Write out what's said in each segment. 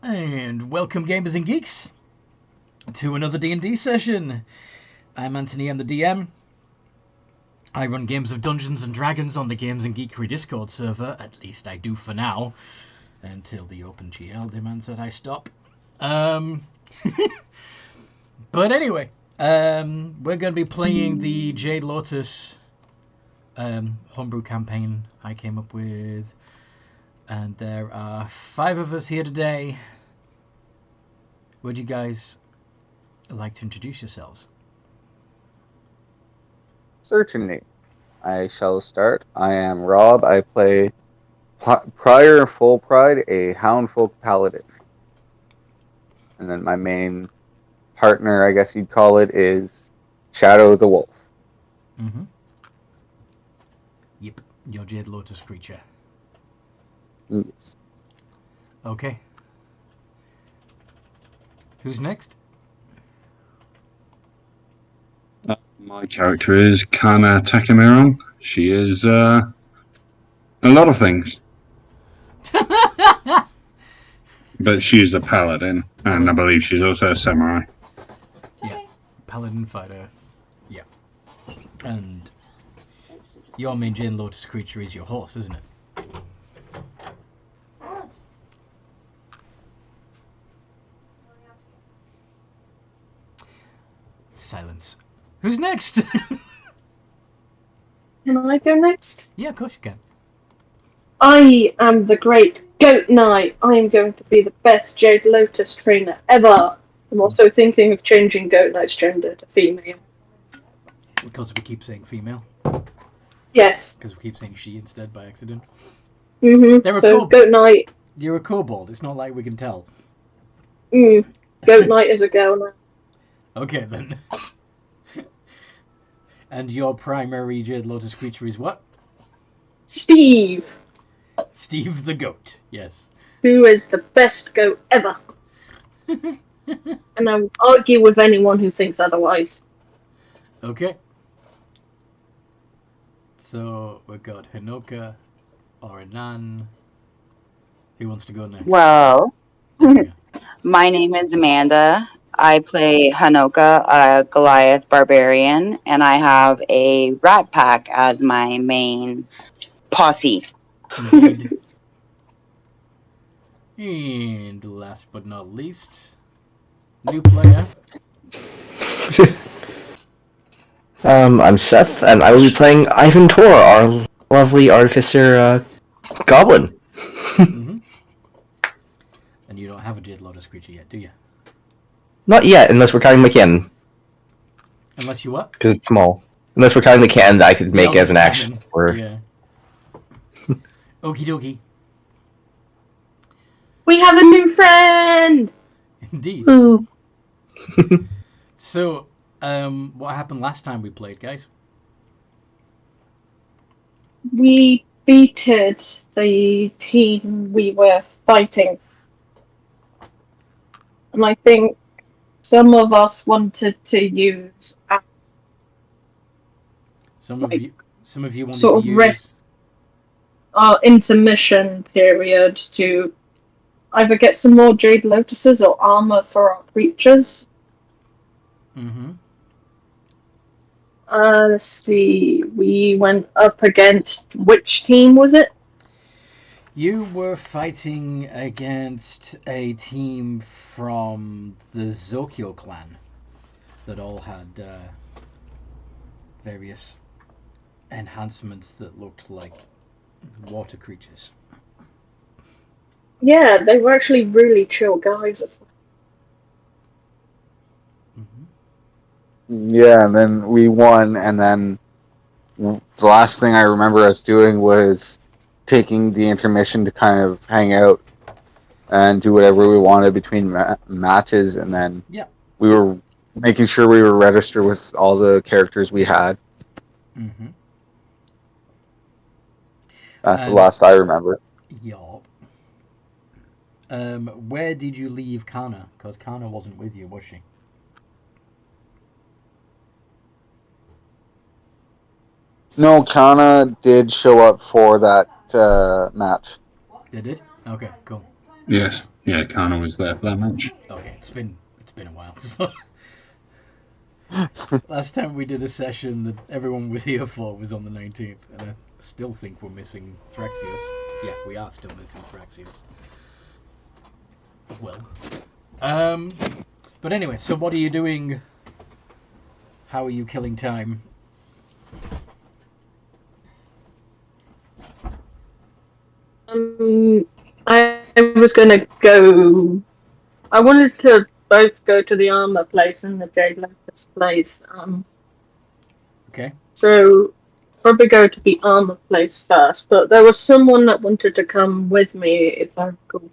And welcome, gamers and geeks, to another D&D session. I'm Anthony, I'm the DM. I run games of Dungeons and Dragons on the Games and Geekery Discord server. At least I do for now, until the OpenGL demands that I stop. But anyway, we're going to be playing the Jade Lotus homebrew campaign I came up with. And there are 5 of us here today. Would you guys like to introduce yourselves? Certainly. I shall start. I am Rob. I play Prior Full Pride, a Houndfolk Paladin. And then my main partner, I guess you'd call it, is Shadow the Wolf. Mm-hmm. Yep, your Jade Lotus creature. Yes. Okay. Who's next? My character is Kana Takamiron. She is a lot of things. But she's a paladin, and I believe she's also a samurai. Yeah, paladin fighter. Yeah. And your main Jade Lotus creature is your horse, isn't it? Silence. Who's next? Can I go next? Yeah, of course you can. I am the great Goat Knight. I am going to be the best Jade Lotus trainer ever. I'm also thinking of changing Goat Knight's gender to female. Because we keep saying female. Yes. Because we keep saying she instead by accident. Mm-hmm. So Goat Knight. You're a kobold. It's not like we can tell. Goat Knight is a girl now. Okay, then. And your primary Jade Lotus creature is what? Steve. Steve the goat, yes. Who is the best goat ever. And I will argue with anyone who thinks otherwise. Okay. So, we've got Hinoka or Anan. Who wants to go next? Well, my name is Amanda. I play Hanoka, a Goliath barbarian, and I have a rat pack as my main posse. And last but not least, new player. I'm Seth, and I will be playing Ivan Tor, our lovely artificer goblin. Mm-hmm. And you don't have a Jade Lotus creature yet, do you? Not yet, unless we're counting the cannon. Unless you what? Because it's small. Unless we're counting the cannon that I could make as an action. Or... Yeah. Okie dokie. We have a new friend! Indeed. Ooh. So, what happened last time we played, guys? We beated the team we were fighting. And I think some of us wanted to use Some of you wanted sort to of rest our intermission period to either get some more Jade Lotuses or armor for our creatures. Mm-hmm. Let's see. We went up against which team was it? You were fighting against a team from the Zokyo clan that all had various enhancements that looked like water creatures. Yeah, they were actually really chill guys as well. Mm-hmm. Yeah, and then we won, and then the last thing I remember us doing was taking the intermission to kind of hang out and do whatever we wanted between matches, and then we were making sure we were registered with all the characters we had. Mm-hmm. That's the last I remember. Yup. Where did you leave Kana? Because Kana wasn't with you, was she? No, Kana did show up for that match. They did? Okay, cool. Yes. Yeah, Kana was there for that match. Okay, it's been a while. So last time we did a session that everyone was here for was on the 19th, and I still think we're missing Thraxius. Yeah, we are still missing Thraxius. Well, but anyway, so what are you doing? How are you killing time? I was going to go. I wanted to both go to the armor place and the Jade Lotus place. Okay. So probably go to the armor place first. But there was someone that wanted to come with me if I could.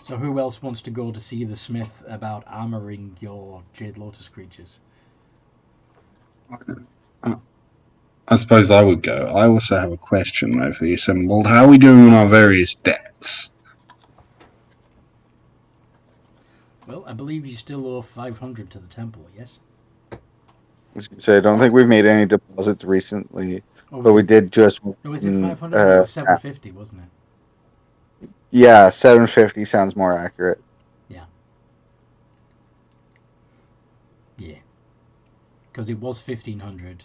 So who else wants to go to see the smith about armoring your Jade Lotus creatures? I suppose I would go. I also have a question, though, for the assembled. How are we doing on our various debts? Well, I believe you still owe 500 to the temple, yes? I was gonna say, I don't think we've made any deposits recently, Or but we did just. No, was it 500? No, it was 750, wasn't it? Yeah, 750 sounds more accurate. Yeah. Because it was 1500,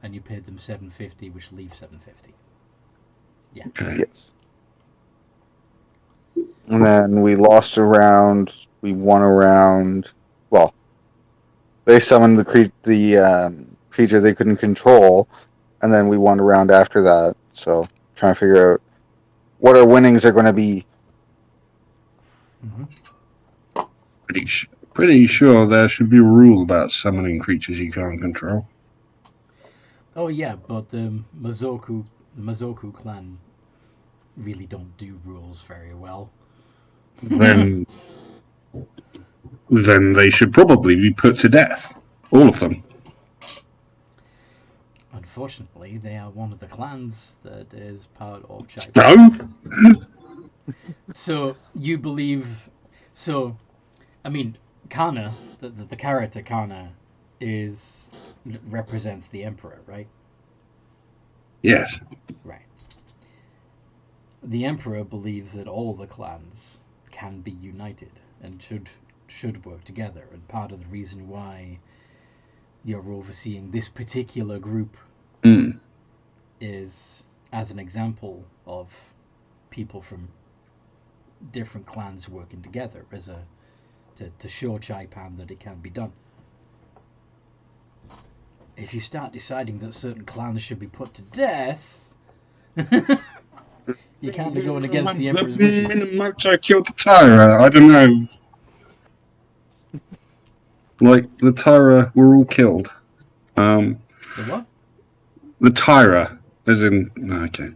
and you paid them 750, which leaves 750. Yeah. Okay. Yes. And then we lost a round. We won a round. Well, they summoned the creature they couldn't control, and then we won a round after that. So trying to figure out what our winnings are going to be. Mm-hmm. Pretty sure there should be a rule about summoning creatures you can't control. Oh yeah, but the Mazoku clan really don't do rules very well. Then they should probably be put to death. All of them. Unfortunately, they are one of the clans that is part of Chipan. No? So you believe? So, I mean, Kana, the character Kana, represents the emperor, right? Yes. Right. The emperor believes that all the clans can be united and should work together, and part of the reason why you're overseeing this particular group is as an example of people from different clans working together to show Chipan that it can be done. If you start deciding that certain clans should be put to death, you can't be going against the Emperor's wishes. Minamoto killed the Tyra. I don't know. Like, the Tyra were all killed. The what? The Tyra, as in... Okay.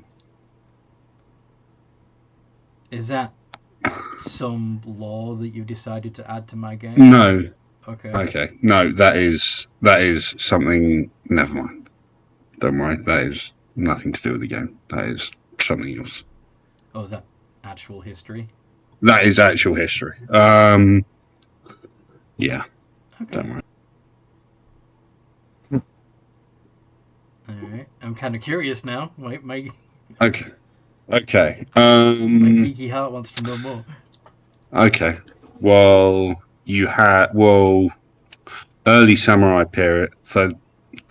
Is that some law that you decided to add to my game? No. Okay. Okay. No, that is something... Never mind. Don't worry. That is nothing to do with the game. That is something else. Oh, is that actual history? That is actual history. Yeah. Okay. Don't worry. Alright. I'm kind of curious now. My Okay. my geeky heart wants to know more. Okay. Well, early samurai period. So,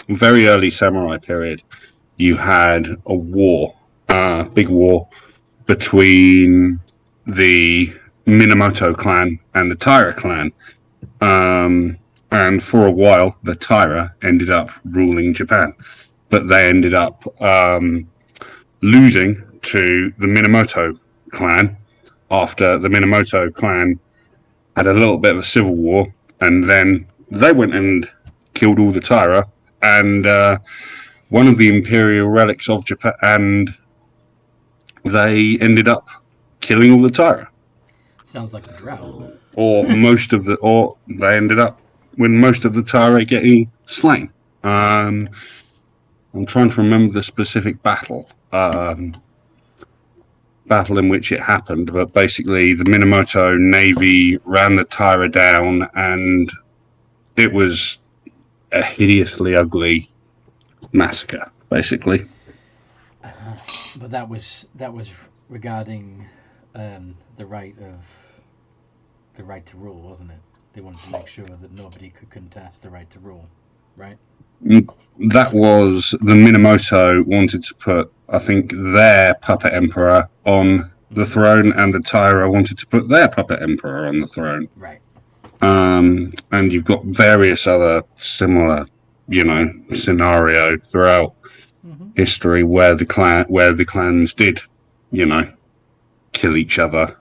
very early samurai period, you had a war, big war between the Minamoto clan and the Taira clan. And for a while, the Taira ended up ruling Japan, but they ended up losing to the Minamoto clan after the Minamoto clan had a little bit of a civil war, and then they went and killed all the Taira, and one of the imperial relics of Japan, and they ended up killing all the Taira. Sounds like a drought. Or they ended up with most of the Taira getting slain. I'm trying to remember the specific battle in which it happened, but basically the Minamoto navy ran the Taira down, and it was a hideously ugly massacre, basically. But that was regarding the right to rule, wasn't it? They wanted to make sure that nobody could contest the right to rule, right? That was the Minamoto wanted to put, I think, their puppet emperor on the throne, and the Taira wanted to put their puppet emperor on the throne. Right. And you've got various other similar, scenario throughout history where the clans did, kill each other,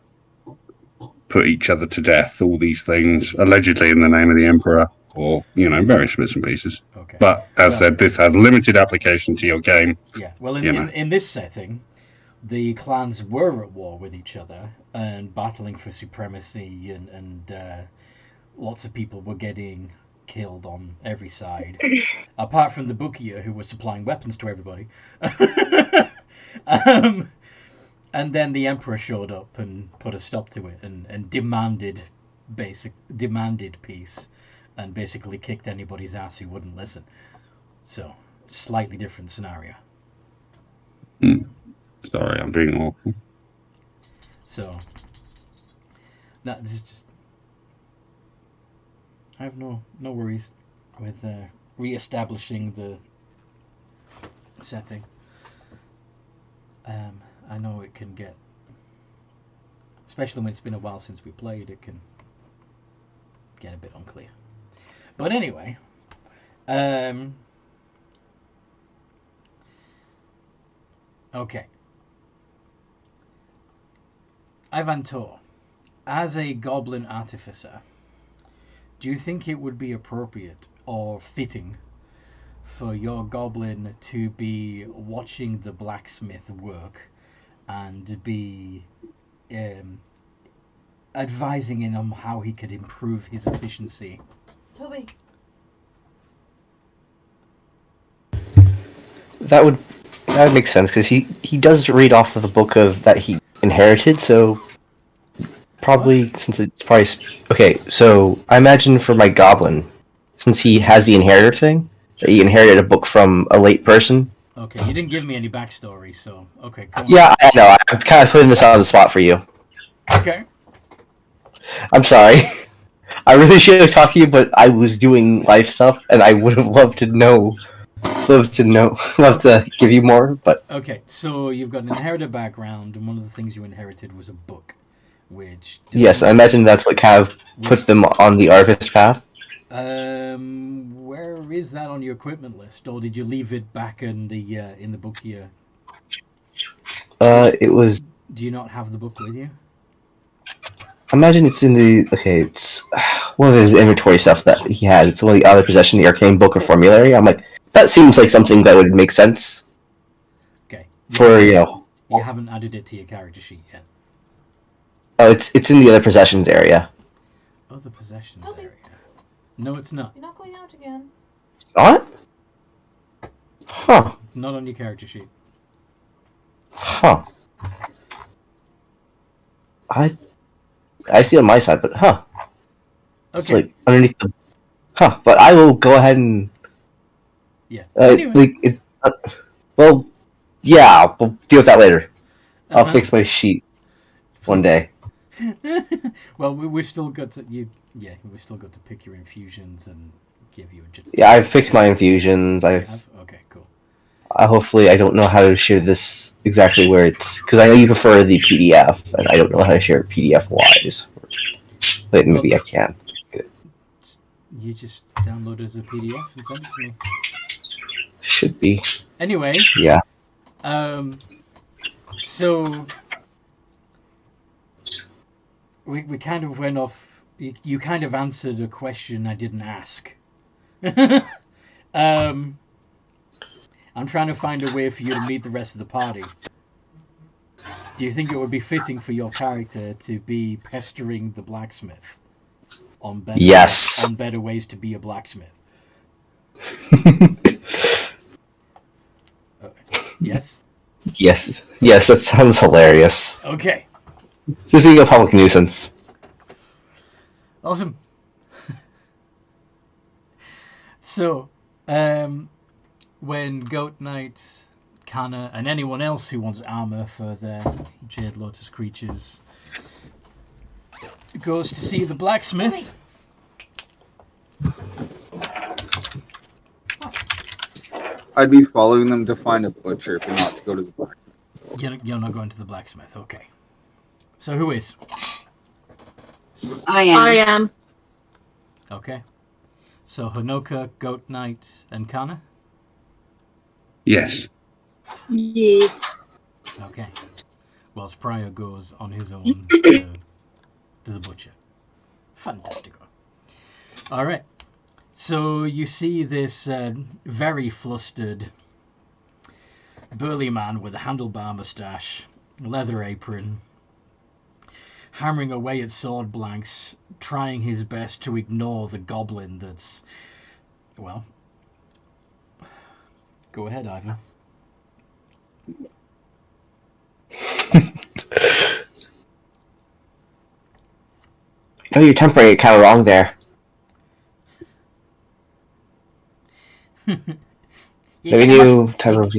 put each other to death, all these things, allegedly in the name of the emperor, or various bits and pieces. Okay. But as said, this has limited application to your game. Yeah. Well, in this setting, the clans were at war with each other and battling for supremacy, and lots of people were getting killed on every side, apart from the Bukia, who was supplying weapons to everybody. And then the emperor showed up and put a stop to it, and demanded peace, and basically kicked anybody's ass who wouldn't listen. So, slightly different scenario. Sorry, I'm being awful. So, this is just. I have no worries with re-establishing the setting. I know it can get, especially when it's been a while since we played, it can get a bit unclear. But anyway, okay. Ivan Tor, as a goblin artificer, do you think it would be appropriate or fitting for your goblin to be watching the blacksmith work and be advising him on how he could improve his efficiency? Toby. That would make sense, because he does read off of the book that he inherited, so probably since it's probably okay. So I imagine for my goblin, since he has the inheritor thing, that he inherited a book from a late person. Okay, you didn't give me any backstory, so okay. Go on. Yeah, I know. I'm kind of putting this on the spot for you. Okay. I'm sorry. I really should have talked to you, but I was doing life stuff, and I would have loved to give you more, but... Okay, so you've got an inherited background, and one of the things you inherited was a book, which... Yes, I imagine that's what kind of put them on the artist path. Where is that on your equipment list, or did you leave it back in the book here? It was... Do you not have the book with you? I imagine it's in the... Okay, it's one of his inventory stuff that he had. It's one of the other possession, the arcane book or formulary. I'm like, that seems like something that would make sense. Okay. You haven't added it to your character sheet yet. Oh, it's in the other possessions area. Other possessions Okay. area. No, it's not. You're not going out again. It's not? Huh. Not on your character sheet. Huh. I see it on my side, but huh. It's Okay. like underneath the... Huh, but I will go ahead and... Yeah. Anyway. Well, yeah, we'll deal with that later. I'll Uh-huh. fix my sheet one day. Well, we've still got to we've still got to pick your infusions and give you a. Yeah, I've fixed my infusions. Okay, cool. Hopefully, I don't know how to share this exactly where it's... Because I know you prefer the PDF, and I don't know how to share it PDF-wise. But maybe I can. You just download it as a PDF and send it to me. Should be. Anyway. Yeah. So we kind of went off. You kind of answered a question I didn't ask. I'm trying to find a way for you to meet the rest of the party. Do you think it would be fitting for your character to be pestering the blacksmith on better ways to be a blacksmith? Yes? Yes, that sounds hilarious. Okay. Just being a public nuisance. Awesome. So, when Goat Knight Kana, and anyone else who wants armor for their Jade Lotus creatures goes to see the blacksmith. I'd be following them to find a butcher, but not to go to the blacksmith. You're not going to the blacksmith, okay. So who is? I am. I am. Okay. So Hanoka, Goat Knight, and Kana? Yes. Yes. Okay. Whilst Pryor goes on his own to the butcher. Fantastico. Alright. So you see this very flustered burly man with a handlebar moustache, leather apron, hammering away at sword blanks, trying his best to ignore the goblin that's... Well... Go ahead, Ivan. Oh, you're tempering it kind of wrong there. Maybe new type of,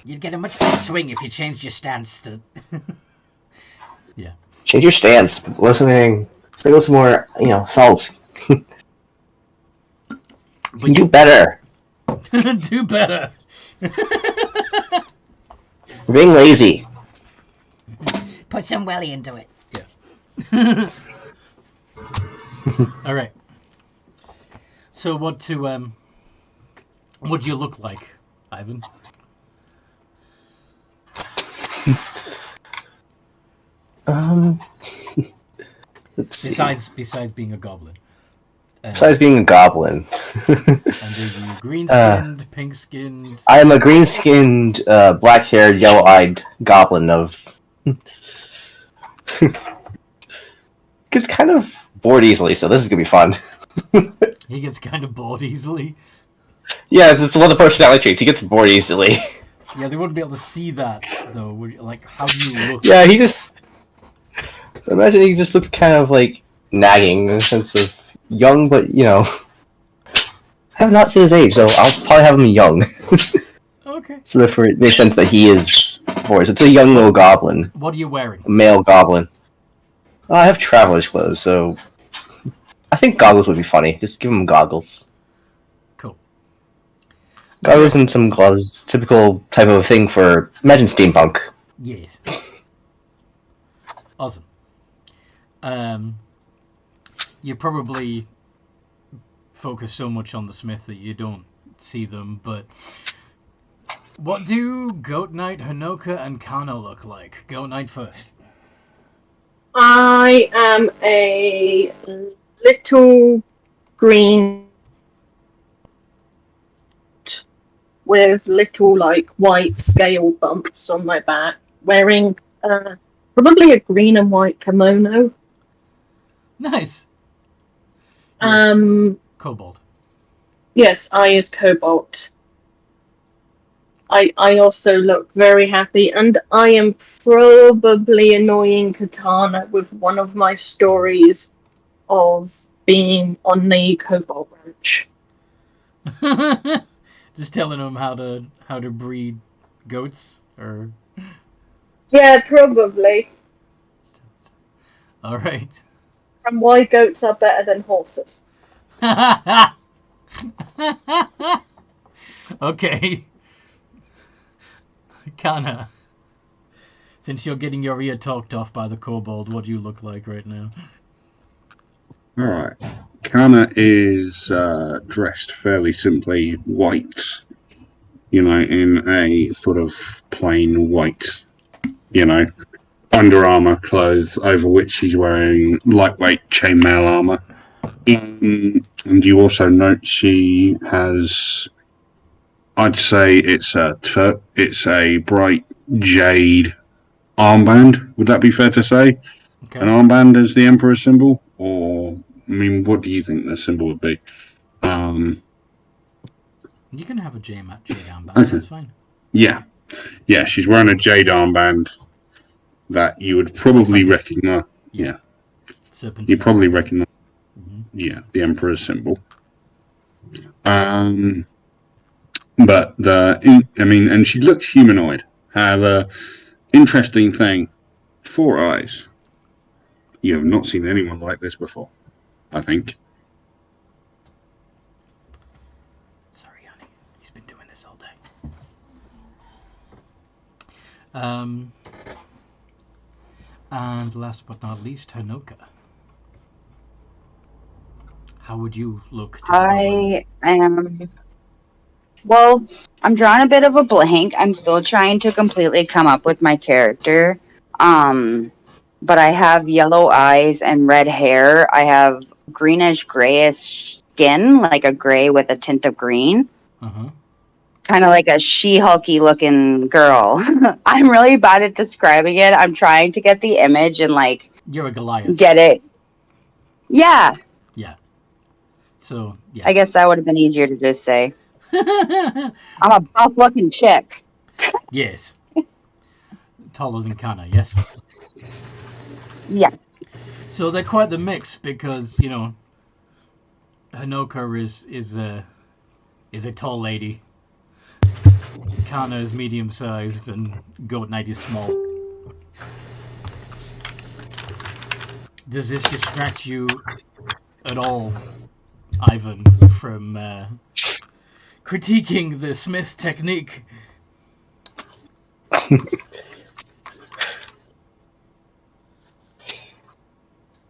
You'd get a much better swing if you changed your stance to... Yeah. Change your stance. What's something... Sprinkle some more, salt. But Do better. do better. We're being lazy. Put some welly into it. Yeah. All right. So what do you look like, Ivan? Let's see. Besides being a goblin. Besides being a goblin. And are you green-skinned, pink-skinned? I am a green-skinned, black-haired, yellow-eyed goblin of... Gets kind of bored easily, so this is gonna be fun. He gets kind of bored easily. Yeah, it's one of the personality traits. He gets bored easily. Yeah, they wouldn't be able to see that, though. Like, how do you look? Yeah, he just... Imagine he just looks kind of, nagging in the sense of young, but, I have not seen his age, so I'll probably have him young. Okay. So therefore it makes sense that he is bored. So it's a young little goblin. What are you wearing? A male goblin. I have traveler's clothes, so... I think goggles would be funny. Just give him goggles. Cool. Goggles and some gloves. Typical type of thing for... Imagine steampunk. Yes. Awesome. You probably focus so much on the smith that you don't see them, but what do Goat Knight, Hanoka, and Kano look like? Goat Knight first. I am a little green with little white scale bumps on my back, wearing probably a green and white kimono. Nice. Kobold. Yes, I is Cobalt. I also look very happy, and I am probably annoying Katana with one of my stories of being on the Cobalt Ranch. Just telling them how to breed goats, or... Yeah, probably. All right. And why goats are better than horses. Okay. Kana, since you're getting your ear talked off by the kobold, what do you look like right now? Alright. Kana is dressed fairly simply white, in a sort of plain white, Under Armour clothes, over which she's wearing lightweight chainmail armour. And you also note she has, I'd say it's a bright jade armband. Would that be fair to say? Okay. An armband is the Emperor's symbol? Or, what do you think the symbol would be? You can have a jade armband, Okay. That's fine. Yeah, she's wearing a jade armband that you would probably recognise. Yeah. Serpentine. You probably recognise. Mm-hmm. Yeah, the Emperor's symbol. But and she looks humanoid. However, interesting thing, 4 eyes. You have not seen anyone like this before, I think. Sorry, honey. He's been doing this all day. And last but not least, Hanoka. How would you look to I am. Well, I'm drawing a bit of a blank. I'm still trying to completely come up with my character. But I have yellow eyes and red hair. I have greenish grayish skin, like a gray with a tint of green. Uh-huh. Kind of like a She-Hulky looking girl. I'm really bad at describing it. I'm trying to get the image and like You're a Goliath. get it. Yeah. Yeah. So, yeah. I guess that would have been easier to just say. I'm a buff looking chick. Yes. Taller than Kana, yes? Yeah. So they're quite the mix because, you know, Hanoka is a tall lady. Kana is medium sized and Goat Knight is small. Does this distract you at all, Ivan, from critiquing the Smith technique?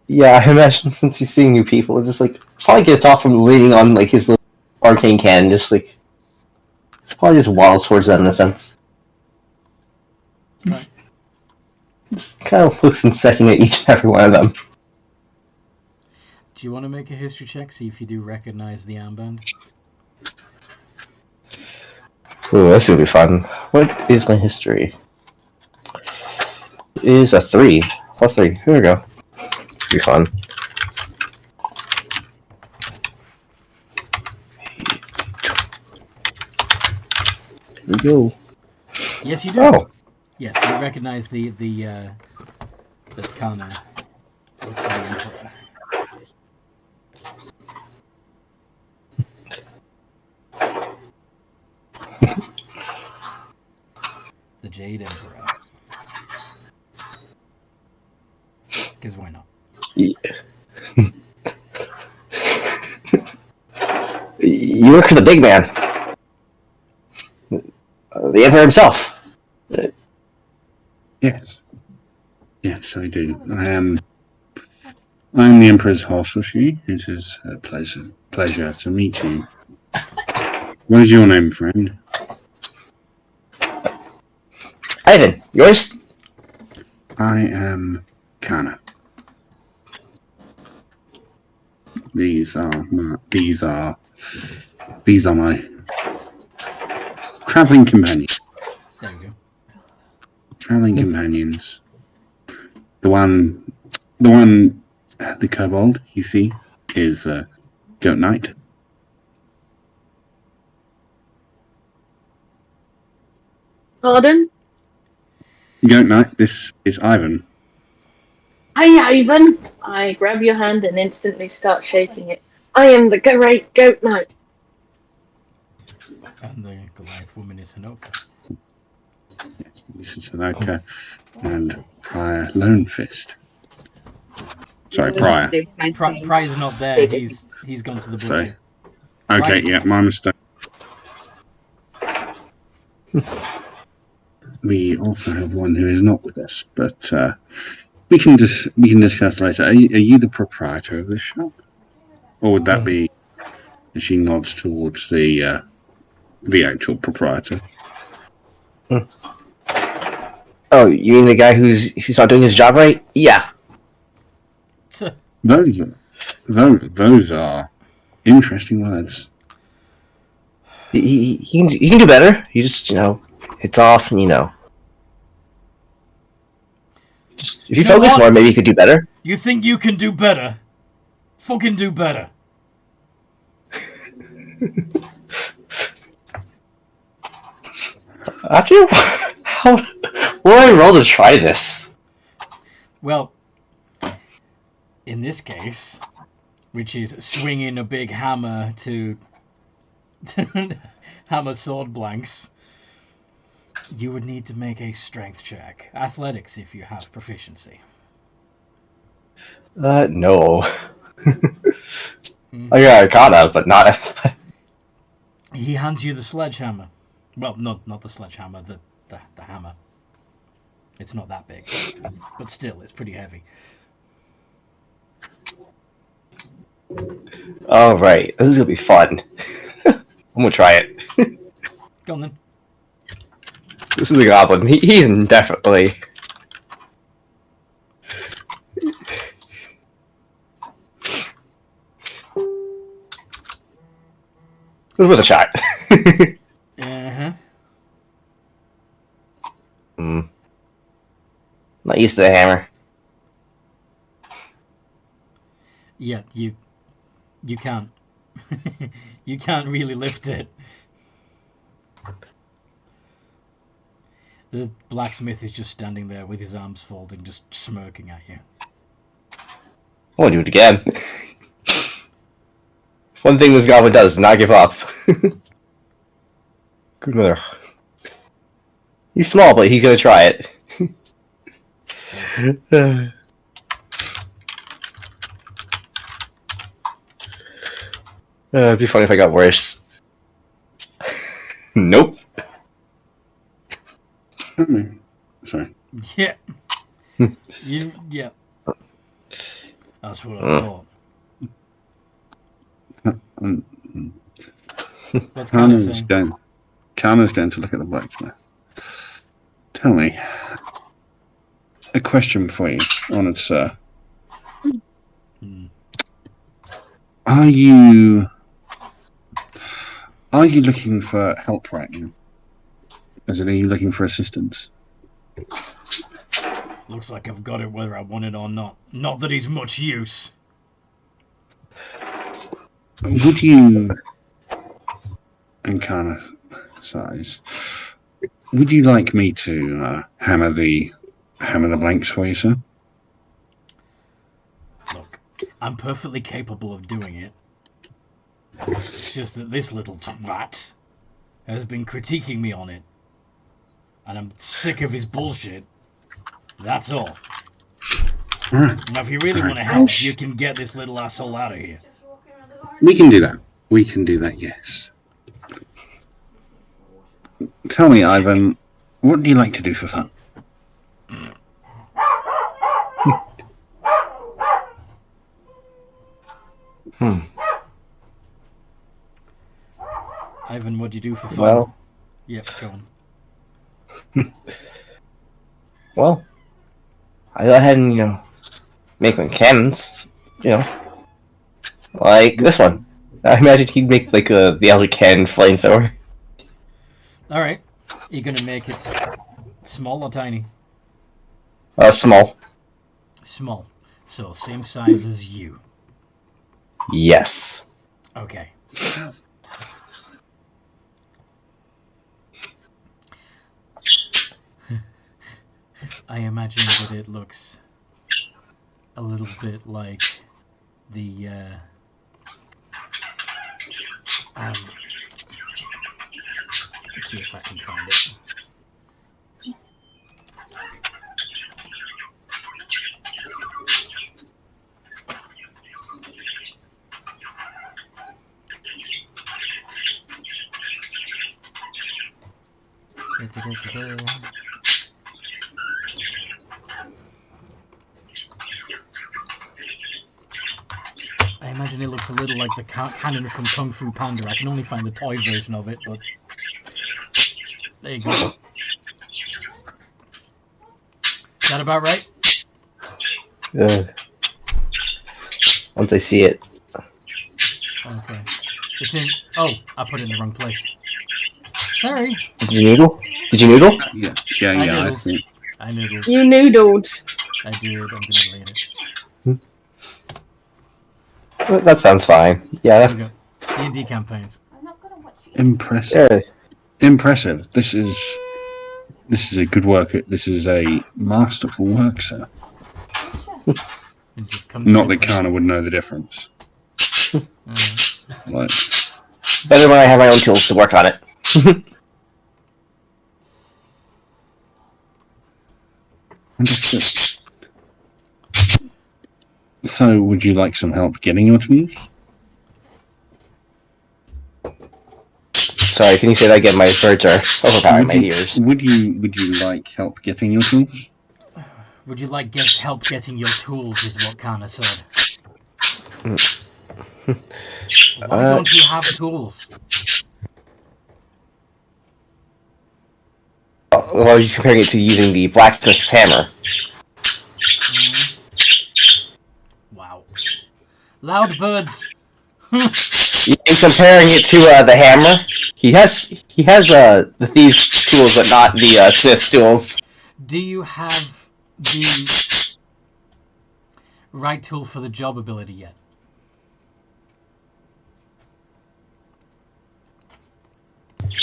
Yeah, I imagine since he's seeing new people, it's just like probably gets off from leaning on like his little arcane cannon, just like it's probably just wild towards that in a sense. Just kind of looks inspecting at each and every one of them. Do you want to make a history check, see if you do recognize the armband? Ooh, this will be fun. What is my history? It is a 3. Plus 3. Here we go. This will be fun. Here we go. Yes, you do. Oh. Yes, you recognize the Kana. It's the Emperor. The Jade Emperor. Because why not? Yeah. You work for the big man. The Emperor himself. Yes. Yes, I do. I'm the Emperor's Hososhi. It is a pleasure to meet you. What is your name, friend? Ivan, yours? I am Kana. These are my traveling companions. There we go. Traveling companions. The kobold you see is Goat Knight. Pardon? Goat Knight, this is Ivan. Hi, Ivan. I grab your hand and instantly start shaking it. I am the great Goat Knight. And the Goliath woman is Hanoka. Yes, this is Hanoka and Prior Lone Fist. Sorry, Prior. Prior's not there. He's gone to the butcher. Sorry. Okay, Right. yeah, my mistake. We also have one who is not with us, but we can discuss later. Are you the proprietor of this shop, or would that be? And she nods towards the actual proprietor. Oh, you mean the guy who's not doing his job right? Yeah. Those are interesting words. He can do better. He just, hits off and, just, if you focus more, maybe you could do better. You think you can do better? Fucking do better. Actually, what do I roll to try this? Well, in this case, which is swinging a big hammer to Hammer sword blanks. You would need to make a strength check. Athletics if you have proficiency. No. I got Arcana, but not. He hands you the sledgehammer. Well, not the sledgehammer, the hammer. It's not that big, but still, it's pretty heavy. All right, this is gonna be fun. I'm gonna try it. Go on then. This is a goblin. He's definitely. With a shot. Uh-huh. Not used to the hammer. Yeah, you can't. You can't really lift it. The blacksmith is just standing there with his arms folded, just smirking at you. I want to do it again. One thing this goblin does is not give up. Good mother. He's small, but he's gonna try it. It'd be funny if I got worse. Nope. Sorry. Yeah. Yeah. That's what I thought. What's Connor saying? Kana's going to look at the blacksmith. Tell me, a question for you, honoured sir. Are you looking for help right now? As in, are you looking for assistance? Looks like I've got it whether I want it or not. Not that he's much use. Would you, and Kana sighs, would you like me to hammer the blanks for you, sir? Look, I'm perfectly capable of doing it. It's just that this little twat has been critiquing me on it. And I'm sick of his bullshit. That's all. Now, if you really want to help, you can get this little asshole out of here. We can do that. We can do that, yes. Tell me, Ivan, what do you like to do for fun? Ivan, what do you do for fun? Well. Yep, go on. Well, I go ahead and, make my cannons, like this one. I imagine he'd make, like, the Elder Cannon flamethrower. Alright. You're gonna make it small or tiny? Small. Small. So, same size as you. Yes. Okay. I imagine that it looks a little bit like the let's see if I can find it. I imagine it looks a little like the cannon from Kung Fu Panda. I can only find the toy version of it, but there you go. Is that about right? Once I see it. Okay. It's in... Oh, I put it in the wrong place. Sorry. Did you noodle? Yeah, I see. I noodled. You noodled. I did. I'm gonna read it. Well, that sounds fine. Yeah. There we go. D&D campaigns. I'm not gonna watch you. Impressive. Yeah. Impressive. This is a good work. This is a masterful work, sir. It just comes Not in. that Kana would know the difference. Like, Better when I have my own tools to work on it. Understood. So, would you like some help getting your tools? Sorry, can you say that again? My birds are overpowering my ears. Would you like help getting your tools? Would you like help getting your tools? Is what Kana said. Why don't you have tools? Well, I was just comparing it to using the blacksmith's hammer. Wow. Loud birds. In comparing it to the hammer, he has the thieves' tools, but not the smith's tools. Do you have the right tool for the job ability yet?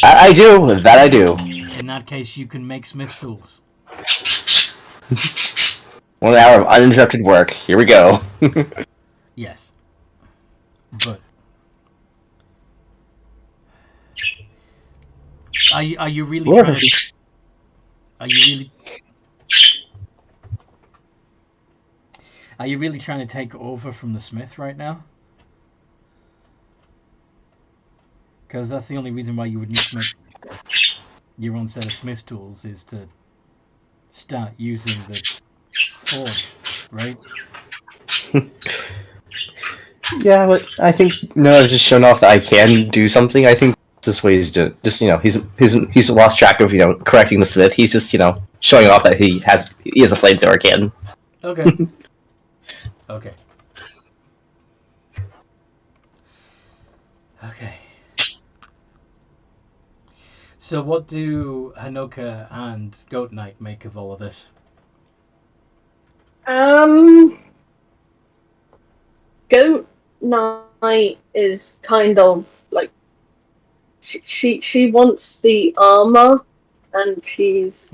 I do. That I do. In that case, you can make smith tools. 1 hour of uninterrupted work. Here we go. Yes. But are you really trying to? Are you really trying to take over from the smith right now? Because that's the only reason why you would need to make your own set of smith tools is to start using the forge, right? Yeah, but I think I've just shown off that I can do something. I think this way is just he's lost track of correcting the smith. He's just showing off that he has a flamethrower cannon. Okay. Okay. Okay. So what do Hanoka and Goat Knight make of all of this? Goat Knight is kind of like she wants the armor, and she's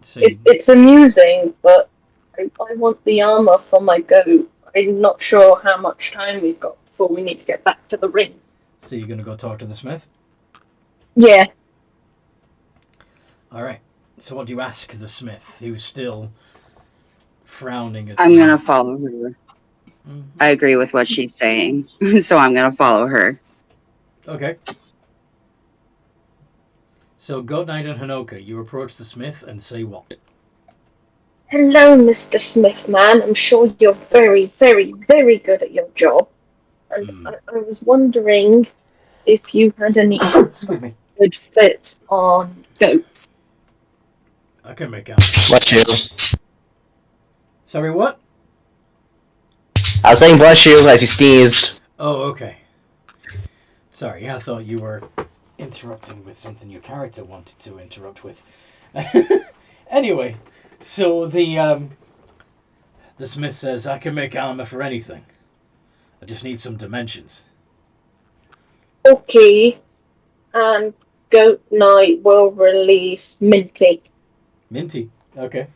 So it's amusing, but I want the armor for my goat. I'm not sure how much time we've got before we need to get back to the ring. So you're gonna go talk to the smith? Yeah. All right. So what do you ask the smith, who's still frowning at? I'm gonna follow her. I agree with what she's saying, so I'm gonna follow her. Okay. So Goat Knight and Hanoka, you approach the smith and say what? Hello, Mr. Smith, man. I'm sure you're very, very, very good at your job. And I was wondering if you had any Excuse me. good fit on goats. I can make out. Bless you. Sorry, what? I was saying bless you as you sneezed. Oh, okay. Sorry, I thought you were interrupting with something your character wanted to interrupt with. Anyway, so the smith says, I can make armor for anything. I just need some dimensions. Okay. And Goat Knight will release Minty. Minty. Okay.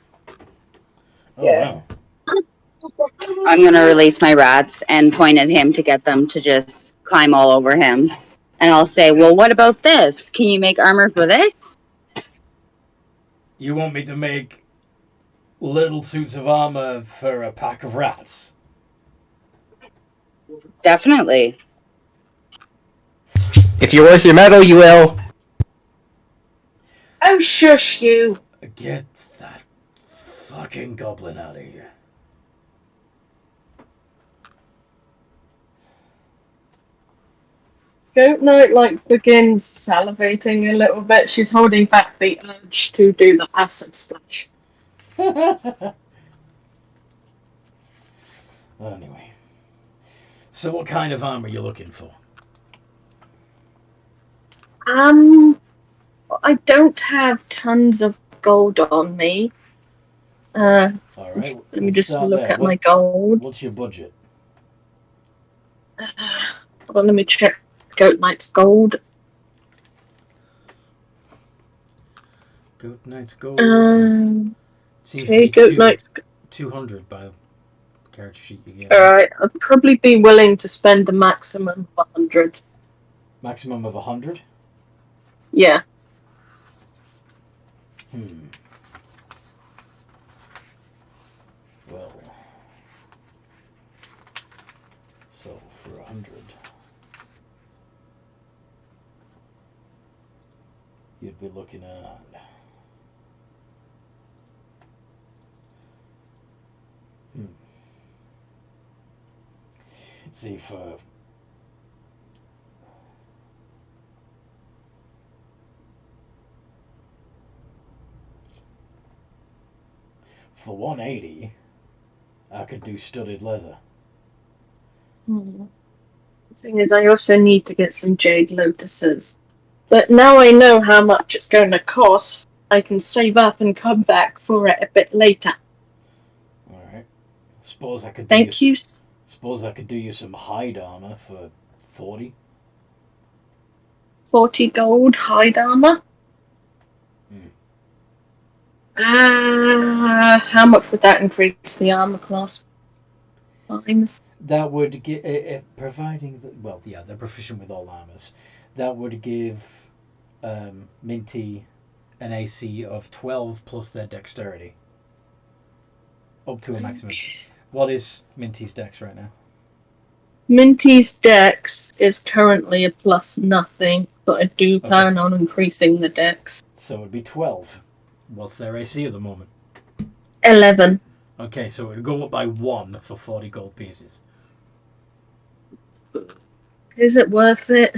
Oh, Yeah. wow. I'm gonna release my rats and point at him to get them to just climb all over him. And I'll say, well, what about this? Can you make armor for this? You want me to make little suits of armor for a pack of rats? Definitely. If you're worth your metal, you will. Oh, shush you. Get that fucking goblin out of here. Goat Knight begins salivating a little bit. She's holding back the urge to do the acid splash. Anyway. So what kind of armor are you looking for? I don't have tons of gold on me. All right. Let me just look there. at my gold. What's your budget? Hold on, let me check Goat Knight's gold. Goat Knight's gold. Seems Okay, to be Goat Knight's 200 by character sheet you get. Alright, I'd probably be willing to spend a maximum of 100. Maximum of 100? Yeah. Well, so for 100, you'd be looking at see for 180, I could do studded leather. The thing is, I also need to get some Jade Lotuses. But now I know how much it's going to cost, I can save up and come back for it a bit later. Alright. Suppose I could Thank you. Suppose I could do you some hide armor for 40. 40 gold hide armor. How much would that increase the armor class? Times. That would give, providing they're proficient with all armors. That would give Minty an AC of 12 plus their dexterity, up to a maximum. What is Minty's dex right now? Minty's dex is currently a plus nothing, but I do plan on increasing the dex. So it would be 12. What's their AC at the moment? 11. Okay, so it would go up by 1 for 40 gold pieces. Is it worth it?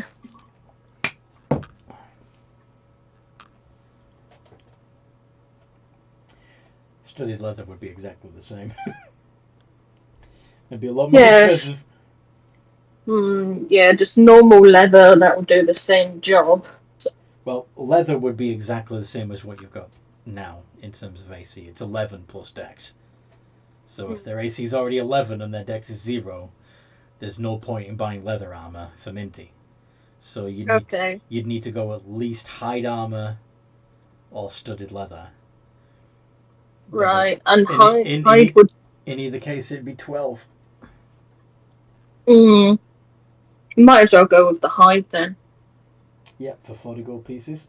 Studded leather would be exactly the same. It'd be a lot more expensive. Yeah, just normal leather, that will do the same job. So. Well, leather would be exactly the same as what you've got now in terms of AC. It's 11 plus dex. So if their AC is already 11 and their dex is 0, there's no point in buying leather armor for Minty. So you'd need to go at least hide armor or studded leather. Right, and hide would... In either case, it'd be 12. Might as well go with the hide then. Yeah, for 40 gold pieces.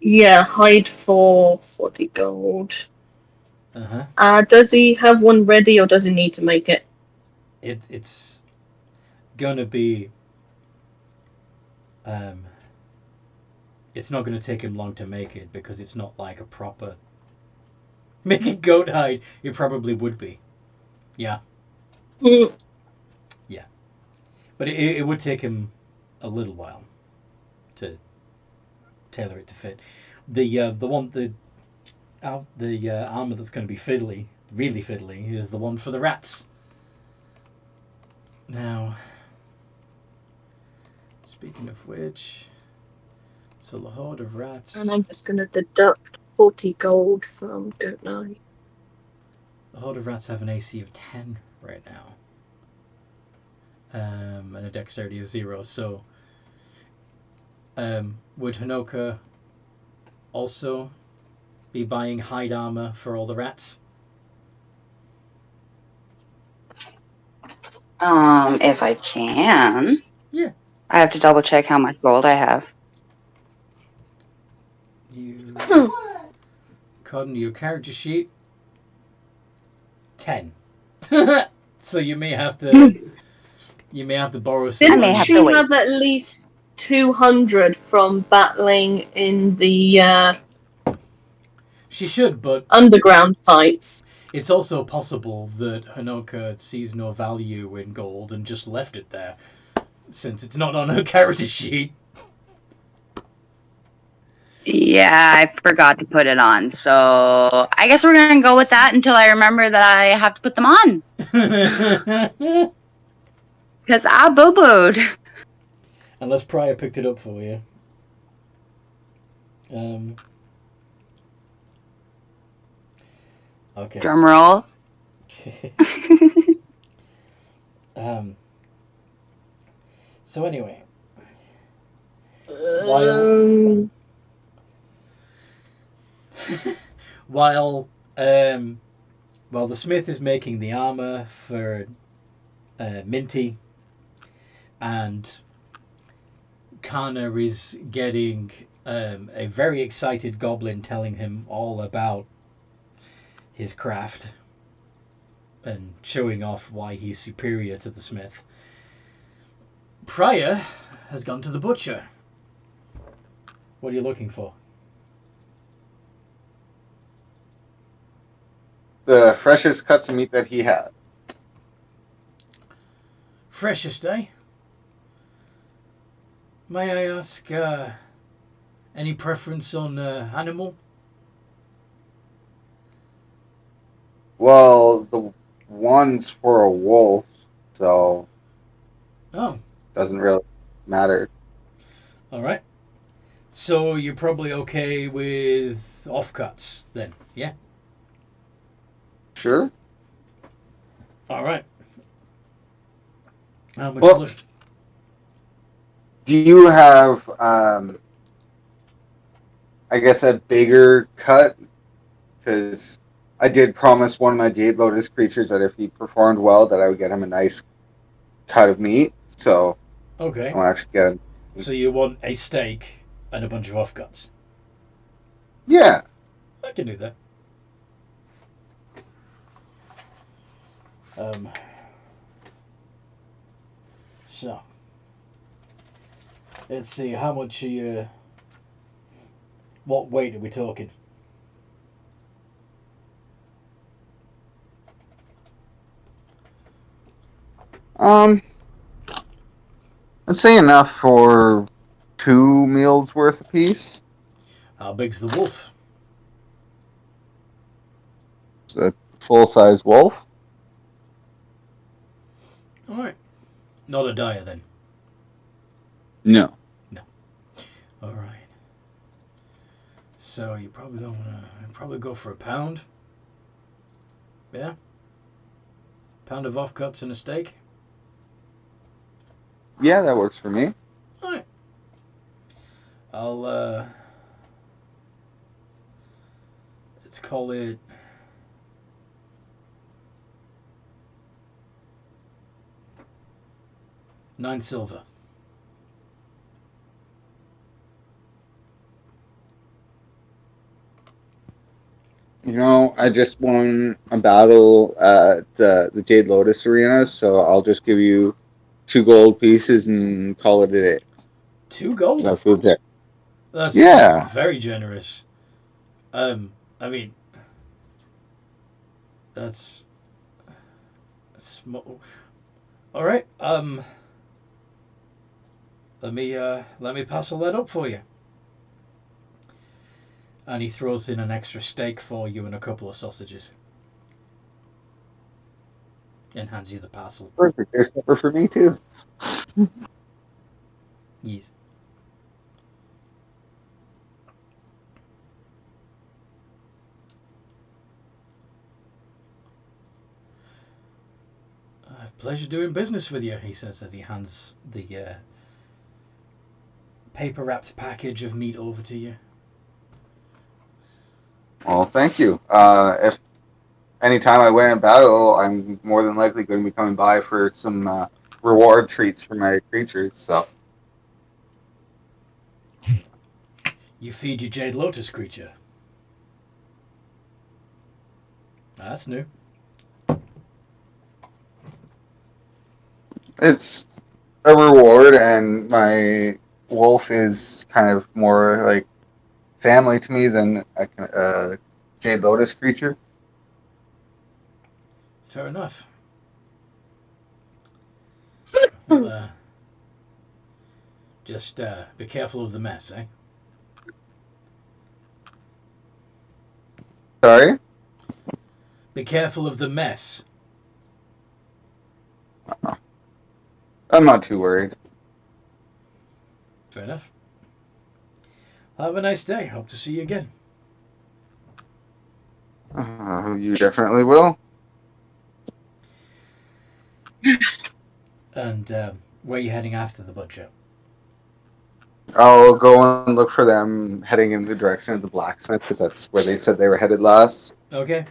Yeah, hide for 40 gold. Uh-huh. Does he have one ready or does he need to make it? It's gonna be... it's not gonna take him long to make it because it's not like a proper... Making goat hide, it probably would be. Yeah. Yeah. But it would take him a little while to tailor it to fit. The armor that's going to be fiddly, really fiddly, is the one for the rats. Now, speaking of which, so the horde of rats. And I'm just going to deduct 40 gold from Goat Knight. The horde of rats have an AC of 10 right now. And a dexterity of 0. So, would Hanoka also be buying hide armor for all the rats? If I can. Yeah. I have to double check how much gold I have. According to your character sheet, 10. So you may have to. You may have to borrow some. Didn't she have at least 200 from battling in the She should, but underground fights. It's also possible that Hanoka sees no value in gold and just left it there, since it's not on her character sheet. Yeah, I forgot to put it on, so I guess we're gonna go with that until I remember that I have to put them on. Because I boo-booed. Unless Pryor picked it up for you. Okay. Drum roll. So anyway. While Well, the smith is making the armor for Minty, and Kana is getting a very excited goblin telling him all about his craft and showing off why he's superior to the smith. Pryor has gone to the butcher. What are you looking for? The freshest cuts of meat that he has. Freshest, eh? May I ask, any preference on animal? Well, the one's for a wolf, so Oh, doesn't really matter. all right. So you're probably okay with offcuts then, yeah? Sure. All right. How much? Well, do you have, I guess, a bigger cut? Because I did promise one of my Jade Lotus creatures that if he performed well, that I would get him a nice cut of meat. So Okay. I want to actually get him. So you want a steak and a bunch of offcuts? Yeah. I can do that. So let's see, how much are you? What weight are we talking? Let's say enough for 2 meals worth apiece. How big's the wolf? It's a full-size wolf. All right. Not a dyer then. No. All right. So you probably don't want to. Probably go for a pound. Yeah. Pound of offcuts and a steak. Yeah, that works for me. All right. I'll let's call it 9 silver. You know, I just won a battle at the Jade Lotus arena, so I'll just give you 2 gold pieces and call it a day. 2 gold? No food there. That's Yeah. very generous. I mean, that's all right. Let me parcel that up for you. And he throws in an extra steak for you and a couple of sausages. And hands you the parcel. Perfect. There's supper for me too. Yes. Pleasure doing business with you, he says as he hands the paper wrapped package of meat over to you. Well, thank you. If anytime I win a battle, I'm more than likely going to be coming by for some reward treats for my creatures. So You feed your Jade Lotus creature. That's new. it's a reward, and my wolf is kind of more like family to me than a Jade Lotus creature. Fair enough. Well, just be careful of the mess, eh? Sorry? Be careful of the mess. I'm not too worried. Fair enough. Have a nice day. Hope to see you again. You definitely will. And where are you heading after the butcher? I'll go and look for them heading in the direction of the blacksmith because that's where they said they were headed last. Okay.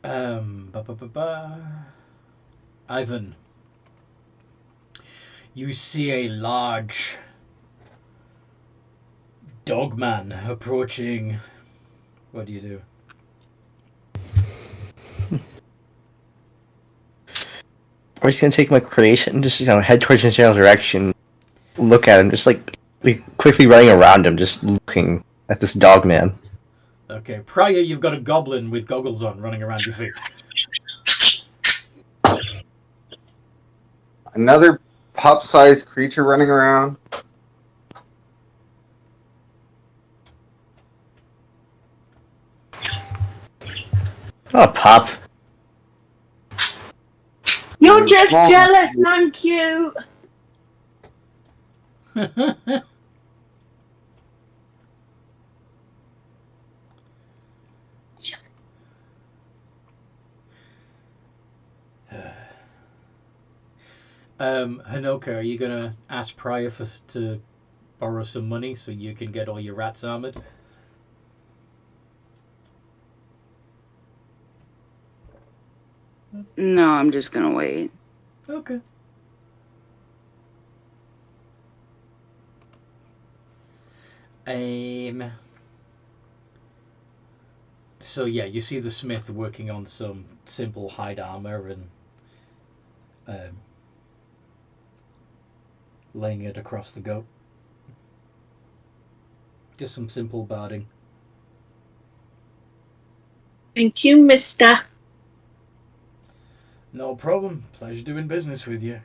Ba, ba, ba, ba. Ivan, you see a large dogman approaching. What do you do? I'm just gonna take my creation and just head towards his general direction, look at him, just like quickly running around him, just looking at this dog man. Okay, prior you've got a goblin with goggles on running around your feet. Another pup-sized creature running around. Oh, Pop. You're just Well, jealous, and I'm cute. Hanoka, are you gonna ask Prior to borrow some money so you can get all your rats armored? No, I'm just gonna wait. Okay. So yeah, you see the smith working on some simple hide armor and laying it across the goat. Just some simple barding. Thank you, mister. No problem. Pleasure doing business with you.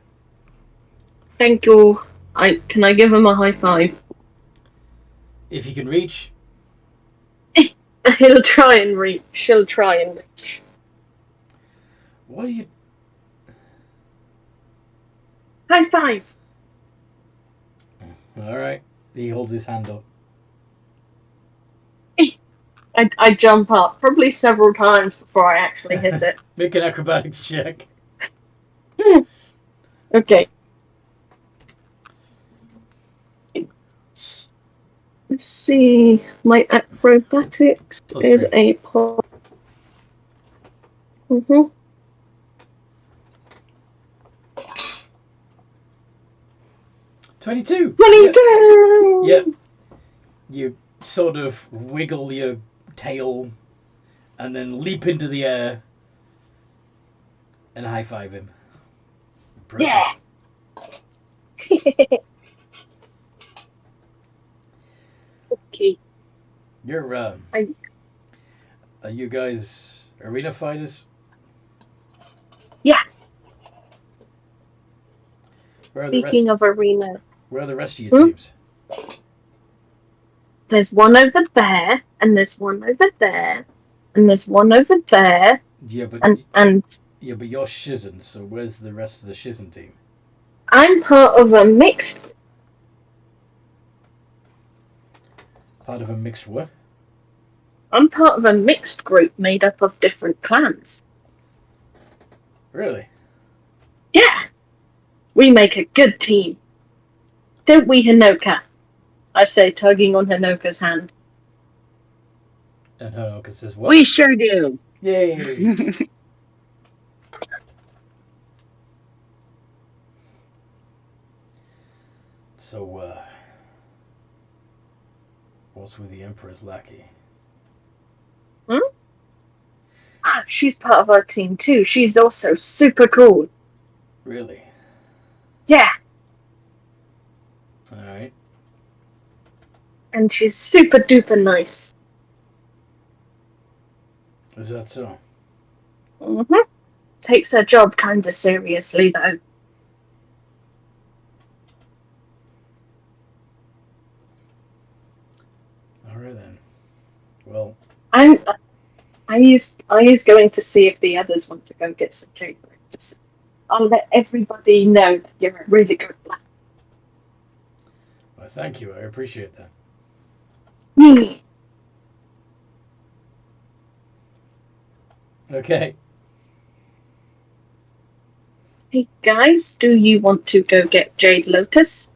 Thank you. Can I give him a high five? If you can reach. He'll try and reach. She'll try and reach. What are you? High five. All right. He holds his hand up. I jump up probably several times before I actually hit it. Make an acrobatics check. Okay. Let's see. My acrobatics is a plus. 22. 22. Yep. You sort of wiggle your tail and then leap into the air and high five him. Impressive. Yeah. Okay. You're are you guys arena fighters? Yeah. Speaking of arena, where are the rest of your teams? There's one over there, and there's one over there, and there's one over there. Yeah, but yeah, but you're Shizen, so where's the rest of the Shizen team? I'm part of a mixed. Part of a mixed what? I'm part of a mixed group made up of different clans. Really? Yeah. We make a good team. Don't we, Hanoka? I say, tugging on Hanoka's hand. And Hanoka says, what? We sure do. Yay! So, what's with the Emperor's lackey? She's part of our team too. She's also super cool. Really? Yeah. Alright. And she's super duper nice. Is that so? Takes her job kinda seriously though. Alright then. Well, I is going to see if the others want to go get some Jade Lotus. I'll let everybody know that you're a really good player. well, thank you. I appreciate that. Okay. Hey guys, do you want to go get Jade Lotus?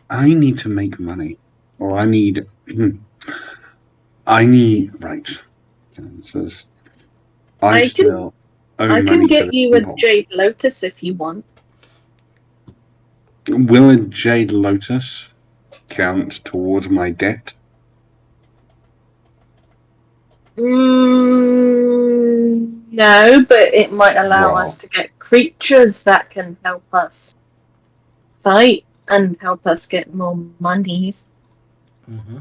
I need to make money, or I need I need right. It says, I still own I can money get for you the a impulse. Jade Lotus if you want. Will a Jade Lotus count towards my debt? No, but it might allow us to get creatures that can help us fight and help us get more money. Mm-hmm.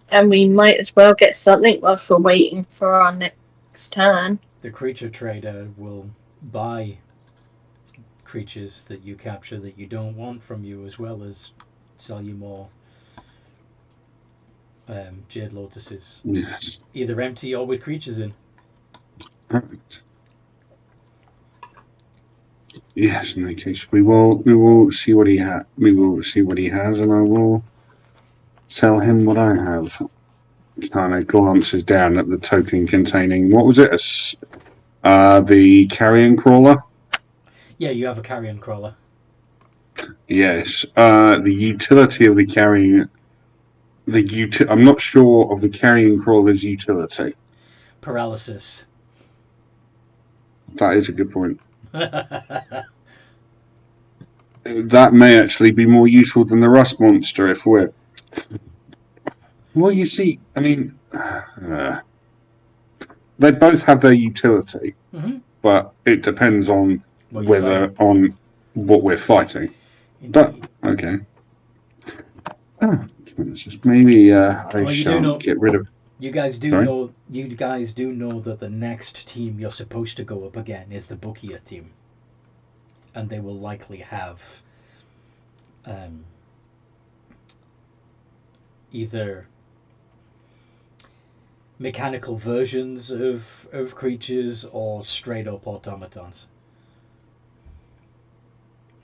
And we might as well get something whilst we're waiting for our next turn. The creature trader will buy creatures that you capture that you don't want from you, as well as sell you more Jade Lotuses. Yes. Either empty or with creatures in. Perfect. Yes, in that case, we will see what he we will see what he has, and I will tell him what I have. Kind of glances down at the token containing, what was it? The carrion crawler. Yeah, you have a carrion crawler. Yes. The utility of the carrion. I'm not sure of the carrion crawler's utility. Paralysis. That is a good point. That may actually be more useful than the rust monster if we're. Well, you see, I mean, they both have their utility, Mm-hmm. but it depends on on what we're fighting. Indeed. But okay. Maybe I shall get rid of. You guys do Sorry? know. You guys do know that the next team you're supposed to go up again is the Bukia team, and they will likely have either mechanical versions of creatures or straight up automatons.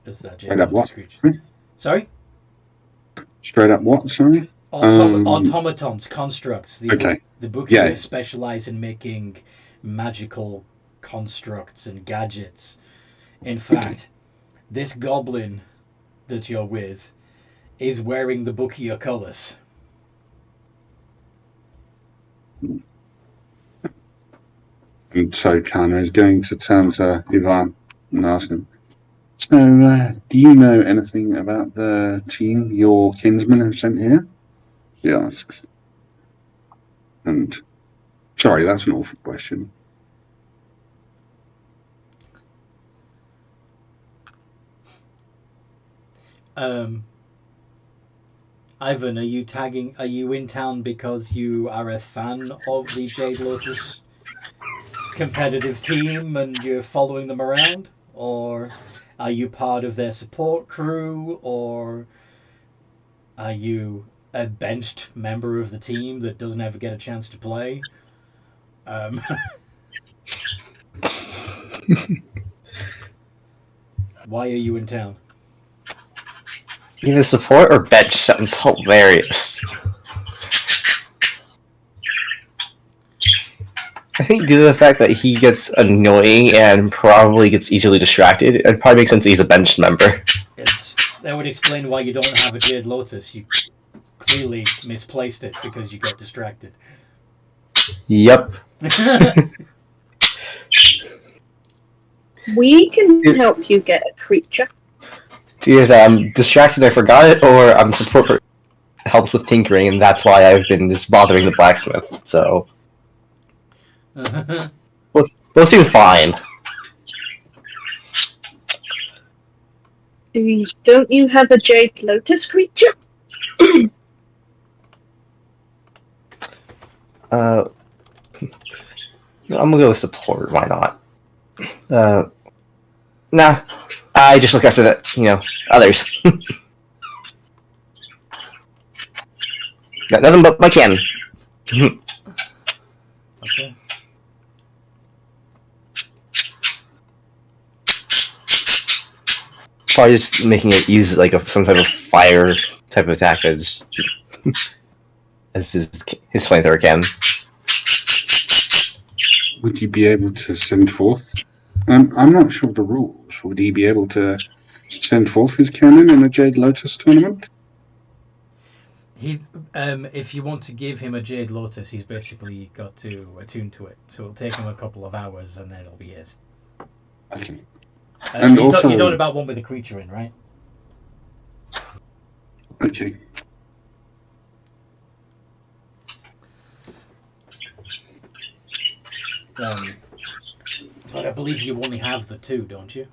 Is that Jade Lotus creature? Sorry. Straight up what? Sorry. Automatons, constructs. Okay. The Bukia specialize in making magical constructs and gadgets. In fact, this goblin that you're with is wearing the Bukia colours. And so Kana is going to turn to Ivan and ask him, so, do you know anything about the team your kinsmen have sent here? He asks. And, sorry, that's an awful question. Ivan, are you in town because you are a fan of the Jade Lotus competitive team and you're following them around? Or are you part of their support crew? Or are you a benched member of the team that doesn't ever get a chance to play? Why are you in town? Either support or bench sounds hilarious. I think due to the fact that he gets annoying and probably gets easily distracted, it probably makes sense that he's a bench member. That would explain why you don't have a Jade Lotus. You clearly misplaced it because you got distracted. Yep. We can help you get a creature. Either I'm distracted, I forgot it, or I'm support helps with tinkering, and that's why I've been just bothering the blacksmith. So we'll seem fine. Don't you have a Jade Lotus creature? I'm gonna go with support. Why not? Nah. I just look after others. Got nothing but my cannon. Okay. Probably just making it use like some type of fire type of attack as his flamethrower can. Would you be able to send forth? I'm not sure of the rules. Would he be able to send forth his cannon in a Jade Lotus tournament? If you want to give him a Jade Lotus, he's basically got to attune to it. So it'll take him a couple of hours, and then it'll be his. Okay. And you're talking about one with a creature in, right? Okay. But I believe you only have the 2, don't you?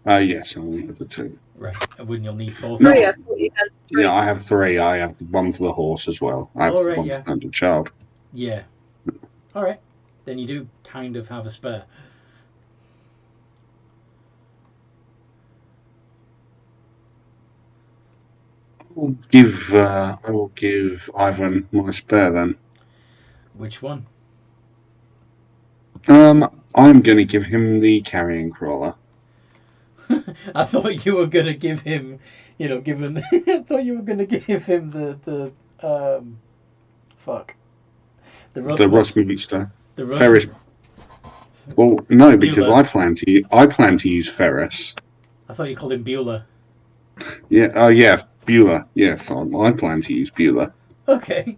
Yes, I only have the 2. Right. And wouldn't you'll need both? 3, I thought you had 3. Yeah, I have 3. I have the one for the horse as well. I have the one for the child. Yeah. All right. Then you do kind of have a spare. I will give Ivan my spare then. Which one? I'm going to give him the carrying crawler. I thought you were going to give him, give him. I thought you were going to give him the the rust monster. The rust. Ferris. Well, no, because I plan to use Ferris. I thought you called him Beulah. Yeah. Oh, yeah. Beulah. Yes, I plan to use Beulah. Okay.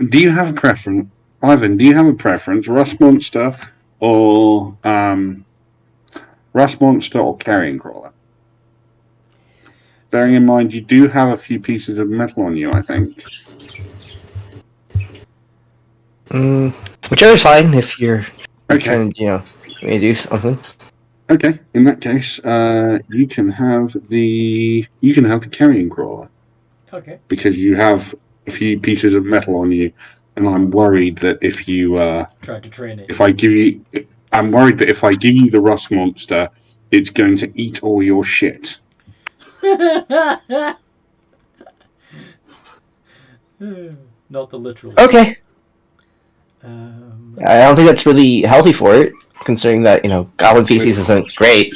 Do you have a preference, Ivan? Do you have a preference, Rust Monster or Carrying Crawler? Bearing in mind, you do have a few pieces of metal on you, I think. Whichever's fine if you're trying to, do something. Okay, in that case, you can have the Carrying Crawler. Okay. Because you have a few pieces of metal on you, and I'm worried that if you try to train it, I'm worried that if I give you the Rust Monster, it's going to eat all your shit. Not the literal. Okay. I don't think that's really healthy for it, considering that goblin feces isn't great.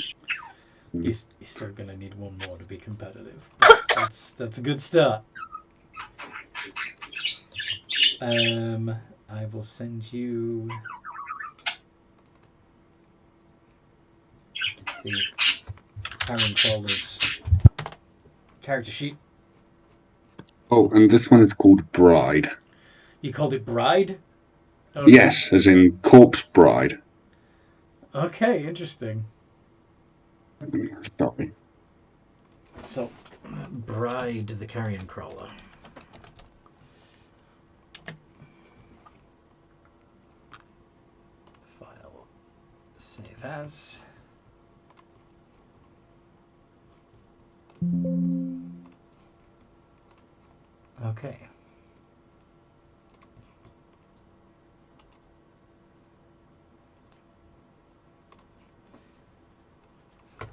He's still gonna need one more to be competitive. That's a good start. I will send you the Karen Crawler's character sheet. Oh, and this one is called Bride. You called it Bride? Okay. Yes, as in Corpse Bride. Okay, interesting. Sorry. So, Bride the Carrion Crawler. File. Save as. Okay.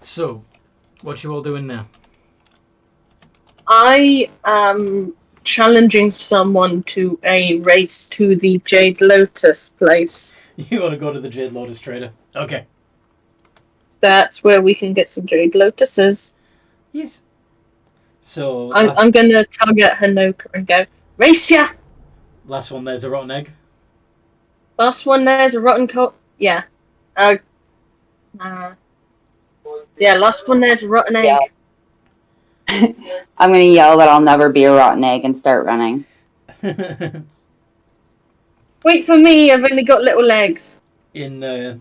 So, what you all doing now? I am challenging someone to a race to the Jade Lotus place. You want to go to the Jade Lotus trader? Okay. That's where we can get some Jade Lotuses. Yes. So I'm gonna target Hanoka and go, race ya! Last one, there's a rotten egg. Last one, there's a rotten coat. Yeah. Yeah, last one, there's a rotten egg. Yeah. I'm gonna yell that I'll never be a rotten egg and start running. Wait for me, I've only got little legs. In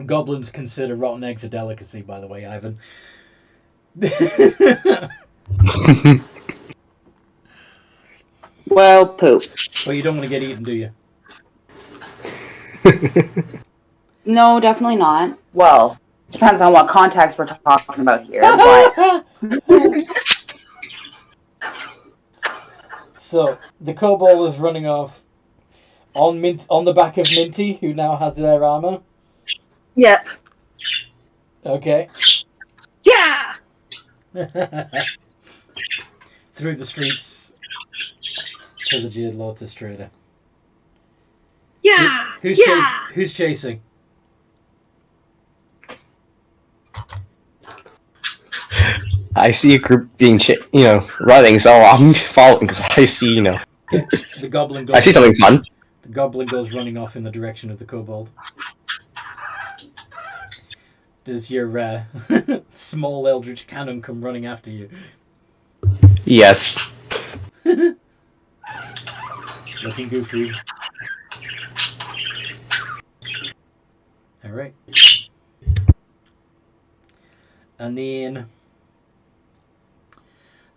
goblins consider rotten eggs a delicacy, by the way, Ivan. Well, poop. Well, you don't want to get eaten, do you? No, definitely not. Well, depends on what context we're talking about here. But... So the kobold is running off on the back of Minty, who now has their armor. Yep. Okay. Yeah. Through the streets to the Jade Lotus trader. Yeah. Who's chasing? I see a group being, running, so I'm following because I see, Okay. The goblin goes. I see something fun. The goblin goes running off in the direction of the kobold. Does your small eldritch cannon come running after you? Yes. Looking goofy. Alright. And then,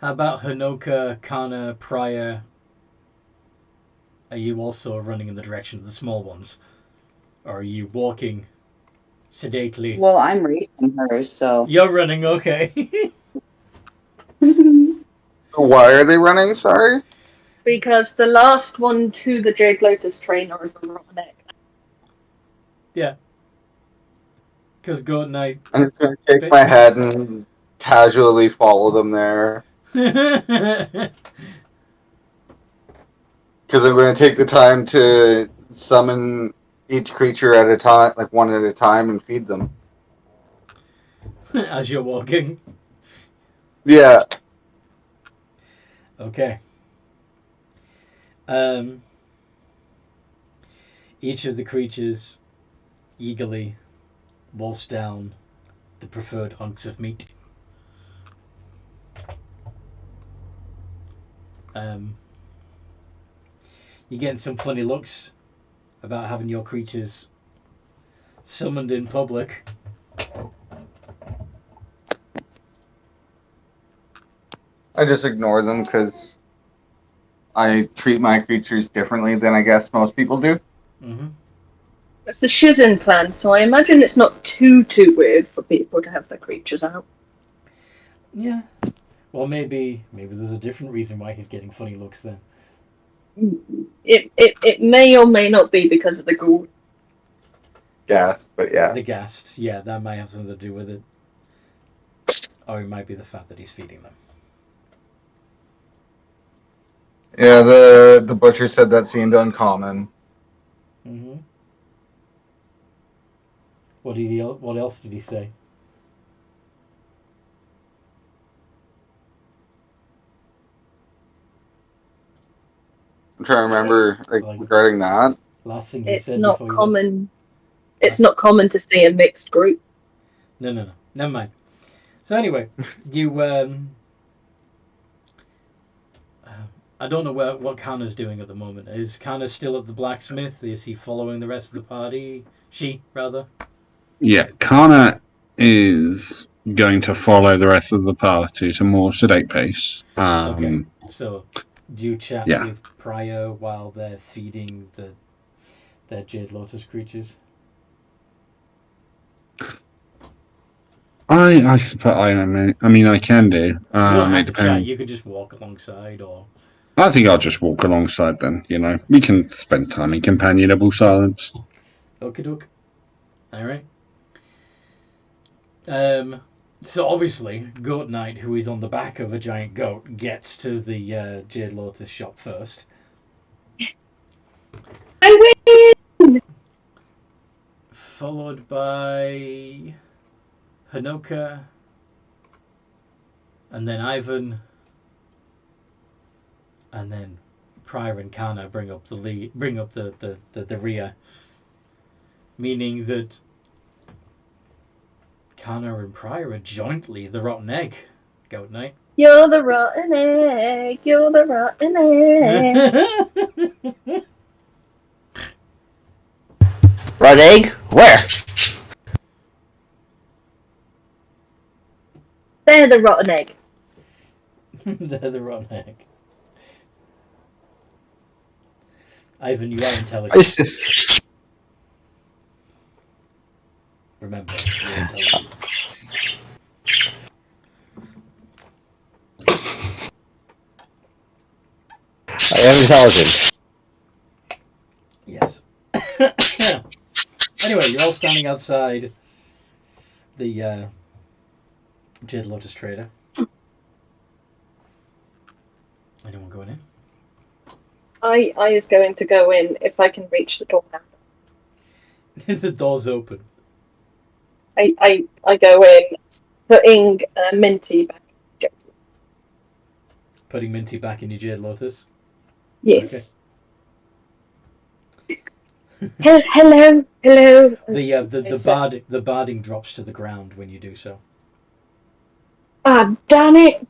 how about Hanoka, Kana, Pryor? Are you also running in the direction of the small ones? Or are you walking sedately? Well, I'm racing her, so. You're running, okay. Why are they running? Sorry. Because the last one to the Jade Lotus trainer is a rotten egg. Yeah. Because Goat Knight. I'm just gonna take my head and casually follow them there. Because I'm going to take the time to summon each creature at a time, like one at a time, and feed them. As you're walking. Yeah. Okay. Each of the creatures eagerly wolfs down the preferred hunks of meat. You're getting some funny looks about having your creatures summoned in public. I just ignore them because I treat my creatures differently than I guess most people do. Mm-hmm. It's the Shizen clan, so I imagine it's not too weird for people to have their creatures out. Yeah. Well, maybe there's a different reason why he's getting funny looks then. It may or may not be because of the ghoul. Gas, but yeah. The ghasts, yeah, that might have something to do with it. Or it might be the fact that he's feeding them. Yeah, the butcher said that seemed uncommon. Mm-hmm. What else did he say? I'm trying to remember Like- regarding that. Last thing he It's said not before he common. It's not common to see a mixed group. No. Never mind. So anyway, you I don't know what Kana's doing at the moment. Is Kana still at the blacksmith? Is he following the rest of the party? She, rather? Yeah, Kana is going to follow the rest of the party at a more sedate pace. Okay. So, do you chat Yeah. with Pryor while they're feeding their Jade Lotus creatures? I suppose I mean I can do. You don't It have to chat. depends. You could just walk alongside, or I think I'll just walk alongside then. You know, we can spend time in companionable silence. okie doke. All right. So obviously, Goat Knight, who is on the back of a giant goat, gets to the Jade Lotus shop first. I win! Followed by Hanoka, and then Ivan, and then Pryor and Kana bring up the rear, meaning that Kana and Pryor are jointly the rotten egg. Goat Knight. You're the rotten egg. You're the rotten egg. Red egg? Where? They're the rotten egg. They're the rotten egg. Ivan, you are intelligent. Remember, you're intelligent. I am intelligent. Yes. Anyway, you're all standing outside the Jade Lotus Trader. Anyone going in? I is going to go in if I can reach the door handle. The door's open. I go in, putting Minty back. Putting Minty back in your Jade Lotus. Yes. Hello. The barding drops to the ground when you do so. Ah, damn it.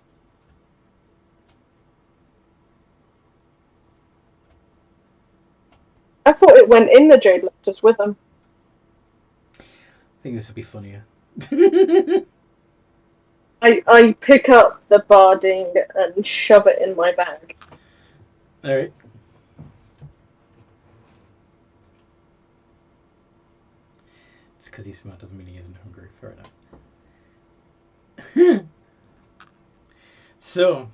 I thought it went in the Jade Lotus with him. I think this would be funnier. I pick up the barding and shove it in my bag. Alright. It's because he's smart doesn't mean he isn't hungry. Fair enough. So,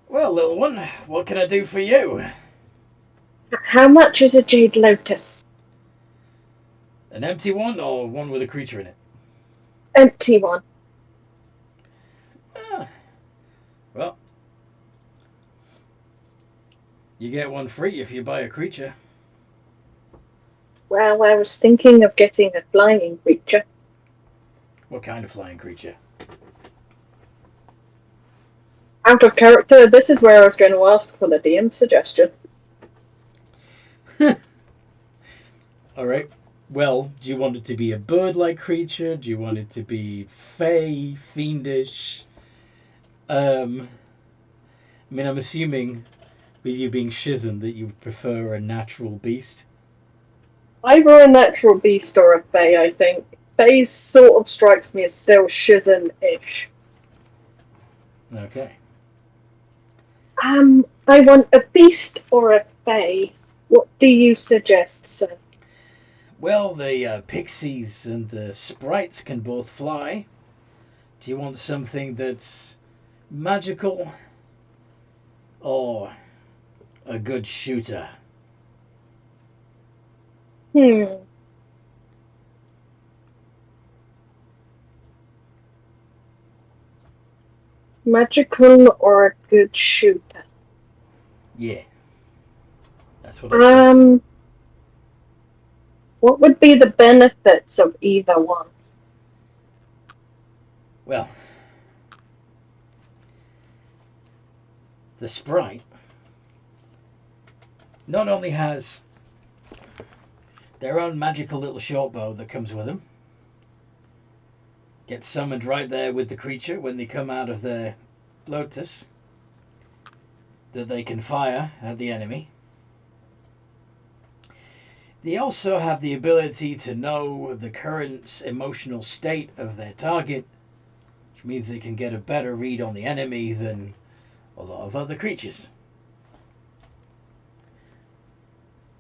well, little one, what can I do for you? How much is a Jade Lotus? An empty one or one with a creature in it? Empty one. Ah, well, you get one free if you buy a creature. Well, I was thinking of getting a flying creature. What kind of flying creature? Out of character, this is where I was going to ask for the DM suggestion. Alright. Well, do you want it to be a bird-like creature? Do you want it to be fey, fiendish? I mean, I'm assuming, with you being Shizen, that you would prefer a natural beast. Either a natural beast or a fae, I think. Fae sort of strikes me as still Shizen-ish. Okay. I want a beast or a fae. What do you suggest, sir? Well, the pixies and the sprites can both fly. Do you want something that's magical or a good shooter? Magical or a good shooter? Yeah. That's what I think. What would be the benefits of either one? Well, the sprite not only has their own magical little short bow that comes with them, gets summoned right there with the creature when they come out of their lotus, that they can fire at the enemy. They also have the ability to know the current emotional state of their target, which means they can get a better read on the enemy than a lot of other creatures.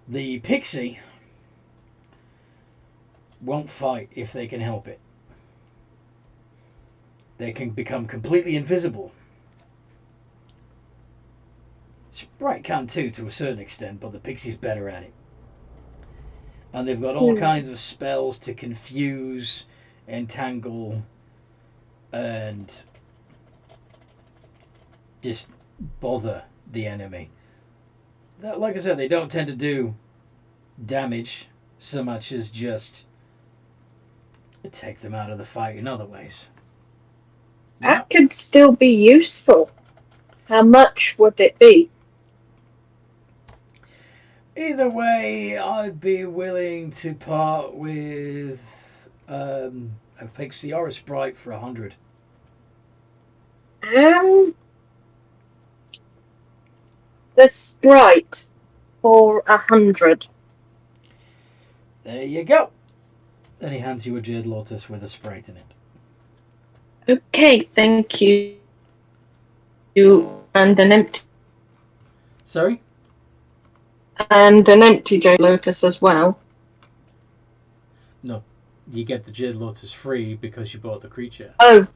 The pixie won't fight if they can help it. They can become completely invisible. Sprite can too, to a certain extent, but the pixie's better at it. And they've got all kinds of spells to confuse, entangle, and just bother the enemy. Like I said, they don't tend to do damage so much as just take them out of the fight in other ways. That could still be useful. How much would it be? Either way, I'd be willing to part with a pixie or a sprite for 100. The sprite for 100. There you go. Then he hands you a Jade Lotus with a sprite in it. Okay, thank you. And an empty. Sorry? And an empty Jade Lotus as well. No, you get the Jade Lotus free because you bought the creature. Oh,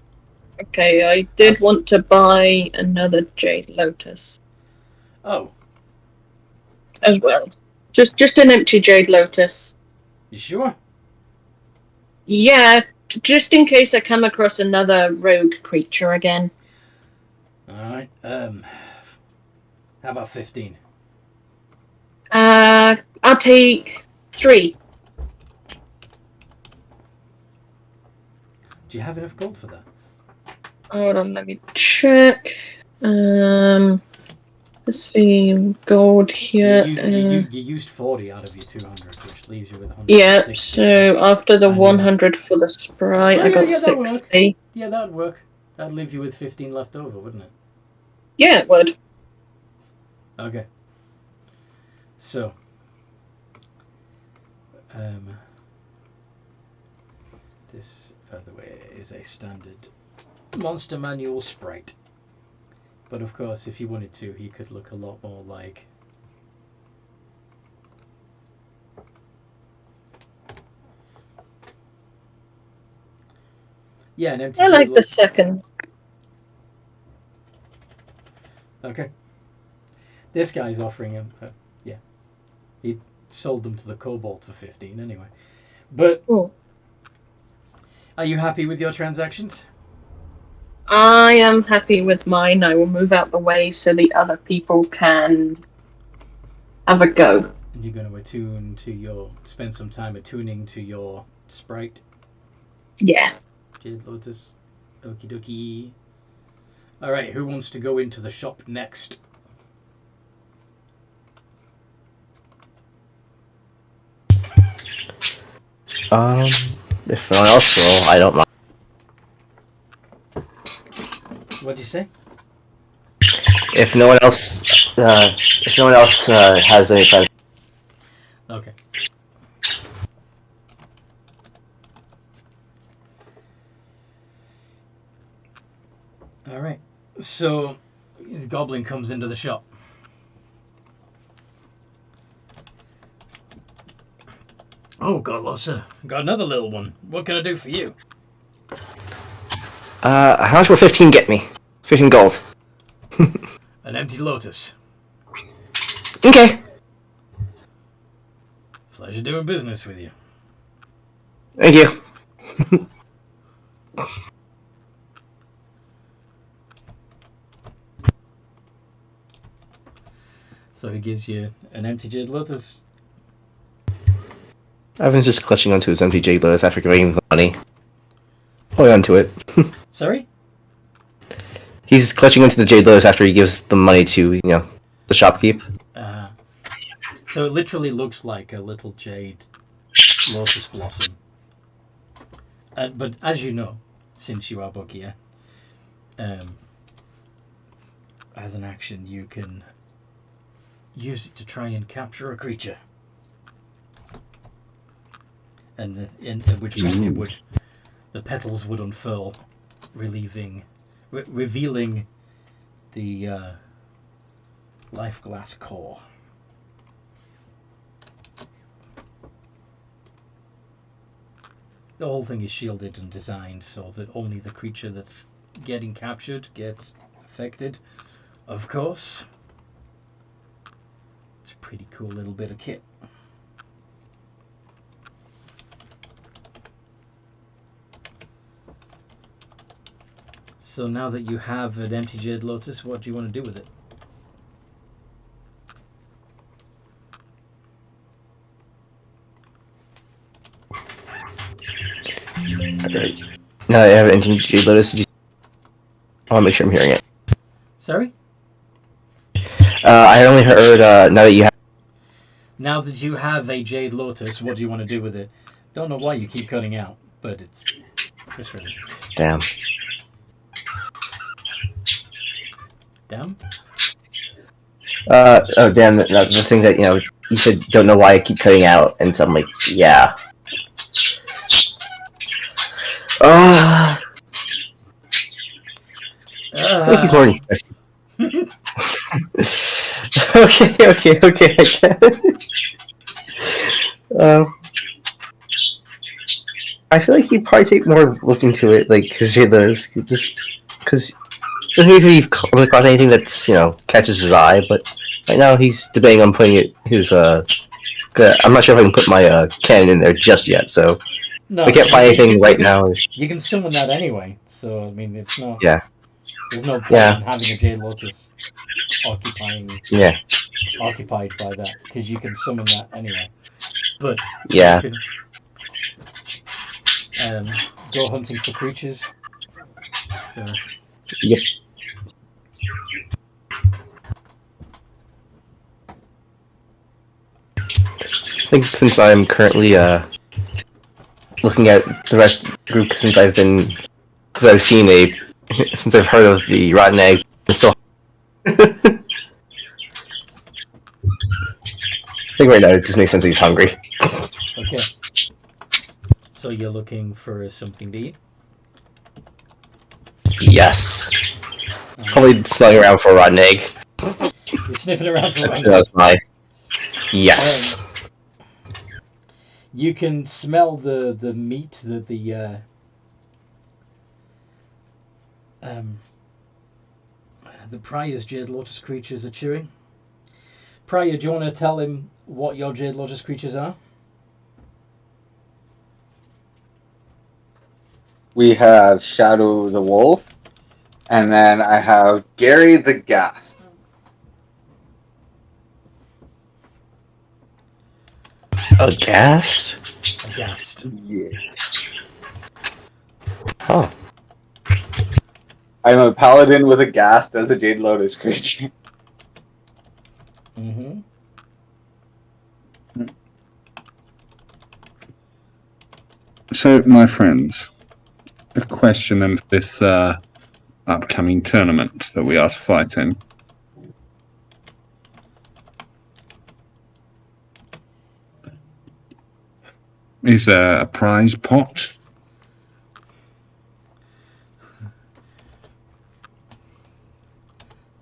okay. I did want to buy another Jade Lotus. Oh. As well. Just an empty Jade Lotus. You sure? Yeah, just in case I come across another rogue creature again. Alright, how about 15? I'll take 3. Do you have enough gold for that? Hold on, let me check. Let's see, gold here. You used 40 out of your 200, which leaves you with 160. Yeah, so after the And, 100 for the Sprite, I got that'd work. 60. Yeah, that'd work. That'd leave you with 15 left over, wouldn't it? Yeah, it would. Okay. So, this, by the way, is a standard Monster Manual Sprite. But of course, if you wanted to, he could look a lot more like... Yeah, an empty. I like the second. Okay. This guy's offering him... yeah. He sold them to the Cobalt for 15 anyway. But... Ooh. Are you happy with your transactions? I am happy with mine. I will move out the way so the other people can have a go. And you're going to attune to your... Spend some time attuning to your Sprite? Yeah. Jade Lotus. Okie dokie. Alright, who wants to go into the shop next? If no one else will, I don't mind. What'd you say? If no one else has any plans. Okay. Alright. So, the goblin comes into the shop. Oh, got lots of... Got another little one. What can I do for you? How much will 15 get me? 15 gold. An empty lotus. Okay. Pleasure doing business with you. Thank you. So he gives you an empty Jade Lotus. Ivan's just clutching onto his empty Jade Lotus after giving him the money. Hold on to it. Sorry? He's clutching onto the Jade Lotus after he gives the money to, the shopkeep. So it literally looks like a little jade lotus blossom. But as you know, since you are Bukia, as an action you can use it to try and capture a creature. And at which point the petals would unfurl, revealing the life glass core. The whole thing is shielded and designed so that only the creature that's getting captured gets affected, of course. It's a pretty cool little bit of kit. So now that you have an empty Jade Lotus, what do you want to do with it? Alright. Now that I have an empty Jade Lotus, I want to make sure I'm hearing it. Sorry? I only heard, now that you have... Now that you have a Jade Lotus, what do you want to do with it? Don't know why you keep cutting out, but it's just really... Damn. Damn? Oh damn, the thing that, you said don't know why I keep cutting out, and so I'm like, yeah. I think he's more expressive. Okay, I get it. I feel like he'd probably take more look into it, like, because maybe if come across anything that's, catches his eye, but right now he's debating on putting I'm not sure if I can put my cannon in there just yet, so No, I can't find anything right now. You can summon that anyway, so I mean, it's not... Yeah. There's no point Yeah. in having a Jade Lotus occupied by that, because you can summon that anyway. But Yeah. you can go hunting for creatures. Yep. think since I'm currently looking at the rest of the group, since I've heard of the rotten egg, it's still. I think right now it just makes sense that he's hungry. Okay. So you're looking for something to eat? Yes. Probably smelling around for a rotten egg. You're sniffing around for rotten egg. That's my. Yes. You can smell the meat that the Prior's Jade Lotus creatures are chewing. Prior, do you want to tell him what your Jade Lotus creatures are? We have Shadow the Wolf, and then I have Gary the Ghast. A ghast? A ghast. Yeah. Oh. I'm a paladin with a ghast as a Jade Lotus creature. Mm-hmm. So, my friends, a question of this upcoming tournament that we are fighting. Is there a prize pot?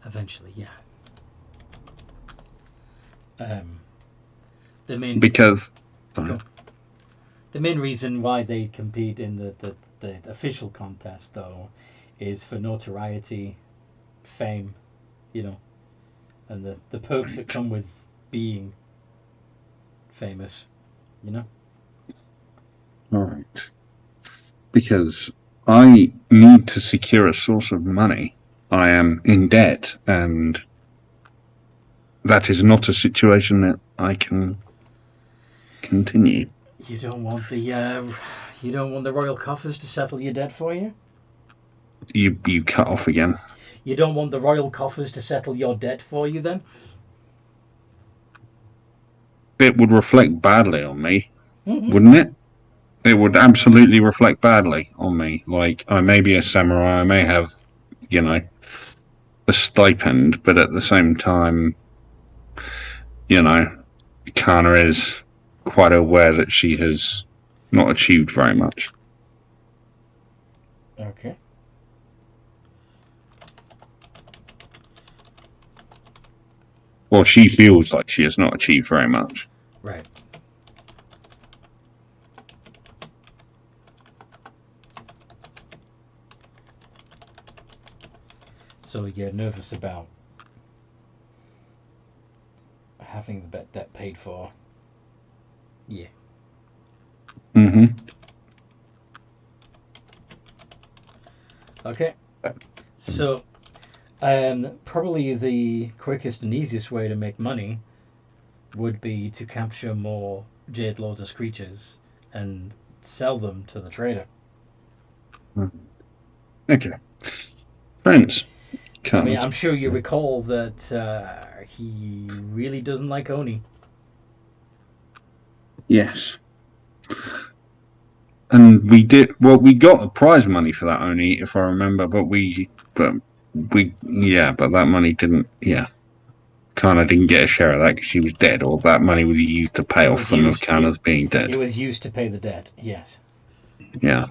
Eventually, yeah. The main reason why they compete in the official contest, though, is for notoriety, fame, and the perks that come with being famous, All right. Because I need to secure a source of money. I am in debt, and that is not a situation that I can continue. You don't want the royal coffers to settle your debt for you? You cut off again. You don't want the royal coffers to settle your debt for you, then? It would reflect badly on me, wouldn't it? It would absolutely reflect badly on me. Like, I may be a samurai, I may have, a stipend, but at the same time, Kana is quite aware that she has not achieved very much. Okay. Well, she feels like she has not achieved very much. Right. So you're nervous about having the debt paid for? Yeah. Mm-hmm. Okay. So, probably the quickest and easiest way to make money would be to capture more Jade Lotus creatures and sell them to the trader. Okay. Friends. I mean, I'm sure you recall that he really doesn't like Oni. Yes. And we got the prize money for that Oni, if I remember, but that money didn't, Kana didn't get a share of that because she was dead, or that money was used to pay off some of Kana's being dead. It was used to pay the debt, yes. Yeah.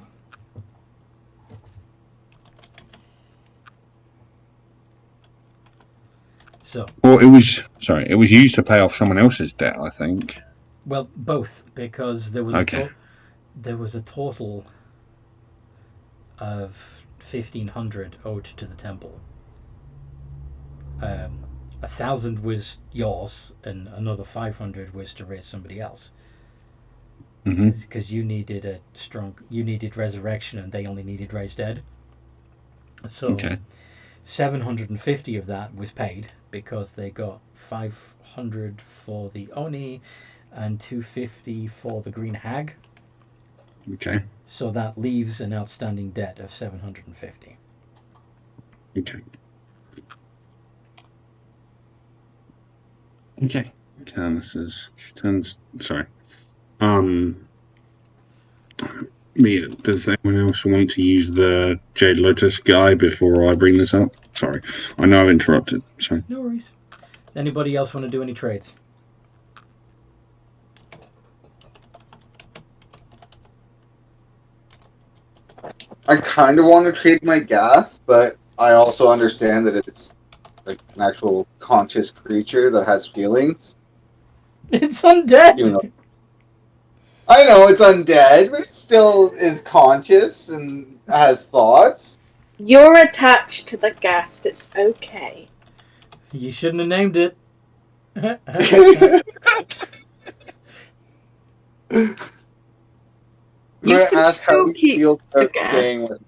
So. Well, it was used to pay off someone else's debt, I think. Well, both, because there was a total of 1,500 owed to the temple. 1,000 was yours, and another 500 was to raise somebody else. Because you needed resurrection, and they only needed raised dead. So 750 of that was paid because they got 500 for the Oni and 250 for the Green Hag. Okay. So that leaves an outstanding debt of 750. Okay. Okay. Candace's. She turns. Sorry. Yeah, does anyone else want to use the Jade Lotus guy before I bring this up? Sorry, I know I've interrupted. So No worries. Does anybody else want to do any trades? I kind of want to trade my gas, but I also understand that it's like an actual conscious creature that has feelings. It's undead. Even though I know it's undead, but it still is conscious and has thoughts. You're attached to the ghast. It's okay. You shouldn't have named it. You May I can ask how still he keep feels the about gas. staying with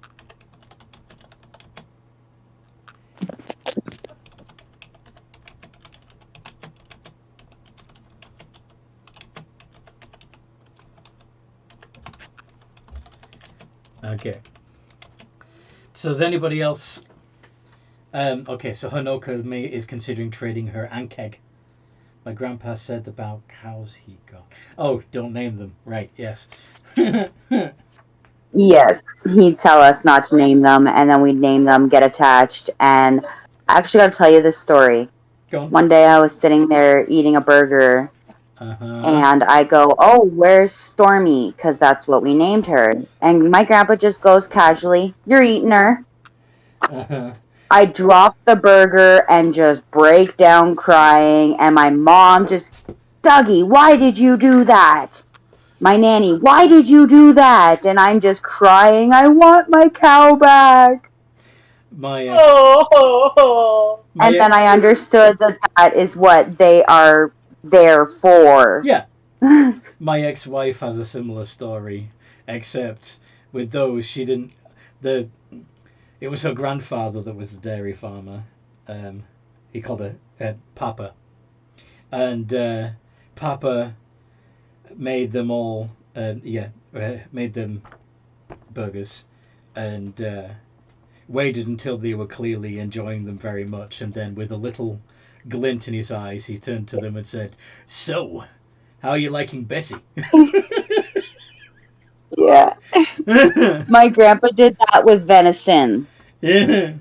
Okay. So is anybody else? Okay, so Hanoka is considering trading her Ankeg. My grandpa said about cows he got. Oh, don't name them. Right, yes. Yes, he'd tell us not to name them, and then we'd name them, get attached, and I actually got to tell you this story. Go on. One day I was sitting there eating a burger, and I go, "Oh, where's Stormy?" Because that's what we named her. And my grandpa just goes casually, "You're eating her." I drop the burger and just break down crying, and my mom just, "Dougie, why did you do that?" My nanny, "Why did you do that?" And I'm just crying, "I want my cow back." My And then I understood that that is what they are there for. Yeah. My ex-wife has a similar story, except with those she didn't. It was her grandfather that was the dairy farmer. He called her Papa, and Papa made them all. Made them burgers, and waited until they were clearly enjoying them very much, and then with a little glint in his eyes, he turned to them and said, "So, how are you liking Bessie?" Yeah. My grandpa did that with venison. Yeah.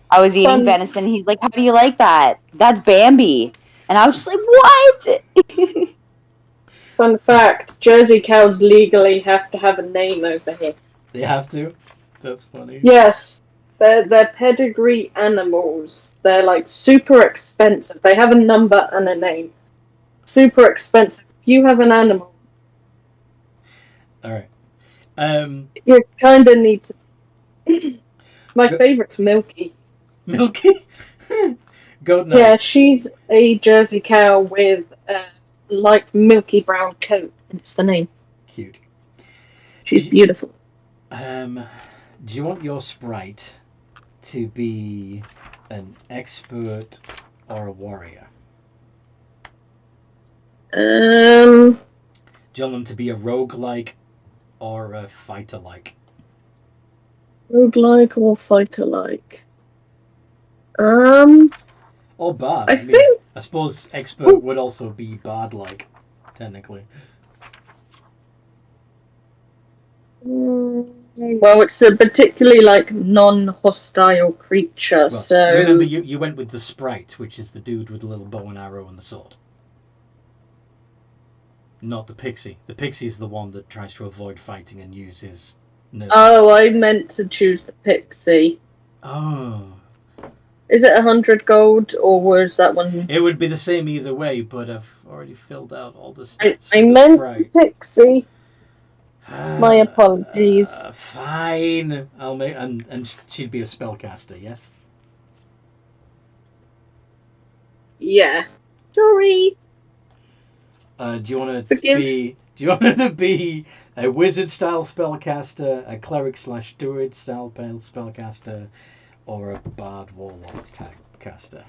I was eating venison. He's like, "How do you like that?" "That's Bambi." And I was just like, "What?" Fun fact, Jersey cows legally have to have a name over here. They have to? That's funny. Yes. They're pedigree animals. They're like super expensive. They have a number and a name. Super expensive. If you have an animal, Alright. you kind of need to... My favorite's Milky. Milky? Goat night. Yeah, she's a Jersey cow with light milky brown coat. It's the name. Cute. She's beautiful. Do you want your sprite to be an expert or a warrior? Do you want them to be a roguelike or a fighter-like? Roguelike or fighter-like? Or bard. I think... I suppose expert would also be bard-like, technically. Well, it's a particularly like non-hostile creature, Well, so... remember, you went with the sprite, which is the dude with the little bow and arrow and the sword. Not the pixie. The pixie is the one that tries to avoid fighting and use his nerves. Oh, I meant to choose the pixie. Oh. Is it 100 gold, or was that one... It would be the same either way, but I've already filled out all the stats. I meant the pixie. My apologies. Fine. I'll make and she'd be a spellcaster, yes? Yeah. Sorry. Do you want to be? Do you want her to be a wizard-style spellcaster, a cleric/druid-style spellcaster, or a bard warlock type caster?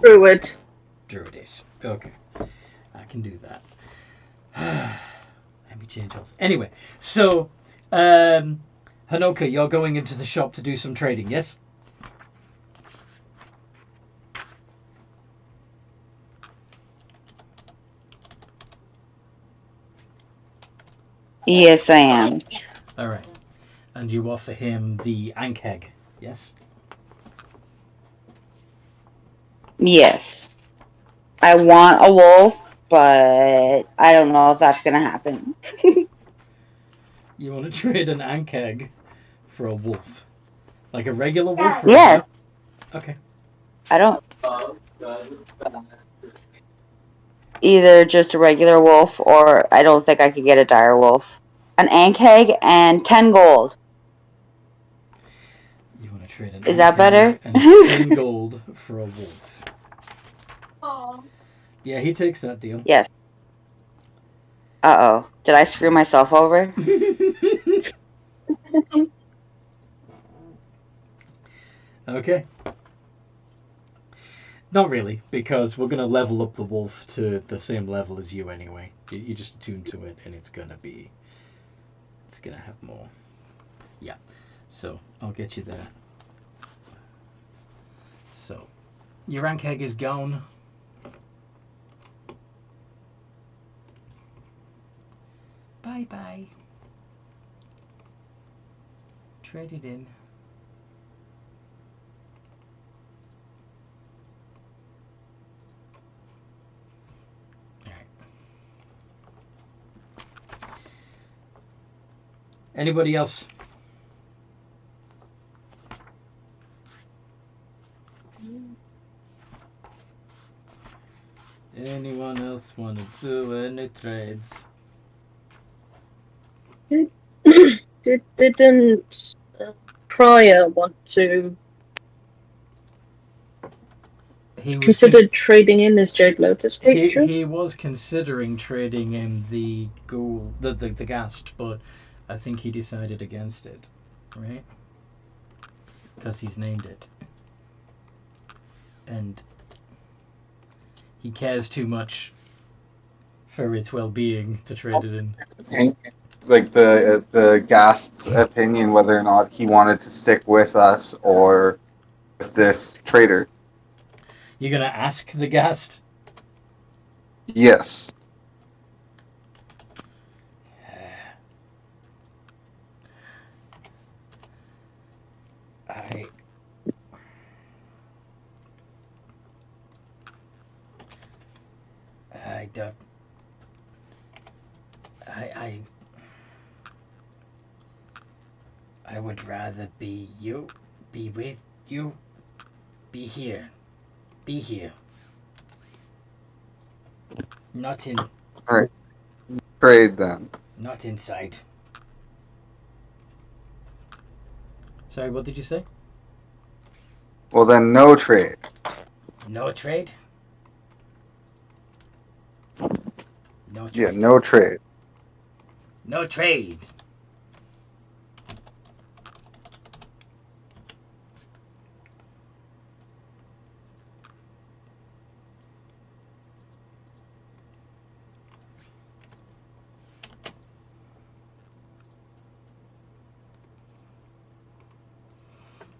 Druid. Druidish. Okay, I can do that. Let me change else. Anyway, so Hanoka, you're going into the shop to do some trading, yes? Yes, I am. All right. And you offer him the ankeg, yes? Yes. I want a wolf, but I don't know if that's gonna happen. You want to trade an ankeg for a wolf? Like a regular wolf or a Yes. Okay. I don't either just a regular wolf or I don't think I could get a dire wolf. An ankeg and 10 gold. You want to trade an Is that ankeg better? and 10 gold for a wolf. Yeah, he takes that deal. Yes. Uh-oh. Did I screw myself over? Okay. Not really, because we're gonna level up the wolf to the same level as you anyway. You just attune to it, and it's gonna have more. Yeah. So I'll get you there. So your rank egg is gone. Bye bye. Trade it in. Anybody else? Anyone else want to do any trades? Didn't Prior want to He was consider trading in his Jade Lotus creature? he was considering trading in the ghoul, the ghast, but I think he decided against it, right? Because he's named it, and he cares too much for its well-being to trade it in. Like the Ghast's opinion whether or not he wanted to stick with us or with this trader. You're gonna ask the ghast? Yes. I don't. I would rather be with you, be here, not in, All right. Trade then. not inside. Sorry, what did you say? Well then, no trade. No trade. No trade. Yeah, no trade. No trade.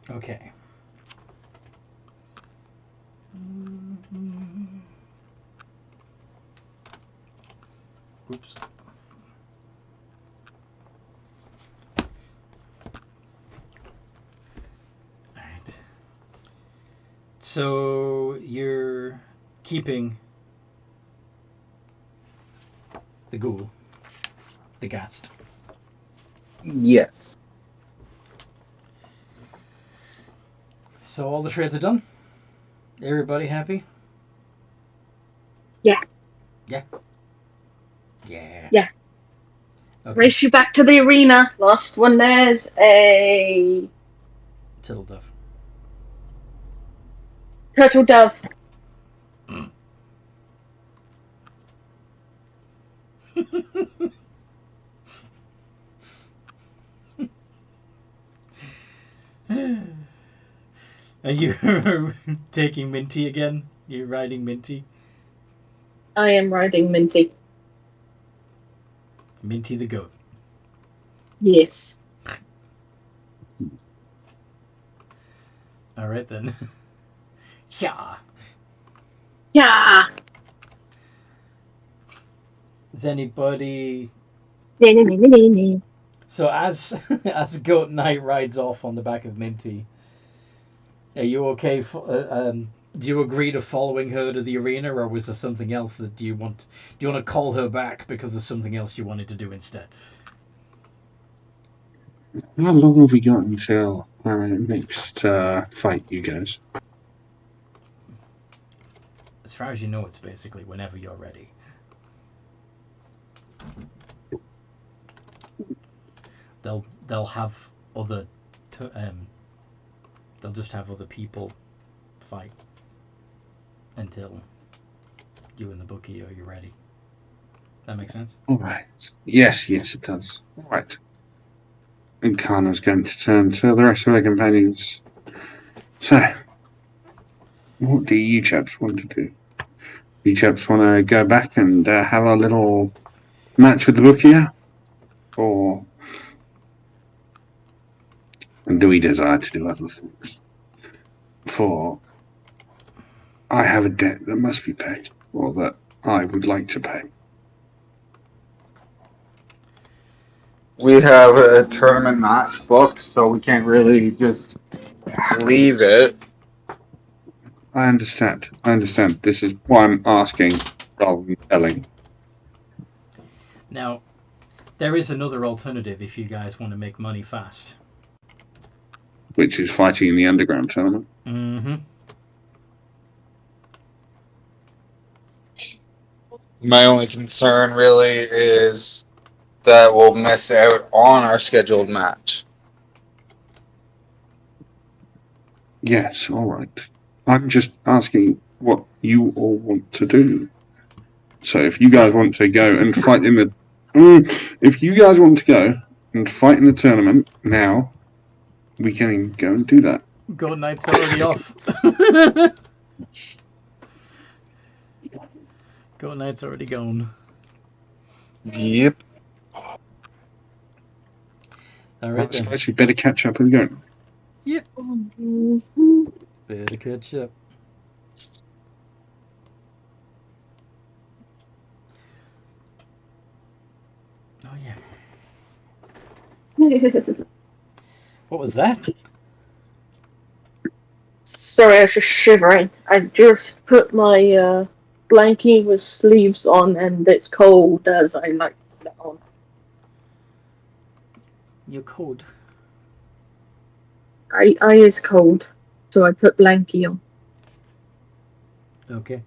Okay. Oops. Alright. So you're keeping the ghoul, the ghast. Yes. So all the trades are done? Everybody happy? Yeah. Yeah. Yeah. Yeah. Okay. Race you back to the arena. Last one there's a Turtle dove. turtle dove. Are you taking Minty again? You're riding Minty? I am riding Minty. Minty the goat. Yes. Alright then. Yeah. Yeah. Is anybody So as as Goat Knight rides off on the back of Minty, are you okay? Do you agree to following her to the arena, or was there something else that you want? Do you want to call her back because there's something else you wanted to do instead? How long have we got until our next fight, you guys? As far as you know, it's basically whenever you're ready. They'll have other they'll just have other people fight until you and the bookie are you ready. That makes sense? All right. Yes, it does. All right. And Kana's going to turn to the rest of her companions. So, what do you chaps want to do? You chaps want to go back and have a little match with the bookie? Or do we desire to do other things? For I have a debt that must be paid, or that I would like to pay. We have a tournament match booked, so we can't really just leave it. I understand. This is why I'm asking rather than telling. Now, there is another alternative if you guys want to make money fast. Which is fighting in the underground tournament. Mm-hmm. My only concern really is that we'll miss out on our scheduled match. Yes, all right. I'm just asking what you all want to do. So if you guys want to go and fight in the... if you guys want to go and fight in the tournament now, we can go and do that. Goat Knight's already off. Goat Knight's already gone. Yep. Alright I then. suppose we better catch up with going. Yep. Better catch up. Oh yeah. What was that? Sorry, I was just shivering. I just put my blankie with sleeves on, and it's cold as I like it on. You're cold. I is cold, so I put blankie on. Okay.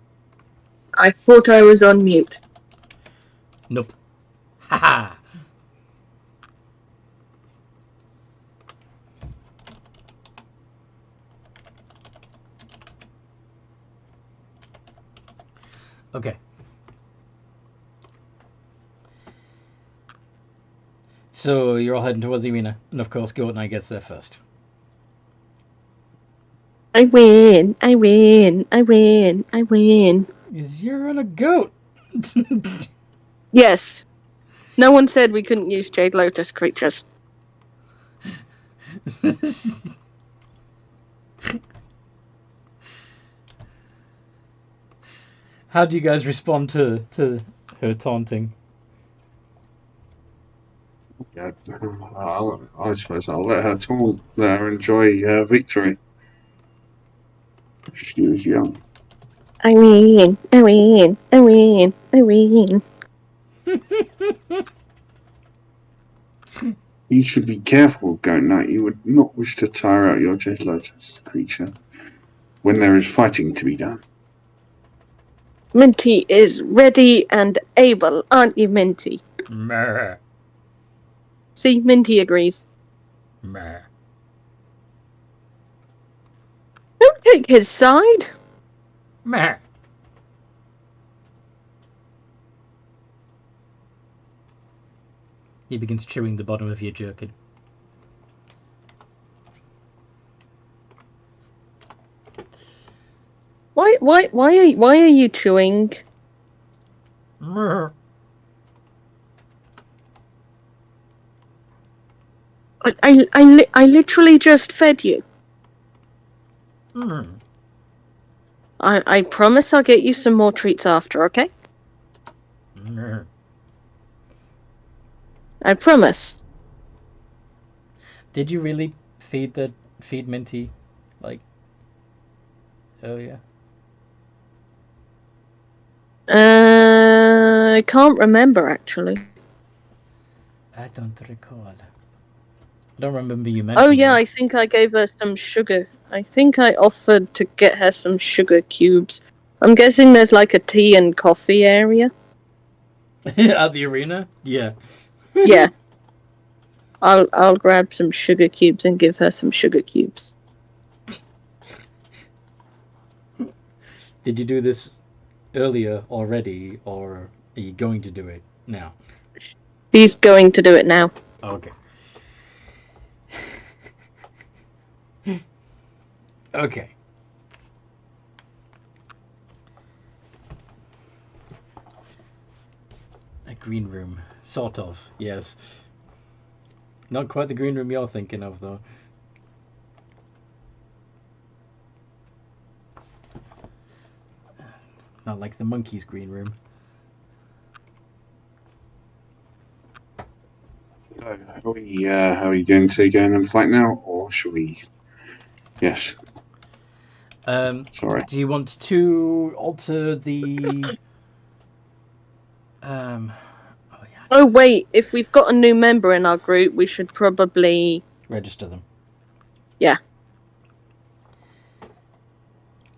I thought I was on mute. Nope. Haha. Okay. So you're all heading towards the arena, and of course Goat Knight gets there first. I win! I win! I win! I win! Is you're on a goat. Yes. No one said we couldn't use Jade Lotus creatures. How do you guys respond to her taunting? Yeah, I suppose I'll let her taunt, let her enjoy her victory. She was young. I win! I win! I win! I win! You should be careful, Goat Knight. You would not wish to tire out your Jade Lotus creature when there is fighting to be done. Minty is ready and able, aren't you, Minty? Meh. See, Minty agrees. Meh. Don't take his side. Meh. He begins chewing the bottom of your jerkin. Why are you chewing? Meh. I literally just fed you. Mm. I promise I'll get you some more treats after, okay? Meh. I promise. Did you really feed Minty, like, earlier? I can't remember actually. I don't recall. I don't remember you mentioning. Oh yeah, it. I think I gave her some sugar. I think I offered to get her some sugar cubes. I'm guessing there's like a tea and coffee area. At the arena? Yeah. Yeah. I'll grab some sugar cubes and give her some sugar cubes. Did you do this earlier already, or are you going to do it now? She's going to do it now. Okay. Okay. A green room. Sort of, yes. Not quite the green room you're thinking of, though. Not like the monkey's green room. How are you going to go and fight now, or should we? Yes. Sorry. Do you want to alter the? Oh yeah. Oh wait, if we've got a new member in our group, we should probably Register them. Yeah.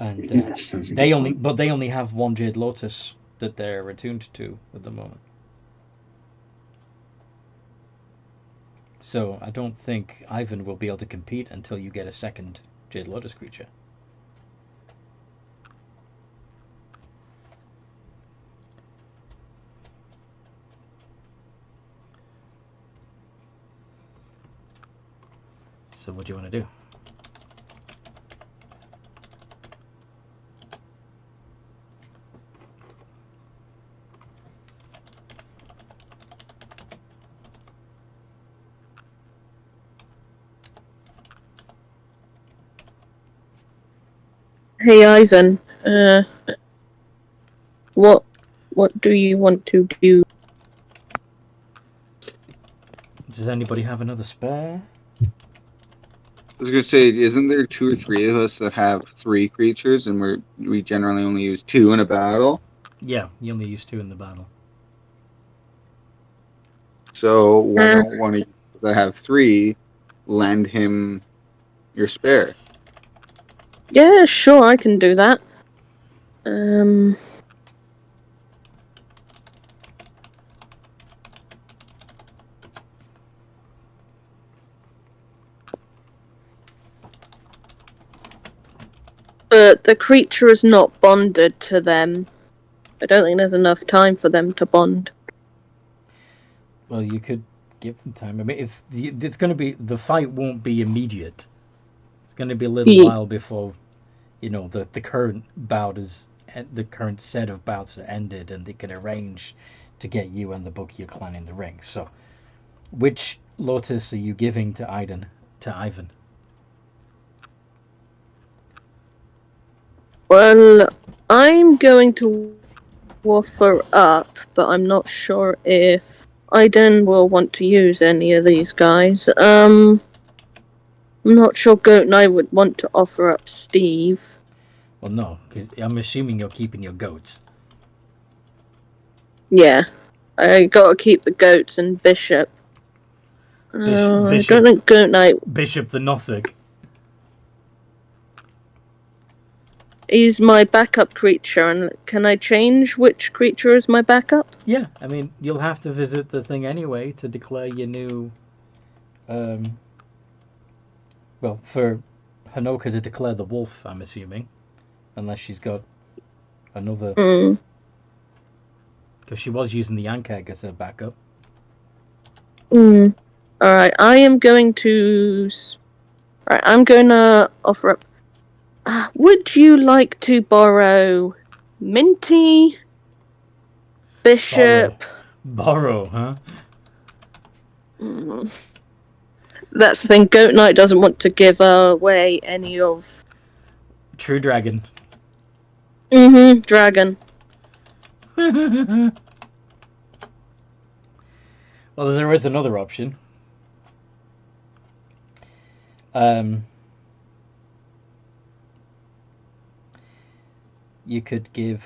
And Yes, they only have one Jade Lotus that they're attuned to at the moment. So I don't think Ivan will be able to compete until you get a second Jade Lotus creature. So what do you want to do? Hey Ivan, what do you want to do? Does anybody have another spare? I was gonna say, isn't there 2 or 3 of us that have 3 creatures, and we generally only use 2 in a battle? Yeah, you only use 2 in the battle. So why don't one of you that have 3 lend him your spare? Yeah, sure, I can do that. But the creature is not bonded to them. I don't think there's enough time for them to bond. Well, you could give them time. I mean, it's going to be, the fight won't be immediate. It's going to be a little while before, the current bout the current set of bouts are ended, and they can arrange to get you and the Bukia clan in the ring. So, which Lotus are you giving to Ivan? Well, I'm going to offer up, but I'm not sure if Aiden will want to use any of these guys. I'm not sure Goat and I would want to offer up Steve. Well, no, because I'm assuming you're keeping your goats. Yeah, I gotta keep the goats and Bishop. I don't think Goat Knight. Bishop the Nothic. He's my backup creature, and can I change which creature is my backup? Yeah, I mean, you'll have to visit the thing anyway to declare your new... well, for Hanoka to declare the wolf, I'm assuming. Unless she's got another... Because she was using the Ankeg as her backup. Alright, I'm going to offer up... would you like to borrow Minty, Bishop? Borrow, huh? That's the thing. Goat Knight doesn't want to give away any of. True Dragon. Dragon. Well, there is another option. You could give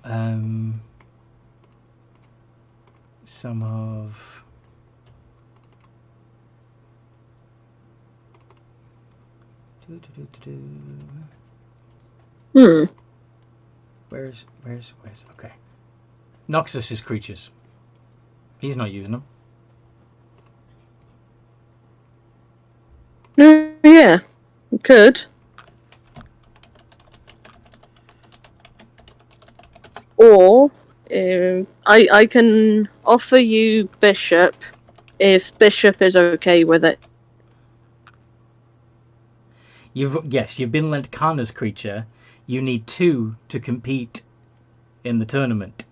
some of Where's okay. Noxus's creatures. He's not using them. Yeah, you could. Or I can offer you Bishop if Bishop is okay with it. You've been lent Kana's creature. You need 2 to compete in the tournament,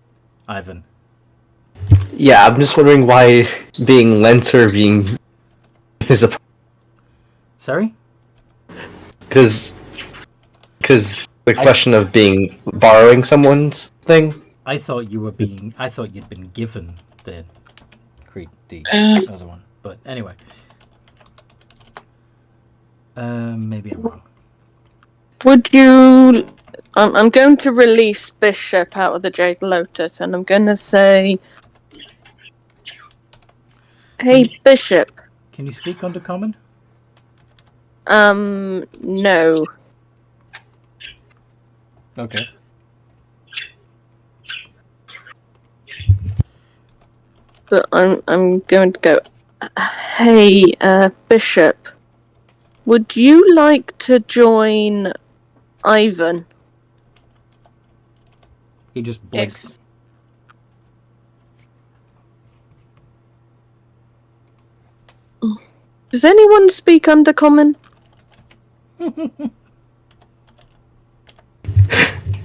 Ivan. Yeah, I'm just wondering why being lent or being is a Sorry? because the question of borrowing someone's thing. I thought you'd been given the other one. But anyway. Maybe I'm wrong. Would you... I'm going to release Bishop out of the Jade Lotus, and I'm going to say... Hey, Bishop. Can you speak Undercommon? No. Okay. But I'm going to go... Hey, Bishop. Would you like to join Ivan? He just blinks. Does anyone speak Undercommon?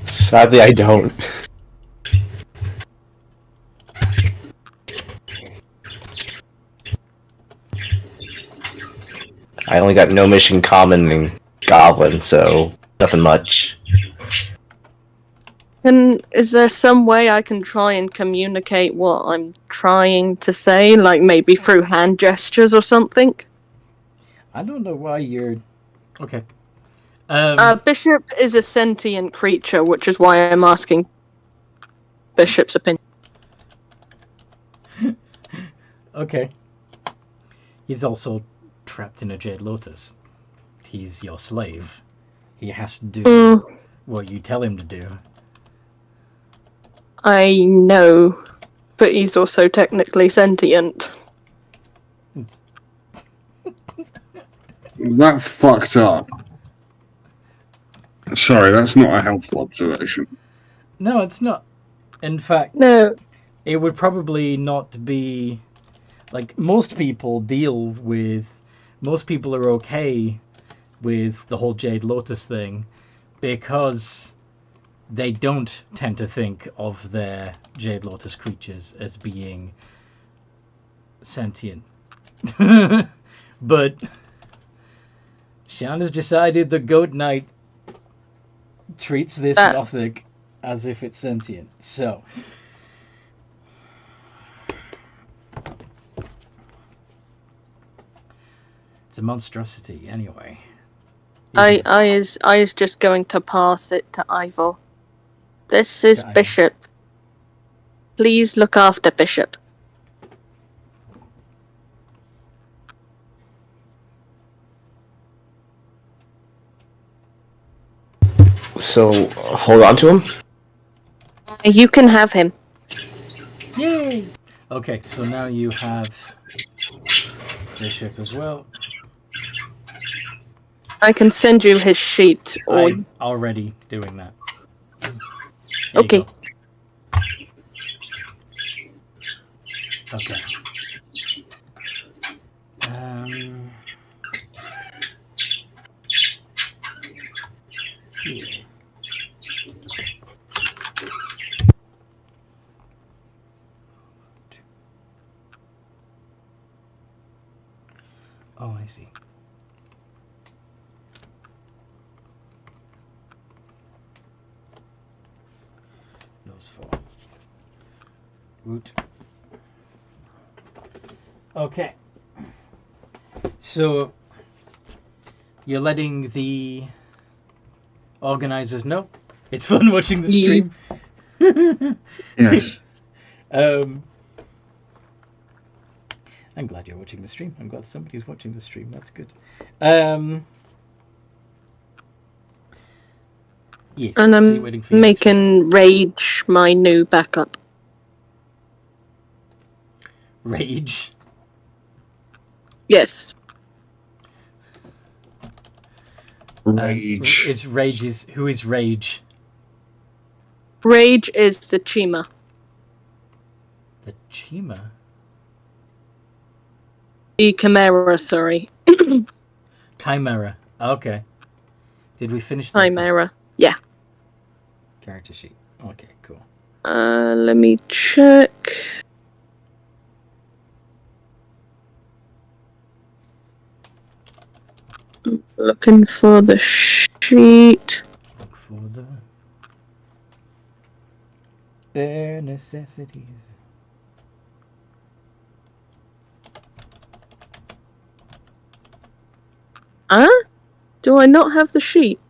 Sadly, I don't. I only got Gnomish and Common and Goblin, so nothing much. And is there some way I can try and communicate what I'm trying to say, like maybe through hand gestures or something? I don't know why you're... Okay. Bishop is a sentient creature, which is why I'm asking Bishop's opinion. Okay. He's also trapped in a Jade Lotus. He's your slave. He has to do what you tell him to do. I know, but he's also technically sentient. That's fucked up. Sorry, that's not a helpful observation. No, it's not. In fact, No. It would probably not be... Like, most people are okay with the whole Jade Lotus thing because they don't tend to think of their Jade Lotus creatures as being sentient. But Shanna's decided the Goat Knight treats this Nothic as if it's sentient. So... It's a monstrosity, anyway. I is just going to pass it to Ivor. This is Bishop. Please look after Bishop. So, hold on to him? You can have him. Yay! Okay, so now you have Bishop as well. I can send you his sheet. Or... I'm already doing that. Okay. Okay. Yeah. Oh, I see. Those 4. Root. Okay. So you're letting the organizers know it's fun watching the stream. Yes. I'm glad you're watching the stream. I'm glad somebody's watching the stream. That's good. Yes. And so I'm you're waiting for your next making Rage my new backup. Rage. Yes. Rage. Who is Rage? Rage is the Chima. The Chima. The Chimera, sorry. Chimera. Okay. Did we finish the Chimera. Yeah. character sheet? Okay, cool. Let me check. Looking for the sheet. Look for the bare necessities. Huh? Do I not have the sheet?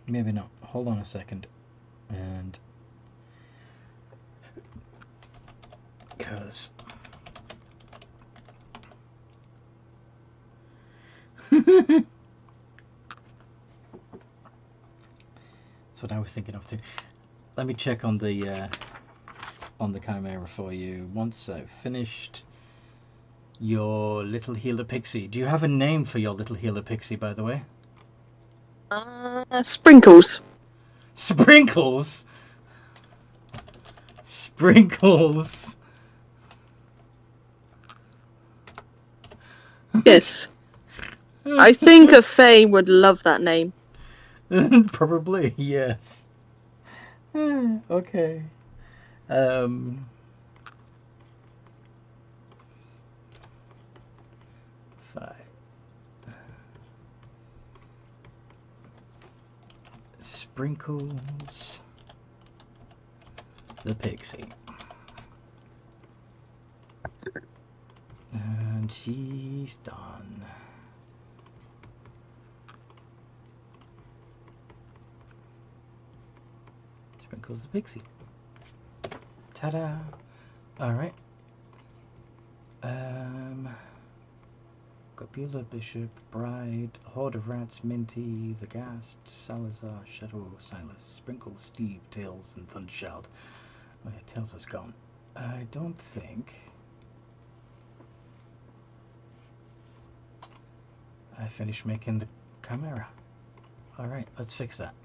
Maybe not. Hold on a second. And because that's what I was thinking of too. Let me check on the Chimera for you. Once I've finished your little healer pixie. Do you have a name for your little healer pixie, by the way? Sprinkles. Sprinkles. Sprinkles. Yes. I think a Fae would love that name. Probably, yes. Okay. Five. Sprinkles the pixie. And she's done. Sprinkles the pixie. Ta-da! Alright. Copula, Bishop, Bride, Horde of Rats, Minty, The Ghast, Salazar, Shadow, Silas, Sprinkle, Steve, Tails, and Thundershout. Oh yeah, Tails was gone. I don't think I finished making the Chimera. Alright, let's fix that.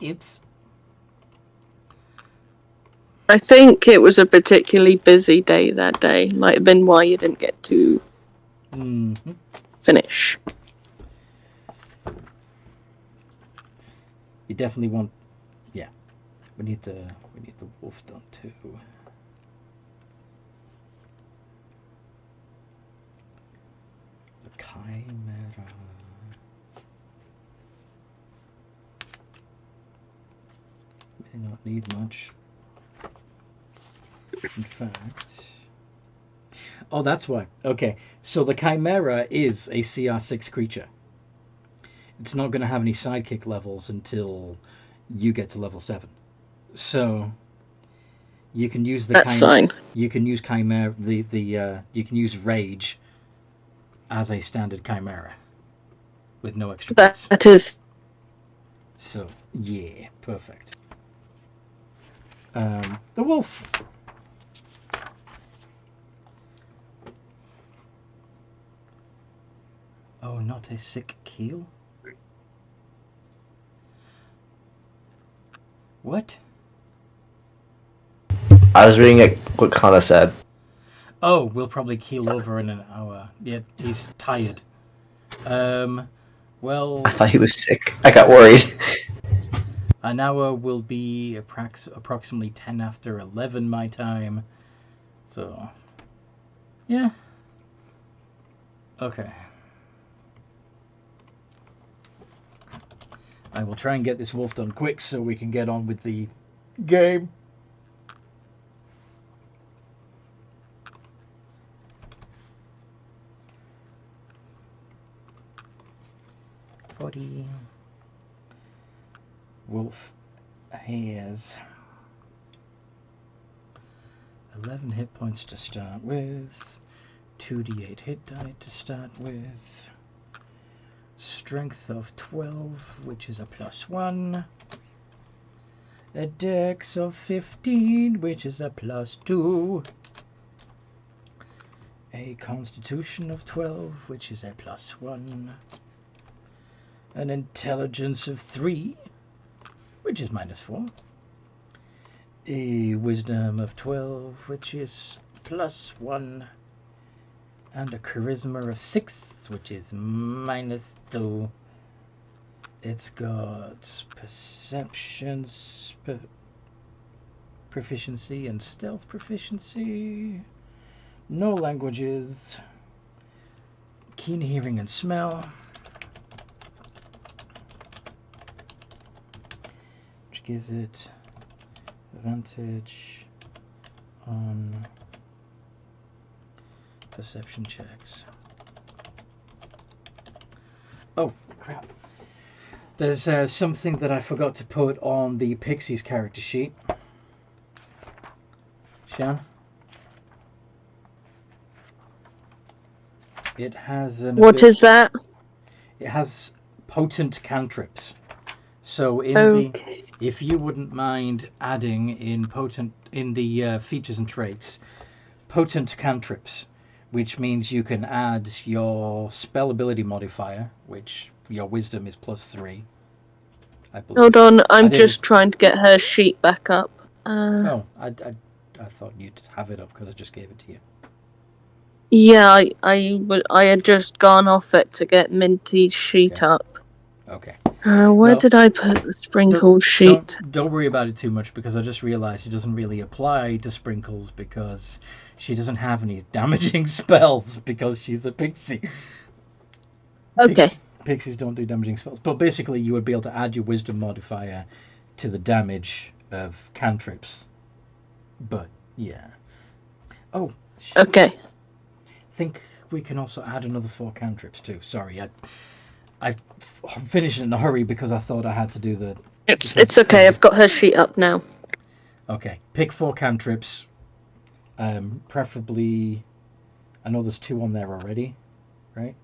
Oops. I think it was a particularly busy day that day. Might have been why you didn't get to finish. You definitely want, yeah. We need the wolf done too. The Chimera. May not need much. In fact, oh, that's why. Okay, so the Chimera is a CR6 creature. It's not going to have any sidekick levels until you get to level 7. So you can use the That's fine. You can use Chimera. You can use Rage as a standard Chimera with no extra bits. That is. So yeah, perfect. The wolf. Oh, not a sick keel? What? I was reading what Kana said. Oh, we'll probably keel over in an hour. Yeah, he's tired. Well... I thought he was sick. I got worried. An hour will be approximately 10 after 11 my time. So... yeah. Okay. I will try and get this wolf done quick so we can get on with the game. body. Wolf has 11 hit points to start with, 2d8 hit die to start with, strength of 12, which is a +1, a dex of 15, which is a +2, a constitution of 12, which is a +1, an intelligence of 3, which is -4, a wisdom of 12, which is +1, and a charisma of 6, which is -2. It's got perception proficiency and stealth proficiency, no languages, keen hearing and smell, which gives it advantage on perception checks. Oh, crap. There's something that I forgot to put on the Pixies character sheet. Shan? It has an What is that? It has potent cantrips. So Okay. if you wouldn't mind adding in the features and traits, potent cantrips, which means you can add your spell ability modifier, which your wisdom is +3. I believe. Hold on, I'm just trying to get her sheet back up. Oh, I thought you'd have it up because I just gave it to you. Yeah, I had just gone off it to get Minty's sheet Okay. up. Okay. Where did I put the sprinkle sheet? Don't worry about it too much because I just realized she doesn't really apply to sprinkles because she doesn't have any damaging spells because she's a pixie. Okay. Pixies don't do damaging spells, but basically you would be able to add your wisdom modifier to the damage of cantrips. But yeah. Oh. Shit. Okay. I think we can also add another 4 cantrips too. Sorry, I finished in a hurry because I thought I had to do the... It's okay, I've got her sheet up now. Okay, pick 4 cantrips. Preferably... I know there's 2 on there already, right?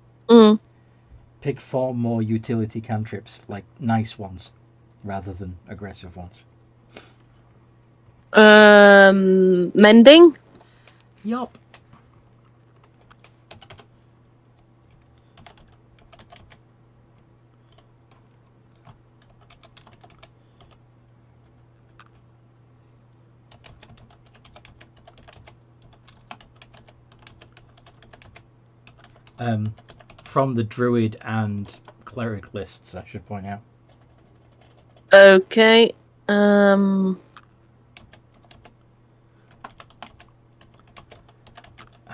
Pick 4 more utility cantrips, like nice ones, rather than aggressive ones. Mending? Yup. From the druid and cleric lists, I should point out. Okay. I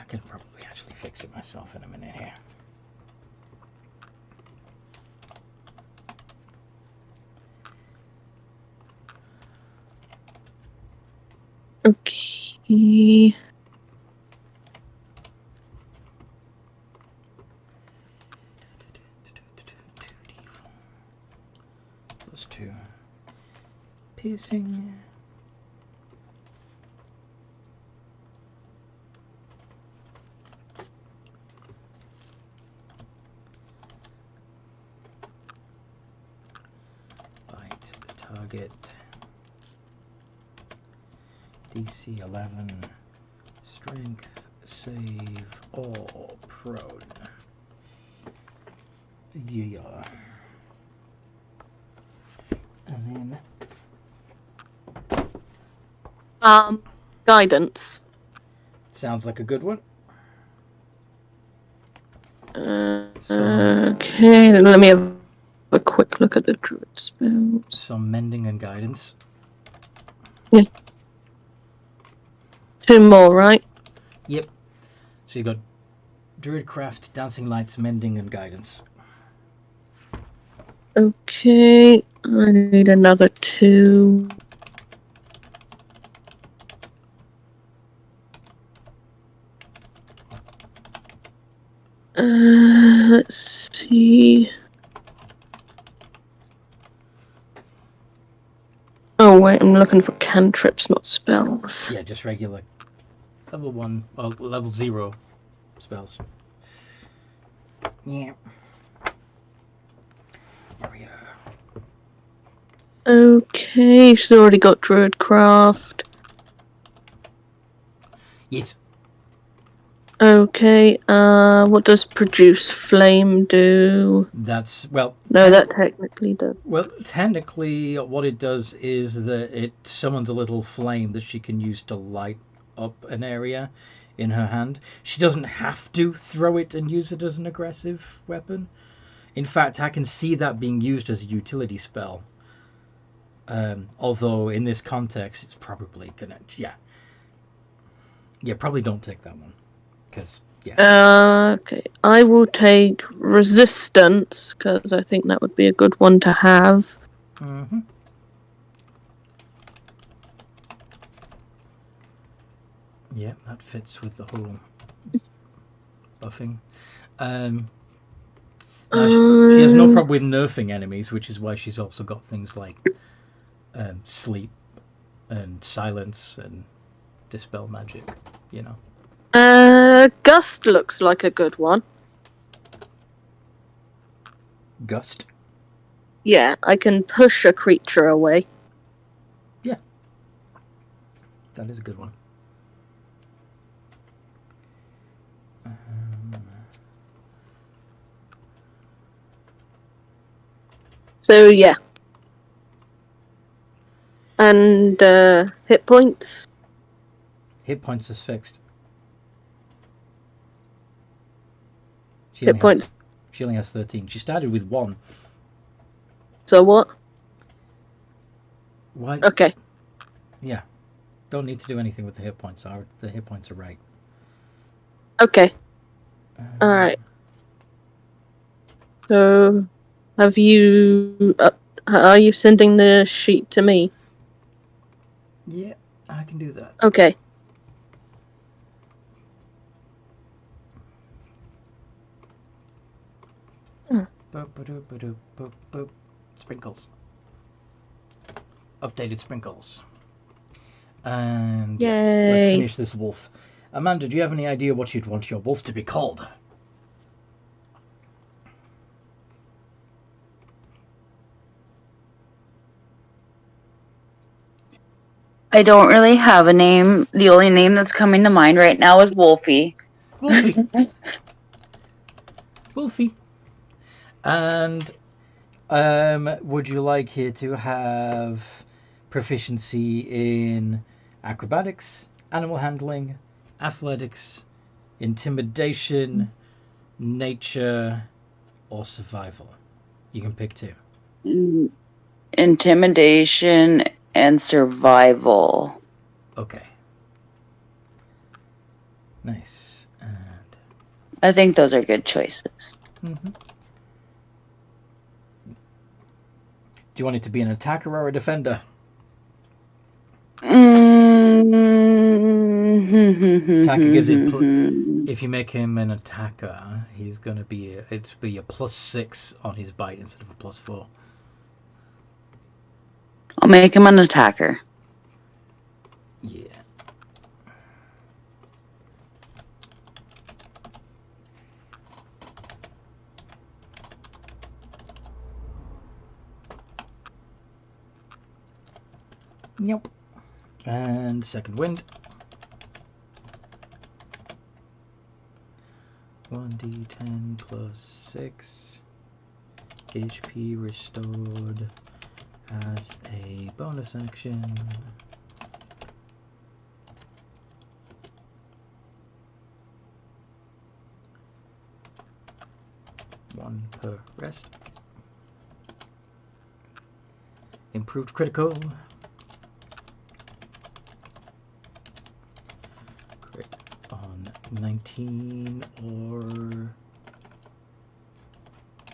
can probably actually fix it myself in a minute here. Okay. +2. Piercing. Bite the target. DC 11. Strength, save, or prone. Yeah. And then... Guidance. Sounds like a good one. Okay, then let me have a quick look at the druid spells. Some mending and guidance. Yeah. 2 more, right? Yep. So you got Druidcraft, Dancing Lights, Mending, and Guidance. Okay, I need another 2. Let's see. Oh wait, I'm looking for cantrips, not spells. Yeah, just regular level 1, well, level 0 spells. Yeah. There we are. Okay, she's already got Druidcraft. Yes. Okay, what does Produce Flame do? That's, well... No, that technically does. Well, technically, what it does is that it summons a little flame that she can use to light up an area in her hand. She doesn't have to throw it and use it as an aggressive weapon. In fact, I can see that being used as a utility spell. Although, in this context, it's probably gonna... Yeah. Yeah, probably don't take that one. Because, yeah. Okay, I will take Resistance, because I think that would be a good one to have. Mm-hmm. Yeah, that fits with the whole buffing. Now, she has no problem with nerfing enemies, which is why she's also got things like sleep and silence and dispel magic, you know. Gust looks like a good one. Gust? Yeah, I can push a creature away. Yeah. That is a good one. So, yeah. And, hit points? Hit points is fixed. She only has 13. She started with 1. So what? Why? Okay. Yeah. Don't need to do anything with the hit points. The hit points are right. Okay. Alright. So, have you... are you sending the sheet to me? Yeah, I can do that. Okay. Sprinkles. Updated sprinkles. And Yay. yeah, let's finish this wolf. Amanda, do you have any idea what you'd want your wolf to be called? I don't really have a name. The only name that's coming to mind right now is Wolfie. Wolfie. Wolfie. And would you like here to have proficiency in acrobatics, animal handling, athletics, intimidation, nature, or survival? You can pick 2. Intimidation and survival. Okay. Nice. And I think those are good choices. do you want it to be an attacker or a defender? Attacker gives it. If you make him an attacker, he's gonna be a +6 on his bite instead of a +4. I'll make him an attacker. Yeah. Yep. And second wind. 1d10 +6. HP restored as a bonus action. One per rest. Improved critical. Crit on 19 or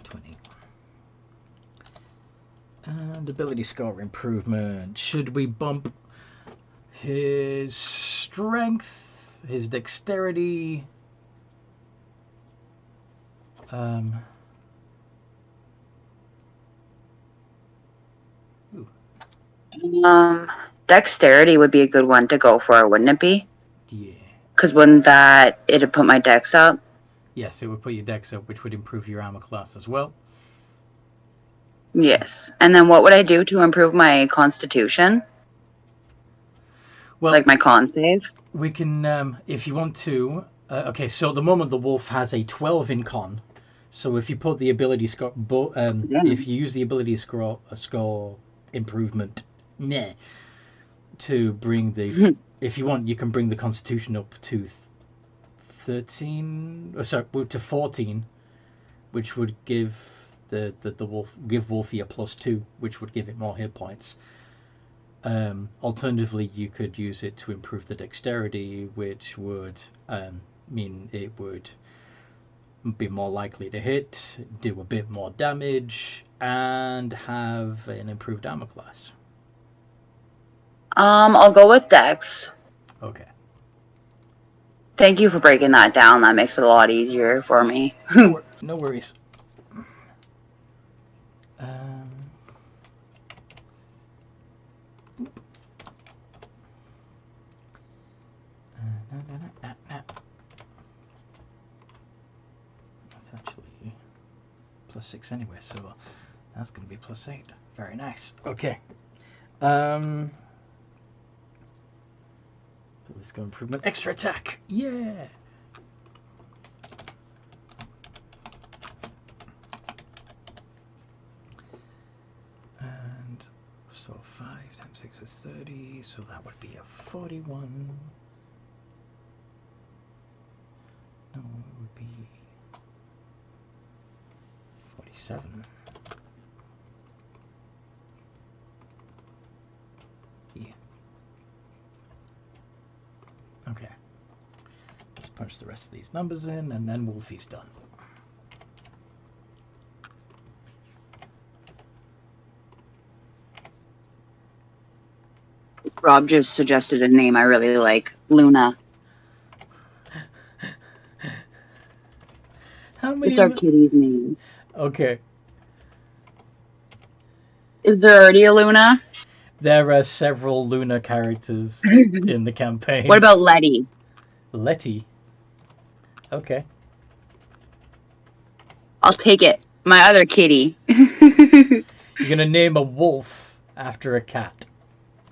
20. And ability score improvement. Should we bump his strength, his dexterity? Dexterity would be a good one to go for, wouldn't it be? Yeah. Because wouldn't that it'd put my dex up? Yes, it would put your dex up, which would improve your armor class as well. Yes. And then what would I do to improve my constitution? Well, Like my con save? we can, if you want to. Okay, so at the moment the wolf has a 12 in con. So if you put the ability score, if you use the ability score improvement, to bring the, if you want, you can bring the Constitution up to 13. Sorry, to 14, which would give the Wolfie a +2, which would give it more hit points. Alternatively, you could use it to improve the dexterity, which would mean it would be more likely to hit, do a bit more damage, and have an improved armor class. I'll go with dex. Okay. Thank you for breaking that down. That makes it a lot easier for me. No worries. Um, That's actually +6 anyway, so that's going to be +8. Very nice. Okay. Let's go improvement. Extra attack. Yeah. And so 5 times 6 is 30, so that would be a 41. No, it would be 47. Yeah. Okay. Let's punch the rest of these numbers in, and then Wolfie's done. Rob just suggested a name I really like. Luna. How many? It's our kitty's name. Okay. Is there already a Luna? There are several Luna characters in the campaign. What about Letty? Letty? Okay. I'll take it. My other kitty. You're gonna name a wolf after a cat.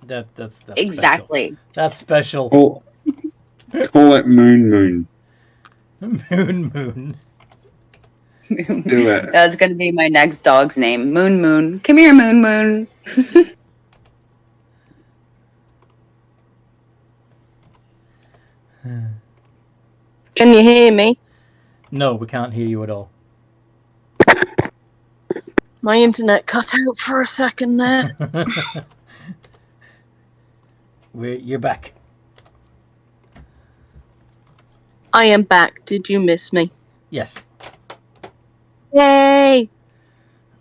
That's exactly. Special. That's special. Call it Moon. Moon. Do it. That's gonna be my next dog's name. Moon. Come here, Moon. Can you hear me? No, we can't hear you at all. My internet cut out for a second there. You're back. I am back. Did you miss me? Yes. Yay!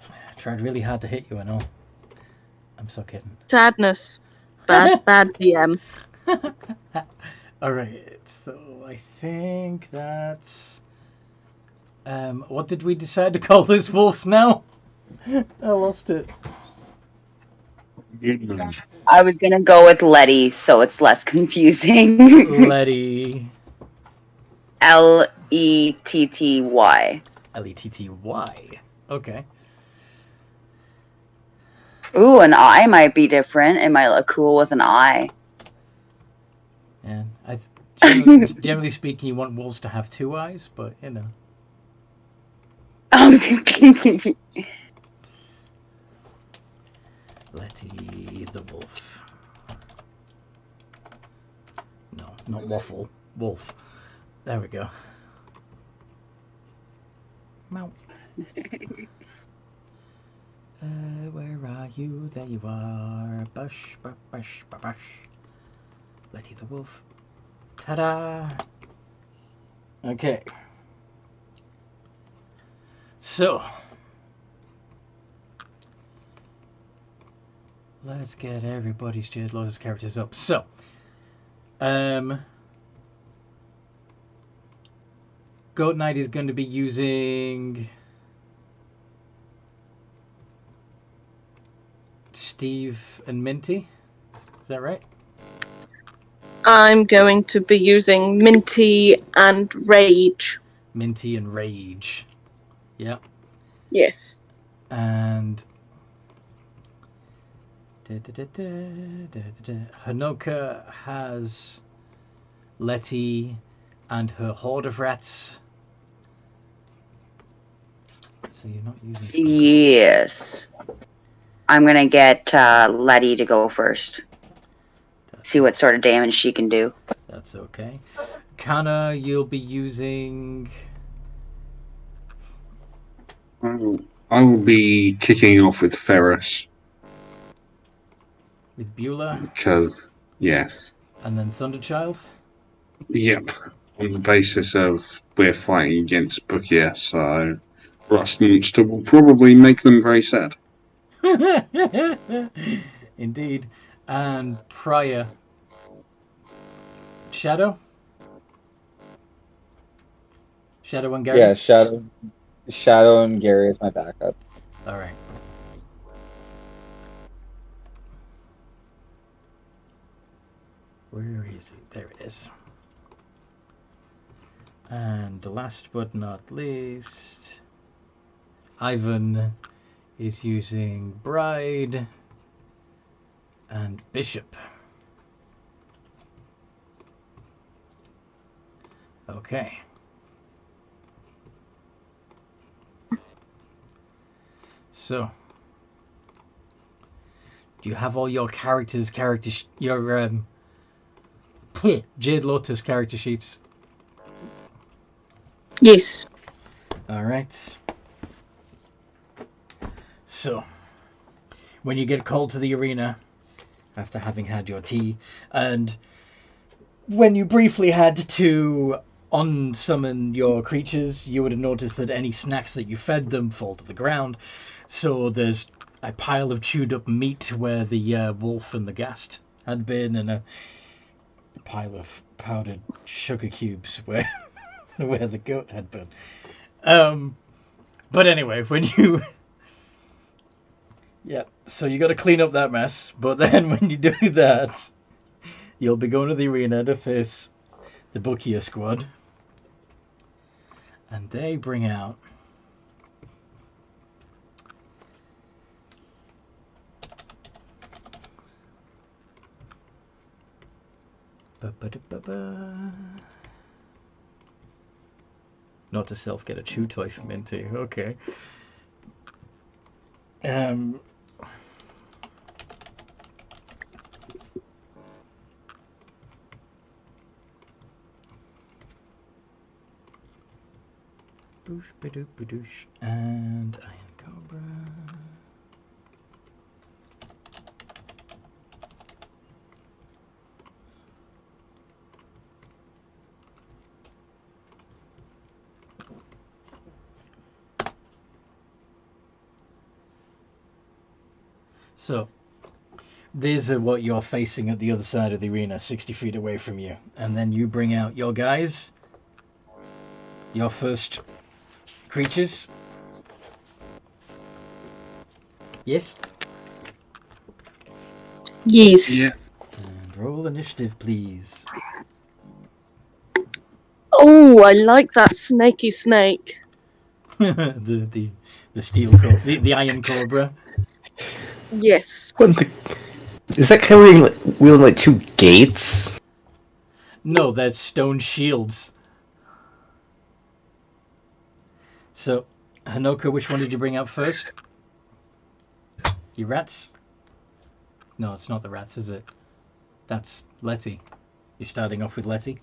I tried really hard to hit you, I know. I'm so kidding. Sadness. Bad DM. Alright, so I think that's... what did we decide to call this wolf now? I lost it. I was gonna go with Letty, so it's less confusing. Letty. Letty. Letty. Okay. Ooh, an eye might be different. It might look cool with an eye. Yeah, generally speaking, you want wolves to have 2 eyes, but you know. Letty the wolf. No, not waffle. Wolf. There we go. Meow. Where are you? There you are. Bush. Letty the wolf. Ta-da! Okay. So, let's get everybody's Jade Lotus characters up. So, Goat Knight is going to be using Steve and Minty. Is that right? I'm going to be using Minty and Rage. Minty and Rage. Yeah. Yes. And Hanoka has Letty and her horde of rats. So you're not using. Yes. I'm gonna get Letty to go first. See what sort of damage she can do. That's okay. Kana, you'll be using. I will be kicking off with Ferris With Beulah. because, yes. And then Thunderchild. Yep. On the basis of we're fighting against Bukia, so Rust Monster will probably make them very sad. Indeed. And Prior. Shadow? Shadow and Gary? Yeah, Shadow and Gary is my backup. Alright. Where is it? There it is. And last but not least, Ivan is using Bride and Bishop. Okay. So, do you have all your your Jade Lotus character sheets? Yes. All right. So, when you get called to the arena after having had your tea, and when you briefly had to unsummon your creatures, you would have noticed that any snacks that you fed them fall to the ground. So there's a pile of chewed up meat where the wolf and the ghast had been, and a pile of powdered sugar cubes where where the goat had been. But anyway, when you yeah, so you got to clean up that mess. But then when you do that, you'll be going to the arena to face the Bukia squad. And they bring out Not to self get a chew toy for Minty. Okay. Boosh, badoosh, badoosh, and Iron Cobra. So, these are what you're facing at the other side of the arena, 60 feet away from you. And then you bring out your guys, your first creatures. Yes? Yes. Yeah. And roll initiative, please. Oh, I like that snaky snake. the steel the iron cobra. Yes. Is that carrying wielding like two gates? No, they're stone shields. So, Hanoka, which one did you bring out first? Your rats? No, it's not the rats, is it? That's Letty. You're starting off with Letty?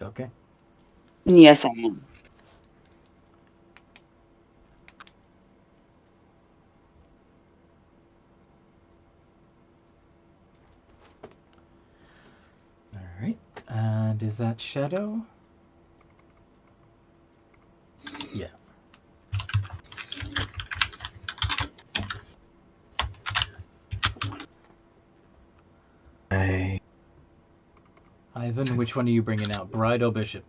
Okay. Yes, I am. Alright. And is that Shadow? Yeah. Ivan, which one are you bringing out? Bride or Bishop?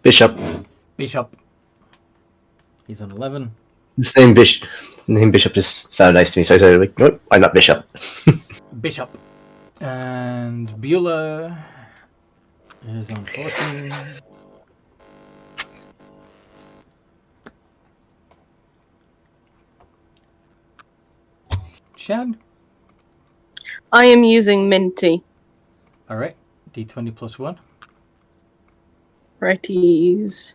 Bishop. Bishop. He's on 11. This name Bishop just sounded nice to me, so I said, like, nope, I'm not Bishop. Bishop. And Beulah is on 14. Shan? I am using Minty. Alright. D20 plus 1. Righties.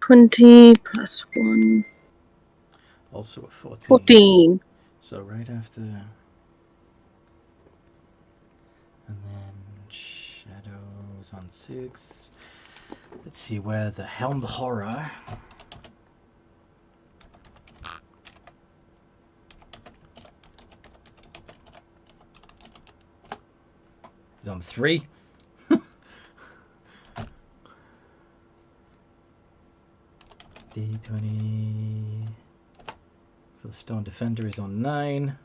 $20 plus 1. Also a 14. 14. So right after. And then Shadows on 6. Let's see where the Helmed Horror. Is on 3. D20 for the Stone Defender is on 9.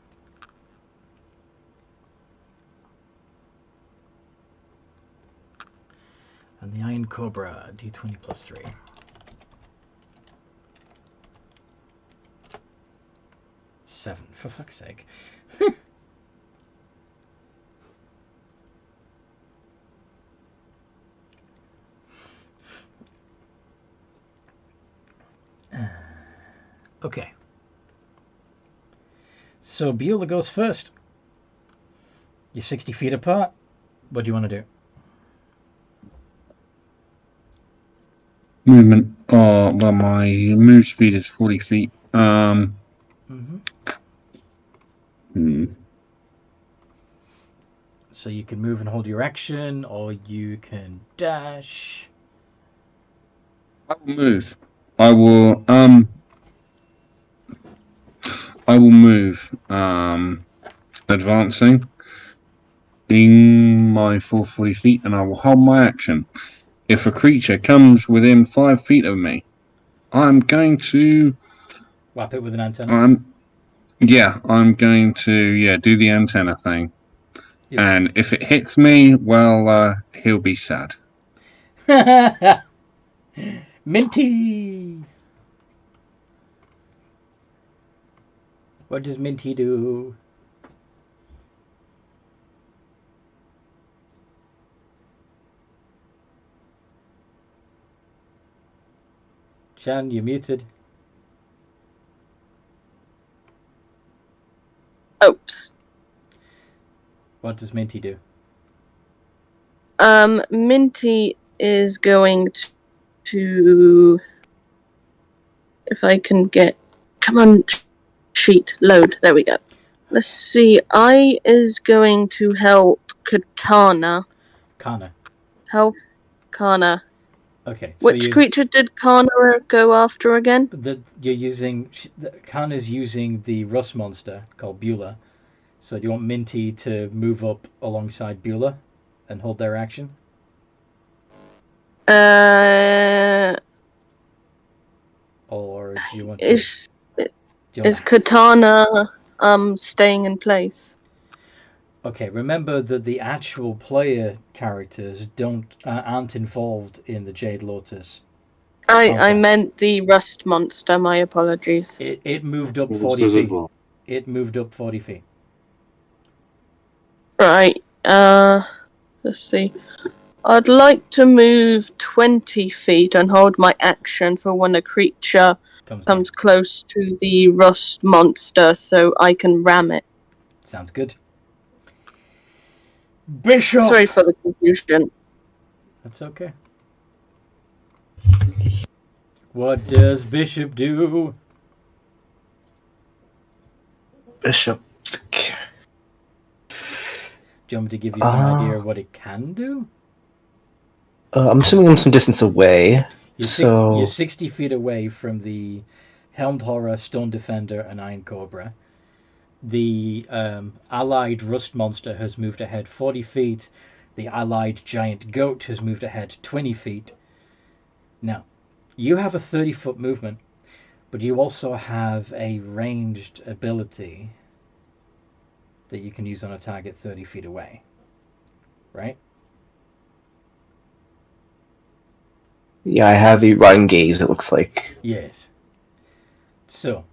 And the Iron Cobra, D20 plus 3. Seven, for fuck's sake. Okay. So Beulah goes first. You're 60 feet apart. What do you want to do? Movement. Oh, well, my move speed is 40 feet. So you can move and hold your action, or you can dash. I will move. I will move. Advancing in my full 40 feet, and I will hold my action. If a creature comes within 5 feet of me, I'm going to Whap it with an antenna. I'm going to do the antenna thing. Yep. And if it hits me, well, he'll be sad. Minty! What does Minty do? Shan, you're muted. Oops. What does Minty do? Minty is going to... If I can get... Come on, sheet, load. There we go. Let's see. I is going to help Katana. Kana. Help Kana. Okay. So Which creature did Kana go after again? You're using... Kana's using the rust monster called Beulah. So do you want Minty to move up alongside Beulah and hold their action? Or do you want to... Is Katana staying in place? Okay, remember that the actual player characters aren't involved in the Jade Lotus. I meant the rust monster, my apologies. It moved up 40 feet. It moved up 40 feet. Right, let's see. I'd like to move 20 feet and hold my action for when a creature comes close to the rust monster so I can ram it. Sounds good. Bishop! Sorry for the confusion. That's okay. What does Bishop do? Bishop. Do you want me to give you some idea of what it can do? I'm assuming I'm some distance away. You're 60 feet away from the Helmed Horror, Stone Defender, and Iron Cobra. The allied Rust Monster has moved ahead 40 feet. The allied Giant Goat has moved ahead 20 feet. Now, you have a 30-foot movement, but you also have a ranged ability that you can use on a target 30 feet away. right? Yeah, I have the rotten gaze, it looks like. Yes. So,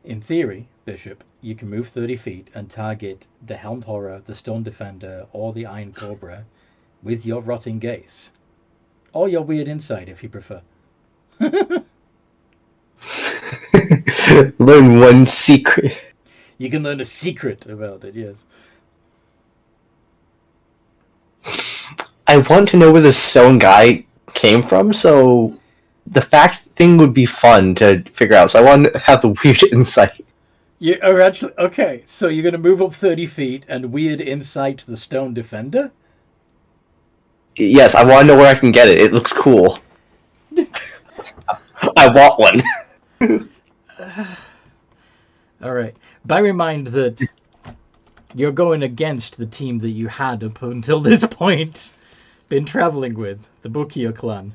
in theory, Bishop, you can move 30 feet and target the Helmed Horror, the Stone Defender, or the Iron Cobra with your rotting gaze. Or your weird insight, if you prefer. Learn one secret. You can learn a secret about it, yes. I want to know where the stone guy came from, so the fact thing would be fun to figure out. So I want to have the weird insight. You are actually okay. So you're going to move up 30 feet and weird insight the Stone Defender. Yes, I want to know where I can get it. It looks cool. I want one. All right. Bear in mind that you're going against the team that you had up until this point been traveling with, the Bukia clan.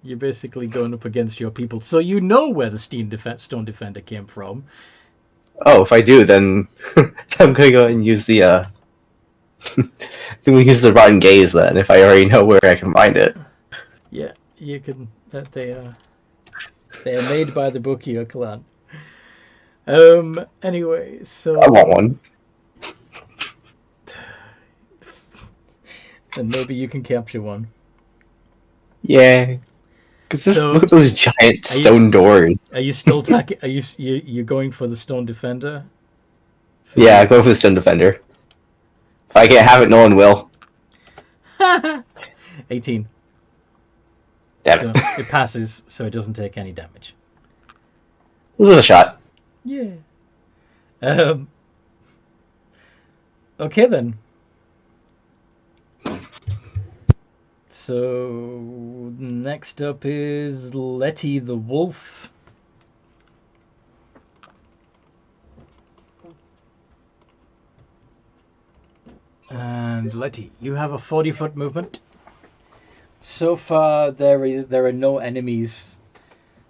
You're basically going up against your people, so you know where the Stone Defender came from. Oh, if I do, then I'm gonna go and use the then we use the rotten gaze then, if I already know where I can find it. Yeah, you can. They are made by the Bukia clan. Anyway, so I want one. and maybe you can capture one. Yeah. Cause So, look at those giant stone doors. Are you still attacking? Are you going for the Stone Defender? Yeah, go for the stone defender. If I can't have it, no one will. 18. Damn So it. it passes, so it doesn't take any damage. This was a shot. Yeah. Okay then. So next up is Letty the Wolf. And Letty, you have a 40-foot movement. So far, there are no enemies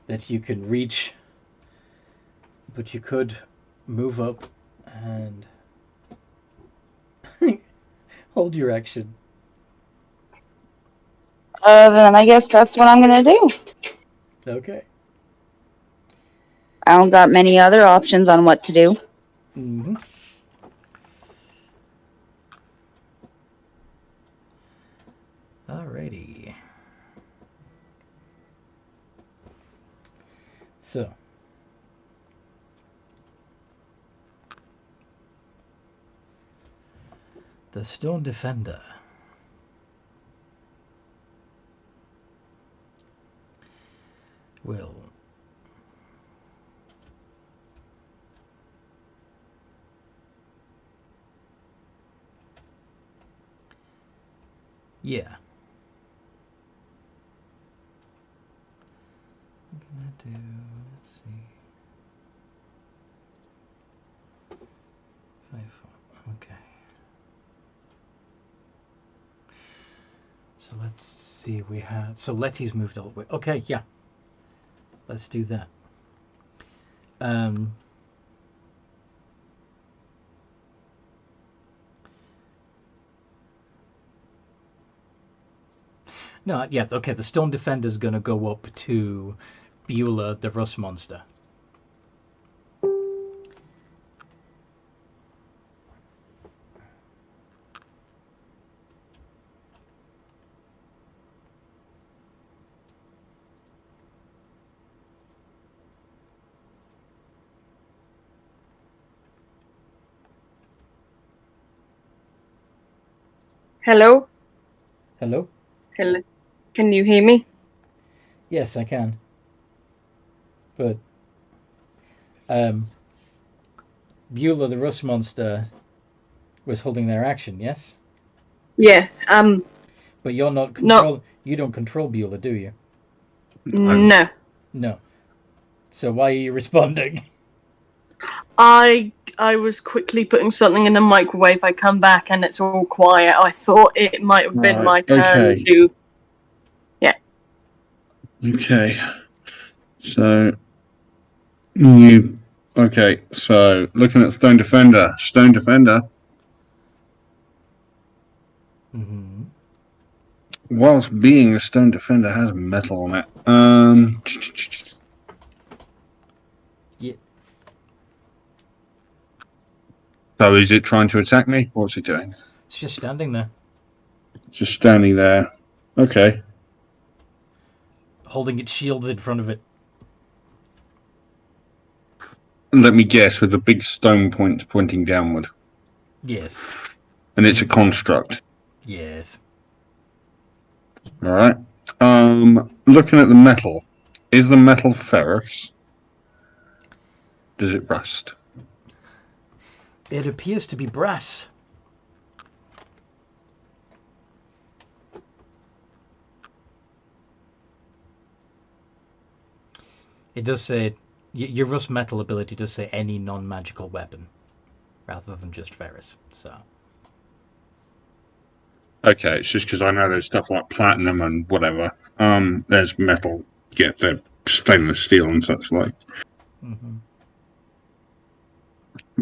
that you can reach, but you could move up and hold your action. Then I guess that's what I'm gonna do. Okay. I don't got many other options on what to do. Mm-hmm. Alrighty. So. The Stone Defender. Will. Yeah. What can I do? Let's see. 5, 4. Okay. So let's see. We had Letty's moved all the way. Okay, yeah. Let's do that. No, yeah, okay, the Stone Defender's gonna go up to Beulah, the Rust Monster. Hello? Hello? Hello? Can you hear me? Yes, I can. But Beulah, the Rust Monster, was holding their action, yes? Yeah, But you're not No. You don't control Beulah, do you? no. No. So why are you responding? I was quickly putting something in the microwave. I come back and it's all quiet. I thought it might have been my turn okay. to... Yeah. Okay. So you Okay, so looking at Stone Defender. Stone Defender, Mm-hmm. whilst being a Stone Defender, has metal on it. Yeah. So is it trying to attack me? What's it doing? It's just standing there, Just standing there. Okay. holding its shields in front of it. Let me guess, with a big stone point pointing downward. Yes. And it's a construct. Yes. Alright. Looking at the metal. Is the metal ferrous? Does it rust? It appears to be brass. It does say, your rust metal ability does say any non-magical weapon, rather than just ferrous, so. Okay, it's just because I know there's stuff like platinum and whatever. There's metal. Yeah, they're stainless steel and such like. Mm-hmm.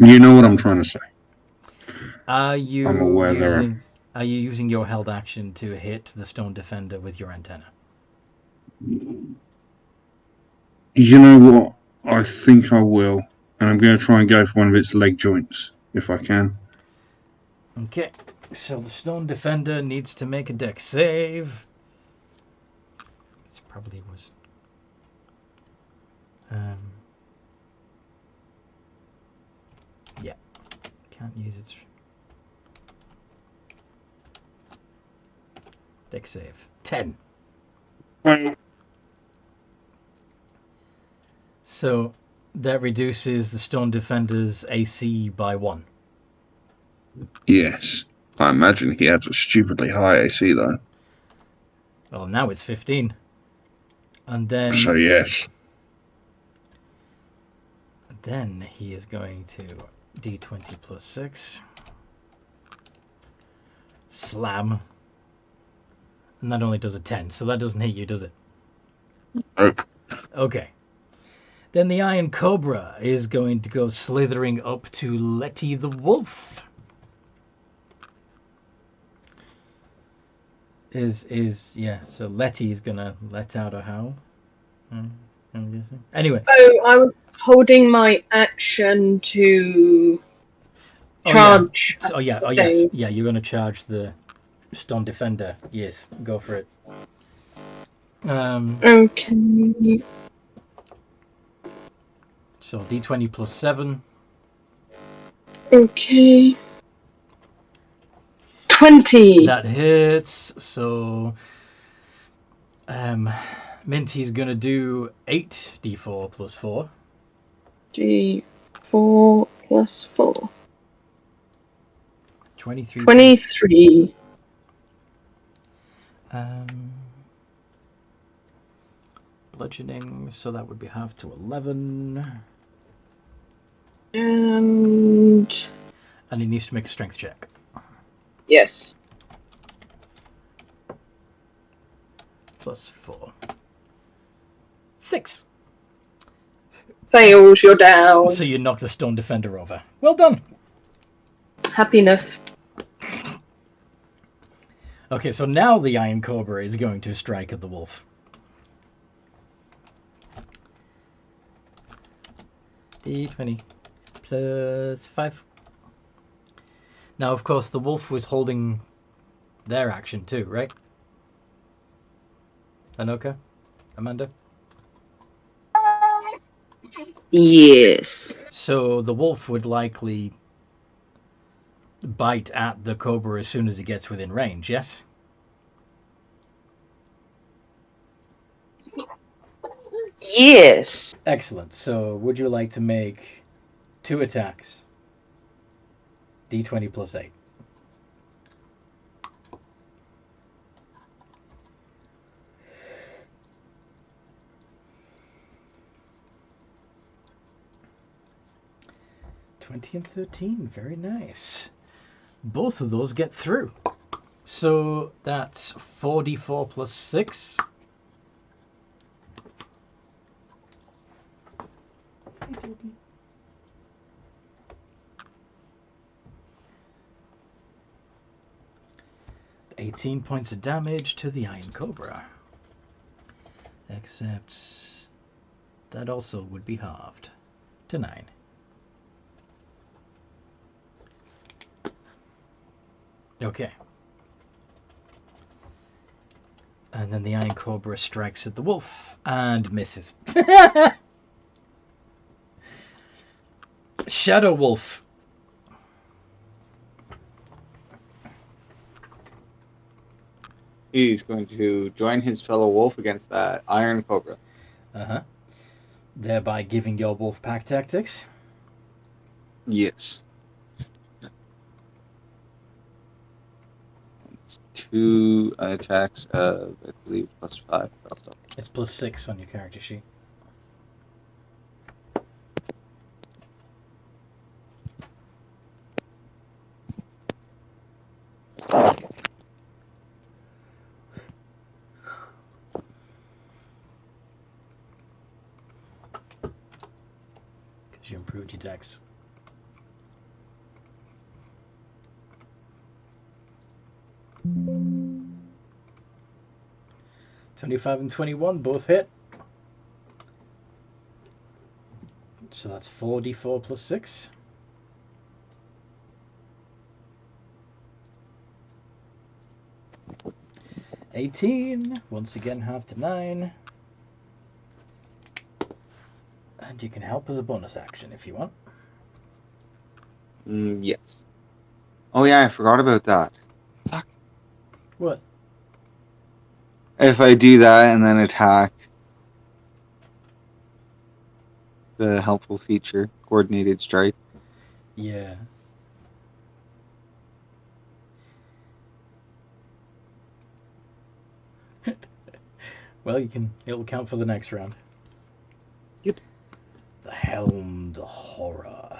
You know what I'm trying to say. Are you I'm aware Are you using your held action to hit the Stone Defender with your antenna? You know what? I think I will. And I'm going to try and go for one of its leg joints, if I can. Okay, so the Stone Defender needs to make a dex save. This probably was. Yeah, can't use its dex save. 10. So that reduces the Stone Defender's AC by 1. Yes. I imagine he has a stupidly high AC, though. Well, now it's 15. And then... So, yes. Then he is going to D20 plus 6. Slam. And that only does a 10, so that doesn't hit you, does it? Nope. Okay. Then the Iron Cobra is going to go slithering up to Letty the Wolf. So Letty's gonna let out a howl. I'm guessing. Anyway. Oh, I was holding my action to charge. Yes. Yeah, you're gonna charge the Stone Defender. Yes, go for it. Okay. So D20 plus 7. Okay. 20. That hits. So Minty's gonna do 8d4 plus 4. D4 plus 4. 23. 23. Bludgeoning, so that would be half to 11. And he needs to make a strength check. yes. Plus 4. 6. Fails, you're down. So you knock the Stone Defender over. Well done. Happiness. Okay, so now the Iron Cobra is going to strike at the wolf. D20 plus 5. Now, of course, the wolf was holding their action too, right? Anoka? Amanda? Yes. So the wolf would likely bite at the cobra as soon as it gets within range, yes? Yes. Excellent. So would you like to make 2 attacks? D20 plus 8. $20 and $13. Very nice. Both of those get through. So that's 4d4 plus 6. 18 points of damage to the Iron Cobra. Except that also would be halved to 9. Okay. And then the Iron Cobra strikes at the wolf and misses. Shadow Wolf. He's going to join his fellow wolf against that Iron Cobra. Uh-huh. Thereby giving your wolf pack tactics. Yes. It's 2 attacks of, I believe, +5. It's +6 on your character sheet. Because you improved your dex. $25 and 21 both hit. So that's 4d4 plus 6. $18. Once again, half to 9. And you can help as a bonus action if you want. Yes. Oh yeah, I forgot about that. Fuck. What? If I do that and then attack the helpful feature, coordinated strike. Yeah. Well, it'll count for the next round. Yep. The Helmed Horror.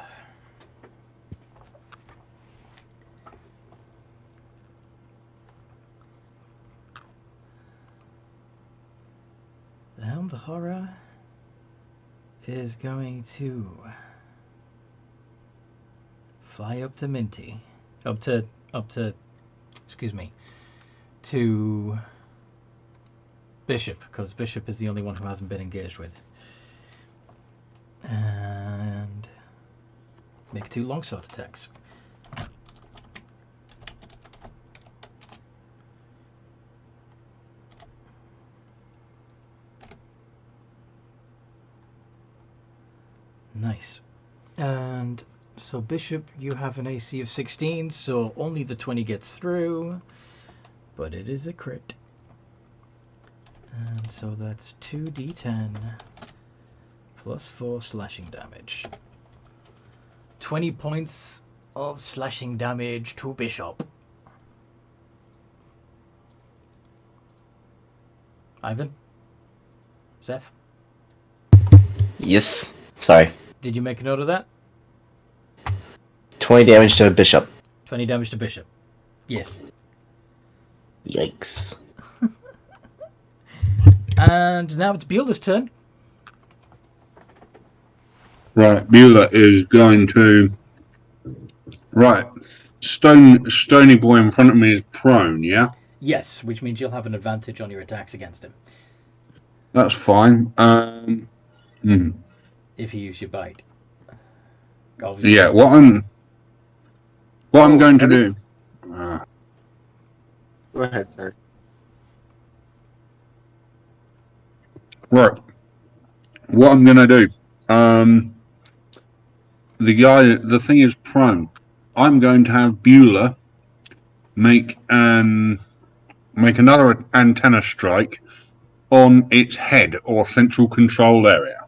The Helmed Horror is going to fly up to Minty. To Bishop, because Bishop is the only one who hasn't been engaged with. And make 2 longsword attacks. Nice. And so Bishop, you have an AC of 16, so only the 20 gets through, but it is a crit. And so that's 2d10 plus 4 slashing damage. 20 points of slashing damage to Bishop. Ivan? Seth? Yes. Sorry. Did you make a note of that? 20 damage to a bishop. 20 damage to Bishop. Yes. Yikes. And now it's Beulah's turn. Right, Beulah is going to. Right, Stony Boy in front of me is prone, yeah? Yes, which means you'll have an advantage on your attacks against him. That's fine. If you use your bite. Obviously. Yeah, what I'm going to do. Go ahead, sir. Right, what I'm going to do. The thing is prone. I'm going to have Beulah make another antenna strike on its head or central control area.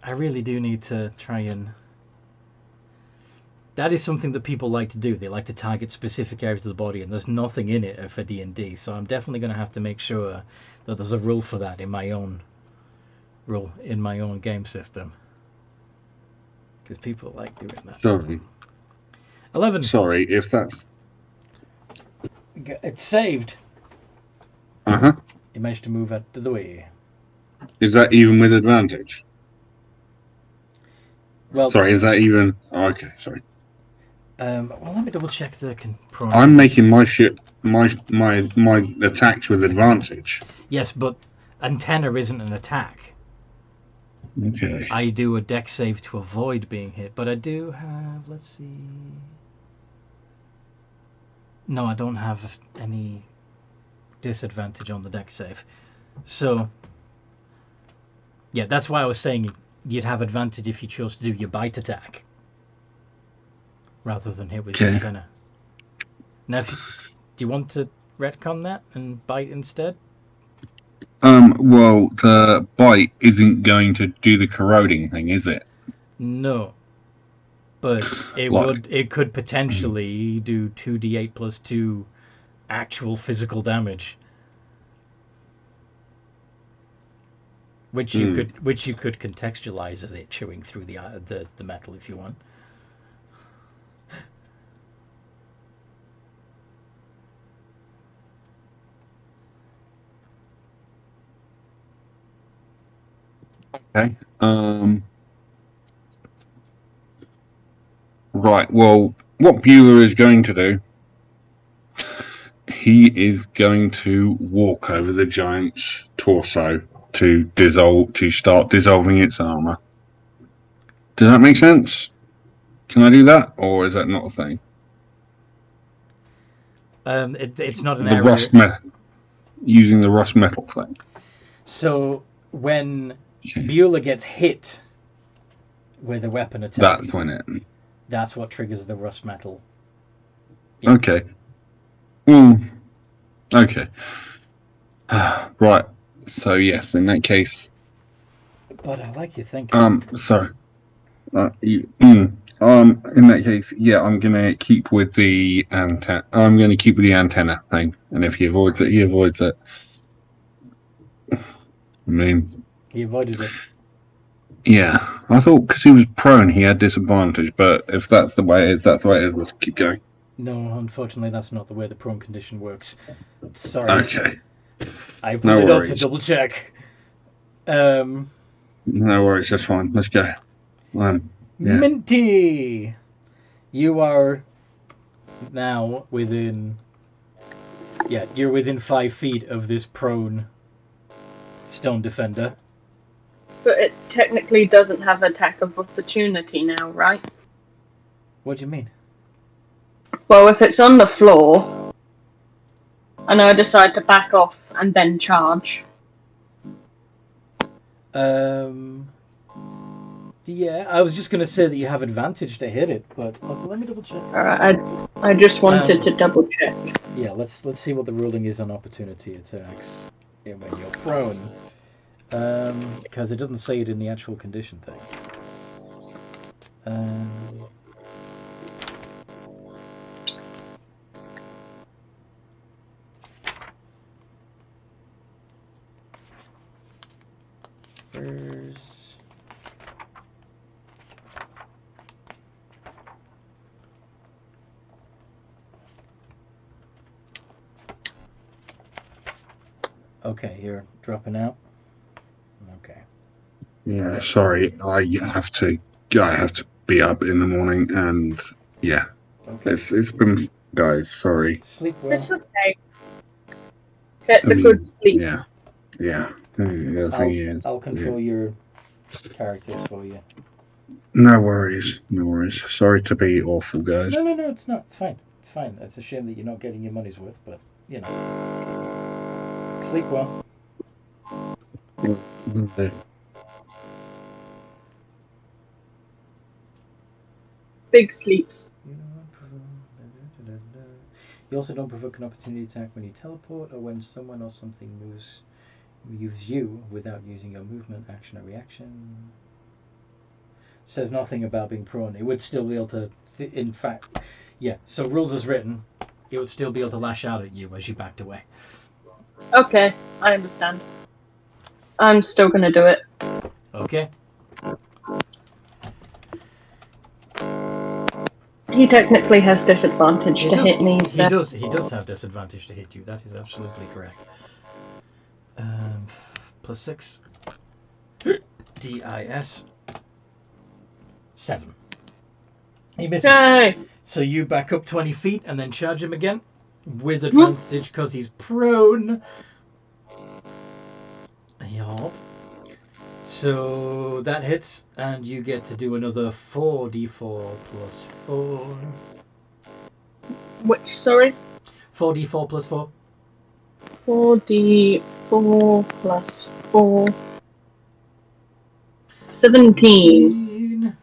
I really do need to try and... That is something that people like to do. They like to target specific areas of the body, and there's nothing in it for D&D, so I'm definitely going to have to make sure that there's a rule for that in my own game system. Because people like doing that. Sorry. 11. Sorry, if that's... It's saved. Uh-huh. You managed to move out of the way. Is that even with advantage? Well, Sorry, is that even? Oh, okay, sorry. well, let me double check the prone. I'm making my shit, my attacks with advantage. Yes, but antenna isn't an attack. Okay. I do a dex save to avoid being hit, but I do have. Let's see. No, I don't have any disadvantage on the dex save. So, yeah, that's why I was saying you'd have advantage if you chose to do your bite attack rather than hit with your Okay. antenna. Now, do you want to retcon that and bite instead? Well, the bite isn't going to do the corroding thing, is it? No, but it Like- would. It could potentially do 2d8 plus 2 actual physical damage, which you could contextualize as it chewing through the metal if you want. Okay. Right. Well, what Bueller is going to do, he is going to walk over the giant's torso to start dissolving its armor. Does that make sense? Can I do that, or is that not a thing? It's not an The area. rust metal, using the rust metal thing. So when Okay. Bueller gets hit with a weapon attack, That's when it. that's what triggers the rust metal. Okay. Well. Okay. Right. So yes, in that case. But I like your thinking. Sorry. In that case, yeah, I'm gonna keep with the antenna. I'm gonna keep with the antenna thing, and if he avoids it, he avoids it. I mean, He avoided it. yeah, I thought because he was prone, he had disadvantage. But if that's the way it is, that's the way it is. Let's keep going. No, unfortunately, that's not the way the prone condition works. Sorry. Okay. I pulled No it up to worries. double check. No worries. That's fine. Let's go. Yeah. Minty! You are now within. Yeah, you're within 5 feet of this prone stone defender. But it technically doesn't have attack of opportunity now, right? What do you mean? Well, if it's on the floor, and I decide to back off and then charge. Yeah, I was just going to say that you have advantage to hit it, but let me double check. Alright, I just wanted to double check. Yeah, let's see what the ruling is on opportunity attacks when you're prone. Because it doesn't say it in the actual condition thing. Where's... Okay, you're dropping out. Okay. Yeah. Sorry, I have to be up in the morning, and yeah, Okay. it's been guys. Sorry. Sleep well. It's okay. Get the good sleep. Yeah. The thing is, I'll control your characters for you. No worries. Sorry to be awful, guys. No, it's not. It's fine. It's fine. It's a shame that you're not getting your money's worth, but, you know. Sleep well. Big sleeps. You also don't provoke an opportunity attack when you teleport or when someone or something moves you without using your movement, action, or reaction. Says nothing about being prone. It would still be able to, in fact, yeah. So rules as written, it would still be able to lash out at you as you backed away. Okay, I understand. I'm still gonna do it. Okay. He technically has disadvantage to hit me, so... He does have disadvantage to hit you. That is absolutely correct. +6. DIS. 7. He misses. Yay! So you back up 20 feet and then charge him again with advantage because he's prone. Yup. So that hits, and you get to do another 4d4 plus 4. Which, sorry? 4d4 plus 4. 4d4 plus 4. 17.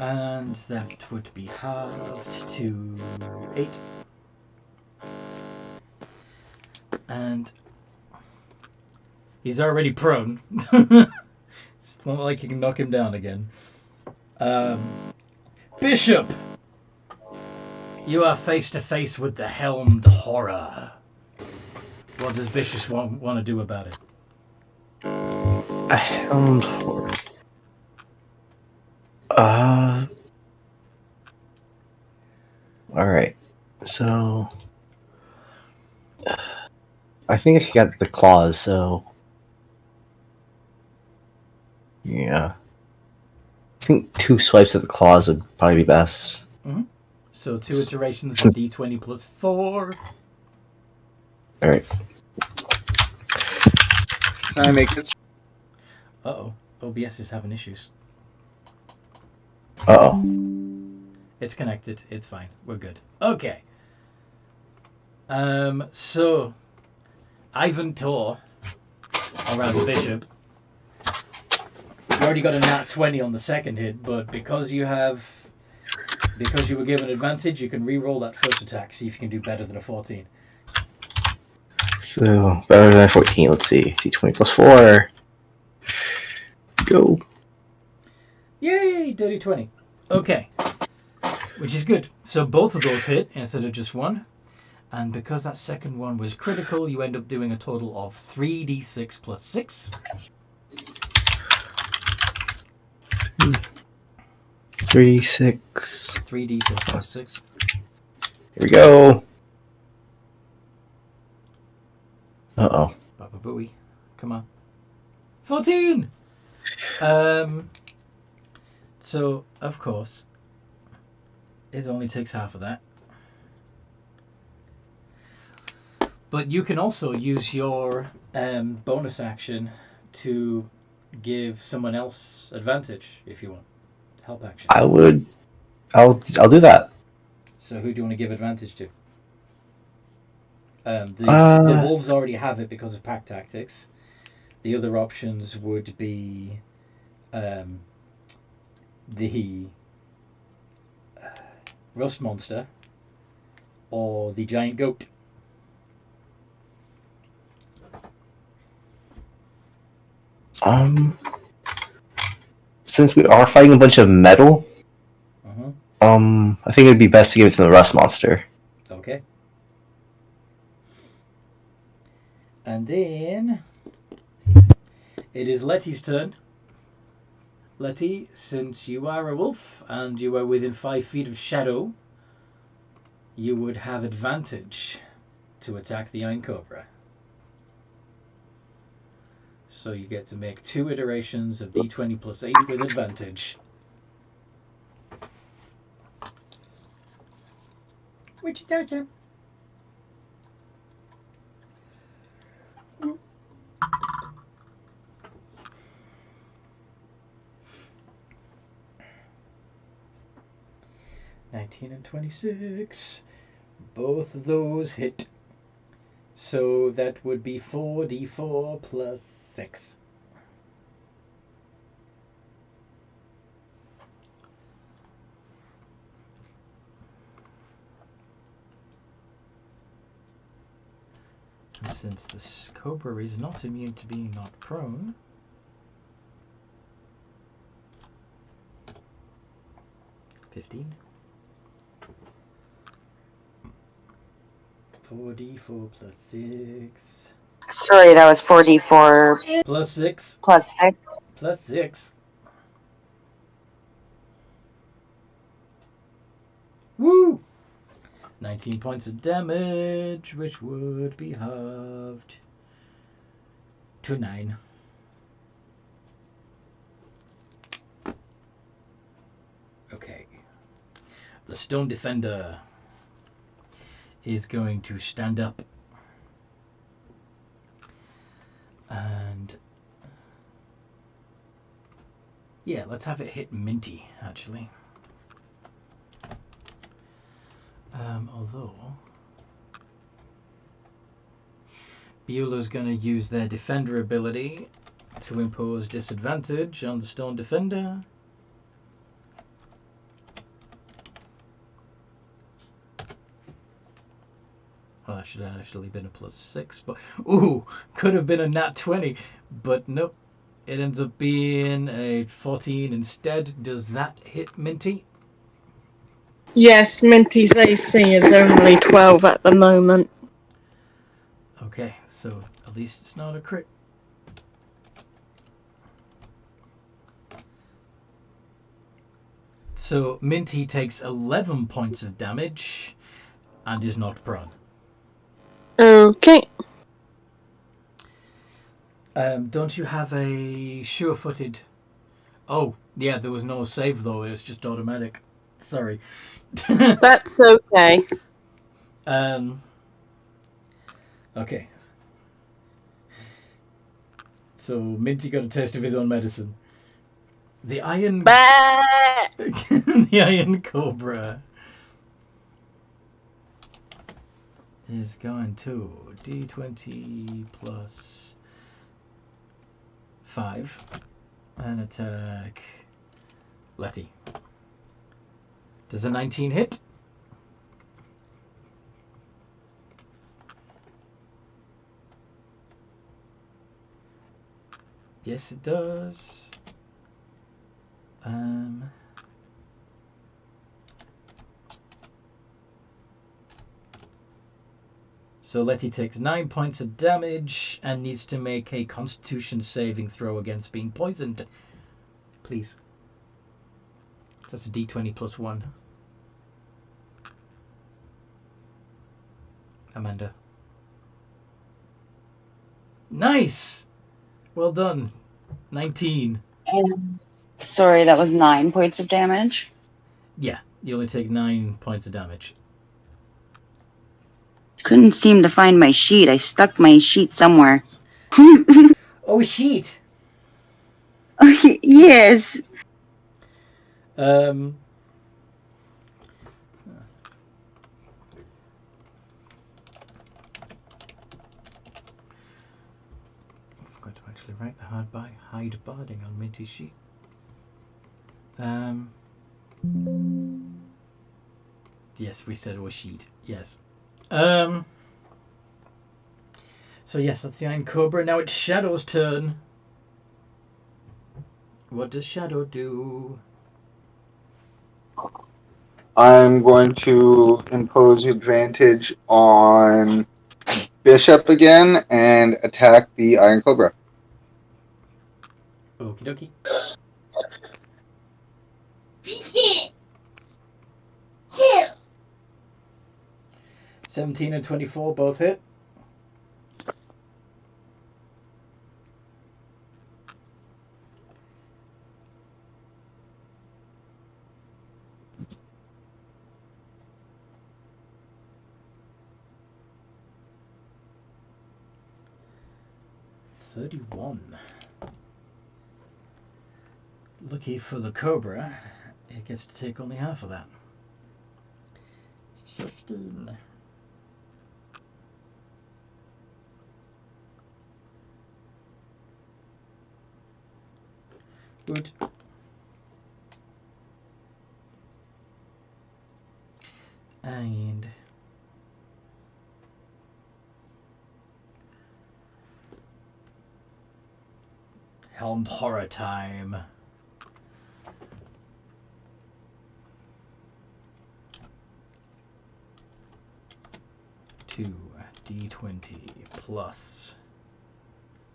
And that would be halved to 8. And he's already prone. It's not like you can knock him down again. Bishop! You are face to face with the helmed horror. What does Bishop want to do about it? A helmed horror. Alright. So I think I got the claws, so yeah. I think 2 swipes at the claws would probably be best. Mm-hmm. So 2 iterations of d20 plus 4. Alright. Can I make this? Uh-oh. OBS is having issues. Uh-oh. It's connected. It's fine. We're good. Okay. So Ivan Tor, around the Bishop. You already got a nat 20 on the second hit, but because you were given advantage, you can re-roll that first attack, see if you can do better than a 14. So better than 14, let's see. D20 plus 4. Go. Yay! Dirty 20. Okay. Which is good. So both of those hit instead of just one. And because that second one was critical, you end up doing a total of 3d6 plus 6. 3d6. 3d6 plus 6. Here we go. Uh-oh. Baba Booey. Come on. 14! So, of course, it only takes half of that. But you can also use your bonus action to give someone else advantage if you want. Help action. I'll do that. So who do you want to give advantage to? The wolves already have it because of pack tactics. The other options would be the rust monster or the giant goat. Since we are fighting a bunch of metal, Uh-huh. I think it'd be best to give it to the rust monster. Okay. And then it is Letty's turn. Letty, since you are a wolf and you are within 5 feet of Shadow, you would have advantage to attack the Iron Cobra. So you get to make 2 iterations of d20 plus 8 with advantage. Which is awesome. $19 and $26. Both of those hit. So that would be 4d4 plus 6. And since this cobra is not immune to being knocked prone, $15. 4d4 plus 6. Sorry, that was 4d4 Plus 6. plus 6. Plus 6. Woo! 19 points of damage, which would be halved to 9. The Stone Defender is going to stand up. And yeah, let's have it hit Minty, actually. Although Beulah's going to use their Defender ability to impose disadvantage on the Stone Defender. Oh, that should have actually been a +6, but ooh, could have been a nat 20, but nope. It ends up being a 14 instead. Does that hit Minty? Yes, Minty's AC is only 12 at the moment. Okay, so at least it's not a crit. So Minty takes 11 points of damage and is knocked prone. Okay. Don't you have a sure-footed? Oh, yeah, there was no save though. It was just automatic. Sorry. That's okay. Okay. So Minty got a taste of his own medicine. The Iron... the Iron Cobra is going to D20 plus 5 and attack Letty. Does a 19 hit? Yes, it does. So Letty takes 9 points of damage and needs to make a Constitution saving throw against being poisoned. Please. So that's a D20 plus 1. Amanda. Nice! Well done. 19. Sorry, that was 9 points of damage. Yeah, you only take 9 points of damage. Couldn't seem to find my sheet. I stuck my sheet somewhere. Oh, sheet! Yes. I'm going to actually write the hide barding on Minty's sheet. Yes, we said it was sheet. Yes. So yes, that's the Iron Cobra. Now it's Shadow's turn. What does Shadow do? I'm going to impose advantage on Bishop again and attack the Iron Cobra. Okie dokie. 17 and 24 both hit. Lucky for the Cobra, it gets to take only half of that. 15. Good. And Helmed Horror time. Two D20 plus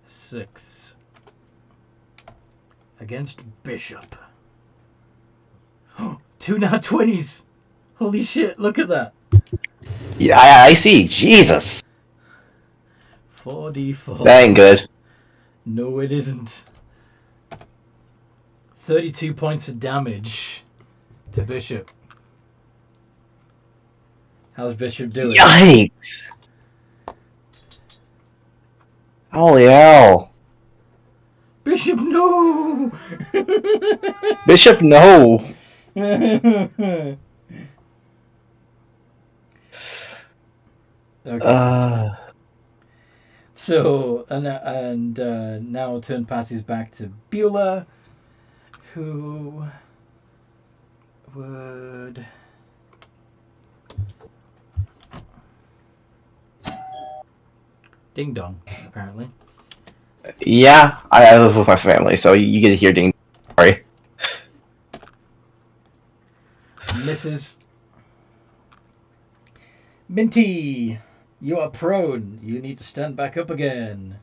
6 against Bishop. 2 nat 20s. Holy shit! Look at that. Yeah, I see. Jesus. 4d4. That ain't good. No, it isn't. 32 points of damage to Bishop. How's Bishop doing? Yikes! Holy hell! Bishop, no! Bishop, no! Okay. So, now turn passes back to Beulah, who would... Ding dong, apparently. Yeah, I live with my family, so you get to hear ding. Sorry. Mrs. Minty, you are prone. You need to stand back up again.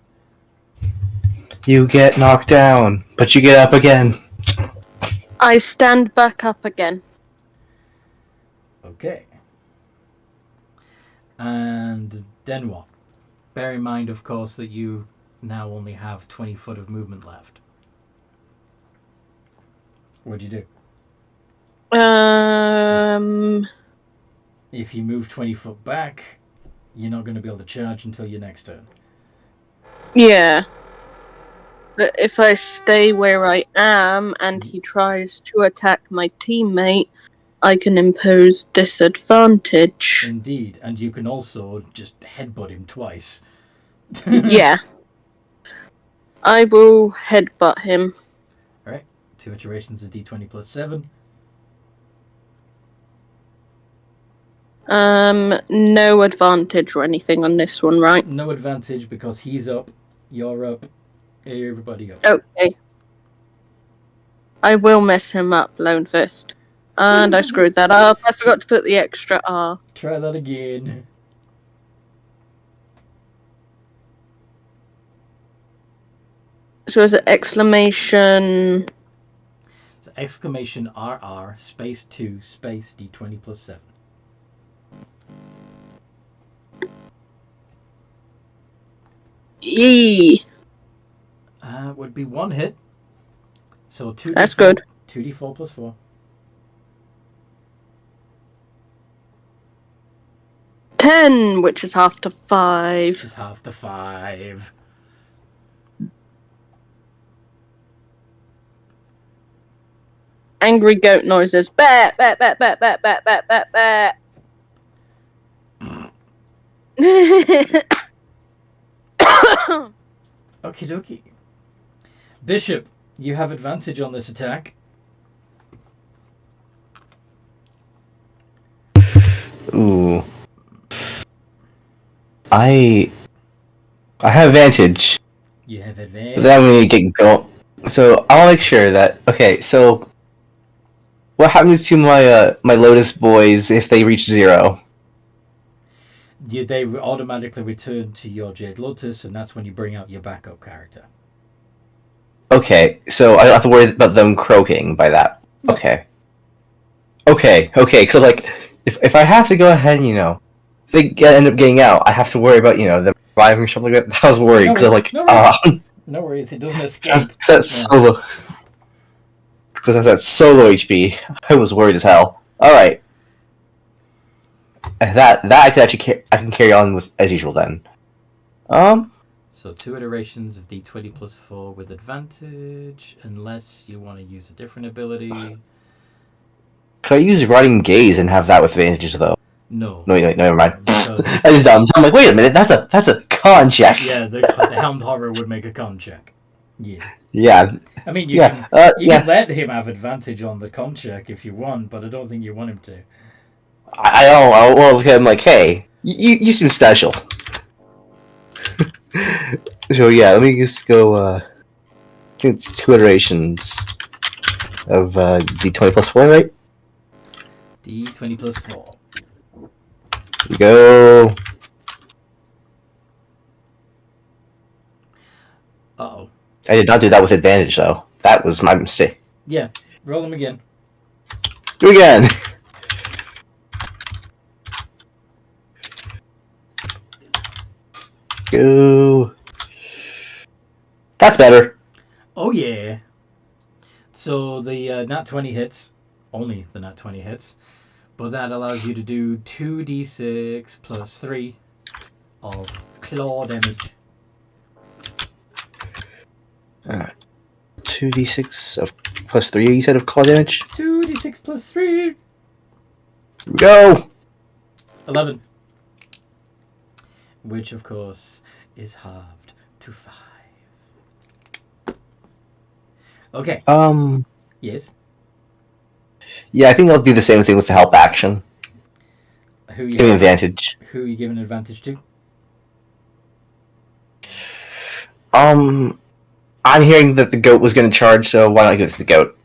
You get knocked down, but you get up again. I stand back up again. Okay. And then what? Bear in mind, of course, that you now only have 20 foot of movement left. What do you do? If you move 20 foot back, you're not going to be able to charge until your next turn. Yeah. But if I stay where I am and he tries to attack my teammate, I can impose disadvantage. Indeed, and you can also just headbutt him twice. Yeah. I will headbutt him. Alright, 2 iterations of d20 plus 7. No advantage or anything on this one, right? No advantage because he's up, you're up, everybody up. Okay. I will mess him up, Lone Fist. And I screwed that up. I forgot to put the extra R. Try that again. So is it exclamation... So exclamation RR space 2 space d20 plus 7. E. Would be 1 hit. So 2d4, That's good. 2d4 plus 4. 10, which is half to 5. Which is half to 5. Angry goat noises. Bat, bat, bat, bat, bat, bat, bat, bat, bat. Okie dokie. Bishop, you have advantage on this attack. Ooh. I have advantage. You have But advantage. then we get going. So I'll make sure that so what happens to my my Lotus boys if they reach 0? They automatically return to your Jade Lotus, and that's when you bring out your backup character. Okay, so I don't have to worry about them croaking by that. Okay. So like, if I have to go ahead, if they end up getting out, I have to worry about them surviving or something like that. I was worried because No worries, it doesn't escape. that's solo. Because that's solo HP. I was worried as hell. All right. That I can actually I can carry on with as usual then. So 2 iterations of d20 plus 4 with advantage, unless you want to use a different ability. Could I use Riding Gaze and have that with advantages though? No. No, never mind. Because- I just dumb. I'm like, wait a minute, that's a con check. Yeah, the Helmed Horror would make a con check. Yeah. Yeah. I mean, you Yeah. can let him have advantage on the con check if you want, but I don't think you want him to. I don't. Well, I'm like, hey, you seem special. So yeah, let me just go. I think it's 2 iterations of d20 plus 4, right? d20 plus 4. You go. Uh-oh. I did not do that with advantage though. That was my mistake. Yeah, roll him again. Do it again. Go. That's better. Oh yeah. So the nat 20 hits, only the nat 20 hits, But that allows you to do 2d6 plus 3 of claw damage. 2d6 of plus 3, you said, of claw damage? 2d6 plus 3. Here we go! 11. Which, of course, is halved to 5. Okay. Yes. Yeah, I think I'll do the same thing with the help action. Who you Give me advantage. Who are you giving advantage to? I'm hearing that the goat was going to charge, so why not give it to the goat?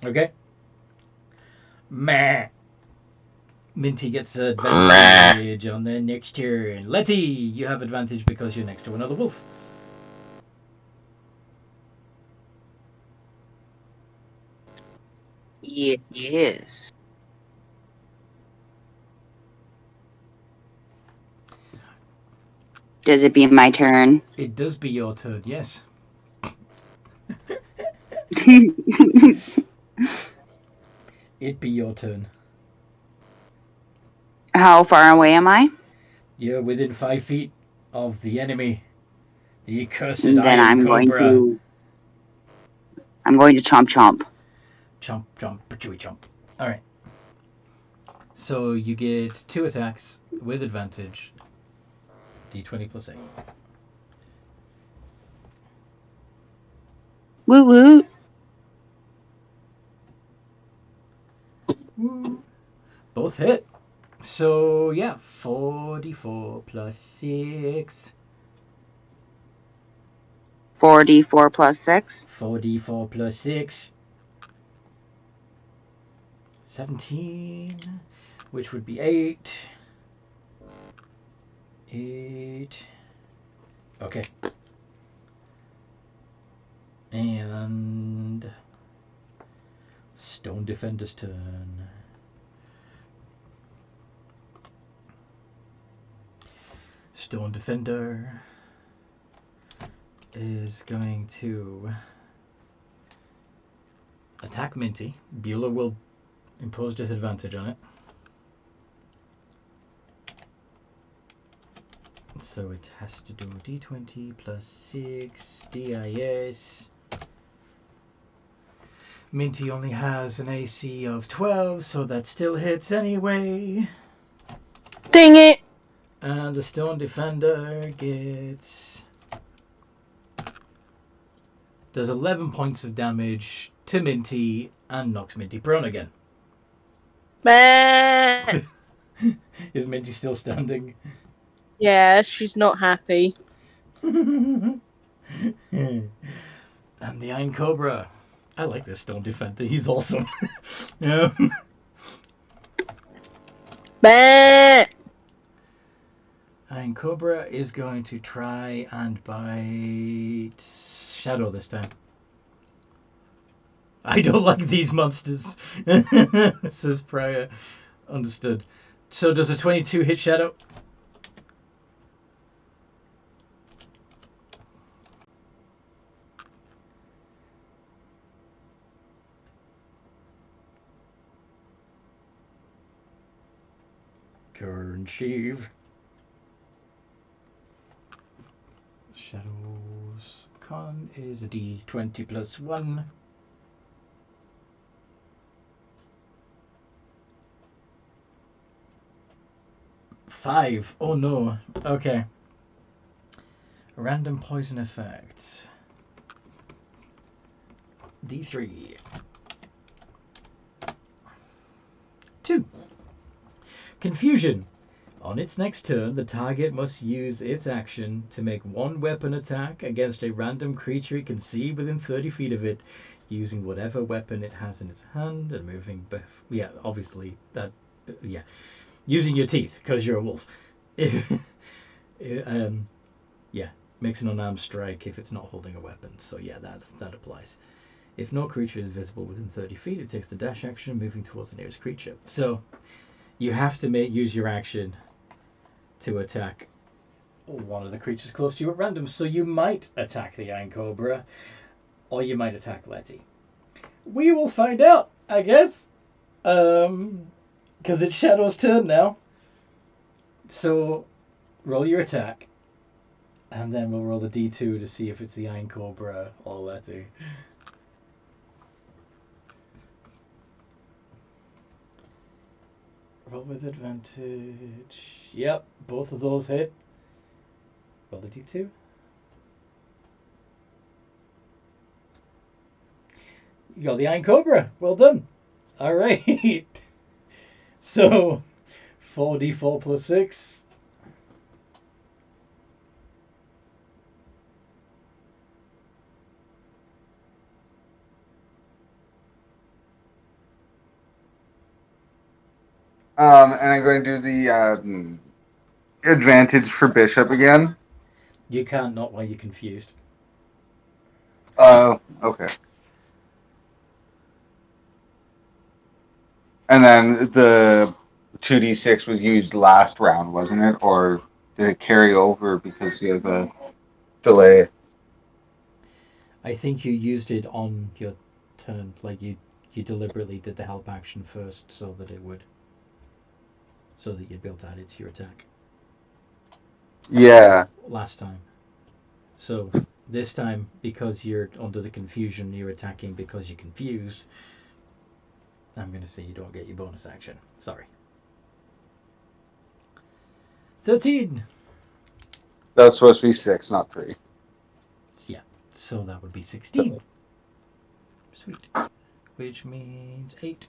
Okay. Meh. Minty gets advantage on the next turn. Letty, you have advantage because you're next to another wolf. Yes. Does it be my turn? It does be your turn, yes. It be your turn. How far away am I? You're within 5 feet of the enemy. The accursed Then iron I'm cobra. going to chomp chomp. Chomp, chomp, patooey chomp. Alright. So you get 2 attacks with advantage. D20 plus 8. Woo woo. Woo. Both hit. So yeah, 44 plus 6. 4d4 plus 6. 4d4 plus 6. 17. Which would be 8. 8. Okay. And Stone Defender's turn. Stone Defender is going to attack Minty. Beulah will impose disadvantage on it. So it has to do d20 plus 6 DIS. Minty only has an AC of 12, so that still hits anyway. Dang it! And the Stone Defender does 11 points of damage to Minty and knocks Minty prone again. Bah! Is Minty still standing? Yeah, she's not happy. And the Iron Cobra. I like this Stone Defender. He's awesome. Bah! Iron Cobra is going to try and bite Shadow this time. I don't like these monsters. Says Prior. Understood. So does a 22 hit Shadow? Current Sheave. Shadow's con is a d20 plus 1. Five. Oh no. Okay. Random poison effects. D3. 2. Confusion. On its next turn, the target must use its action to make one weapon attack against a random creature it can see within 30 feet of it, using whatever weapon it has in its hand and moving. Yeah, obviously that. Yeah, using your teeth because you're a wolf. Yeah, makes an unarmed strike if it's not holding a weapon. So yeah, that applies. If no creature is visible within 30 feet, it takes the dash action, moving towards the nearest creature. So you have to use your action to attack one of the creatures close to you at random. So you might attack the Iron Cobra, or you might attack Letty. We will find out, I guess. Because it's Shadow's turn now. So, roll your attack. And then we'll roll the d2 to see if it's the Iron Cobra or Letty. Roll with advantage. Yep, both of those hit. Roll the d2. You got the Iron Cobra. Well done. All right. So, 4d4 plus 6. And I'm going to do the advantage for Bishop again. You can't not while you're confused. Okay. And then the 2d6 was used last round, wasn't it? Or did it carry over because you have a delay? I think you used it on your turn. Like you deliberately did the help action first so that you'd be able to add it to your attack. Yeah. Last time. So this time, because you're under the confusion, you're attacking because you're confused. I'm going to say you don't get your bonus action. Sorry. 13. That's supposed to be 6, not 3. Yeah, so that would be 16. Sweet. Which means 8.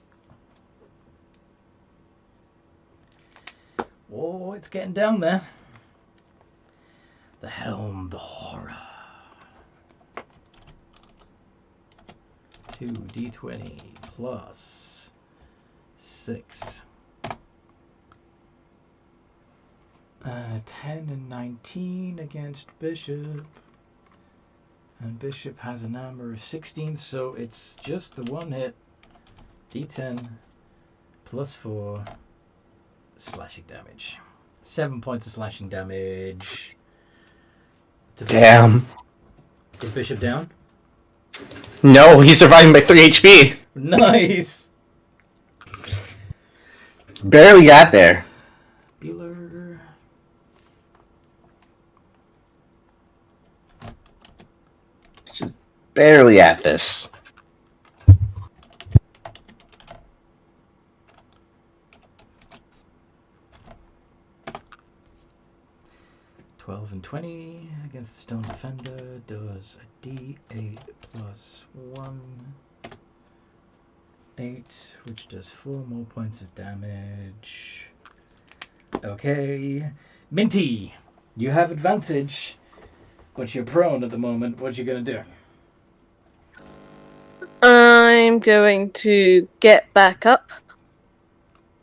Oh, it's getting down there. The helm, the horror. 2d20 plus 6. 10 and 19 against Bishop. And Bishop has an armor of 16, so it's just the one hit. D10 plus 4 slashing damage. 7 points of slashing damage. Damn. Is Bishop down? No, he's surviving by 3 HP. Nice! Barely got there. Bueller. Just barely at this. $12 and 20 against the Stone Defender does a D8 plus 1. 8, which does 4 more points of damage. Okay. Minty, you have advantage, but you're prone at the moment. What you going to do? I'm going to get back up.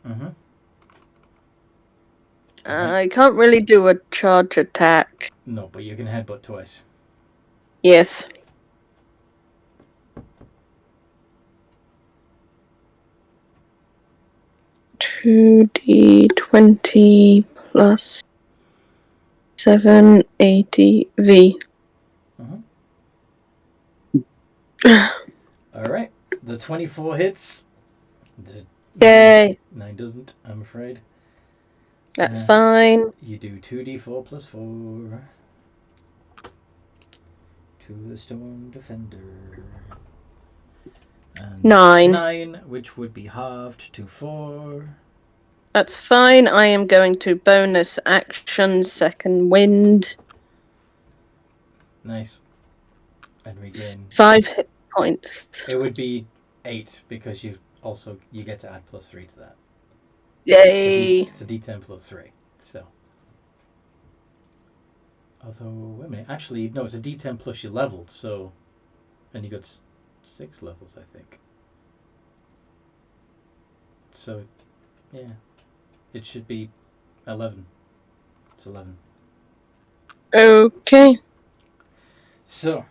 Mm-hmm. I can't really do a charge attack. No, but you can headbutt twice. Yes. $2d20 plus 780V. Alright. The 24 hits. Yay. 9 doesn't, I'm afraid. That's fine. You do 2d4 plus 4. To the Stone Defender. And 9. 9, which would be halved to 4. That's fine. I am going to bonus action second wind. Nice. And regain 5 hit points. It would be 8 because you get to add plus 3 to that. Yay! It's a D10 plus 3. So. Although, wait a minute. Actually, no, it's a D10 plus your level. So, and you got 6 levels, I think. So, yeah, it should be 11. It's 11. Okay. So.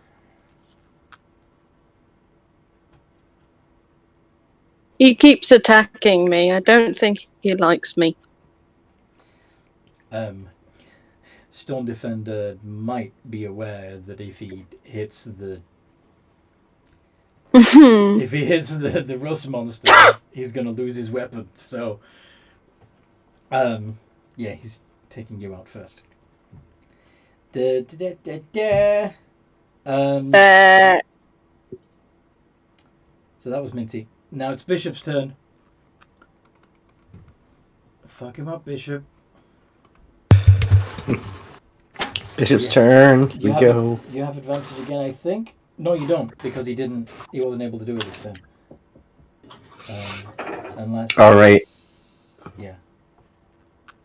He keeps attacking me. I don't think he likes me. Stone Defender might be aware that if he hits the If he hits the rust monster, he's gonna lose his weapon. So, yeah, he's taking you out first. Da, da, da, da, da. So that was Minty. Now it's Bishop's turn. Fuck him up, Bishop. Bishop's turn. Here we have go. You have advantage again, I think. No, you don't, because he didn't. He wasn't able to do it this time. Unless. All right. Yeah.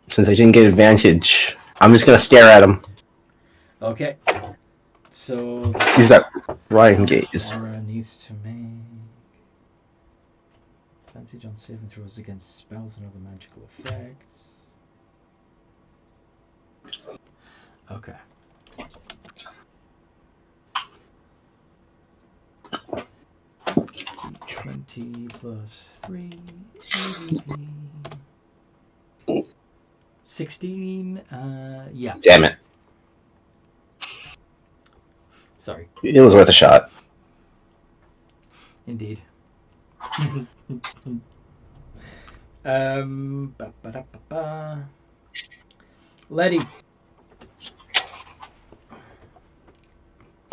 Since I didn't get advantage, I'm just gonna stare at him. Okay. So. Use that riding gaze. Aura needs to make advantage on saving throws against spells and other magical effects. Okay. D20 plus 3. 16. Yeah. Damn it. Sorry. It was worth a shot. Indeed. Letty.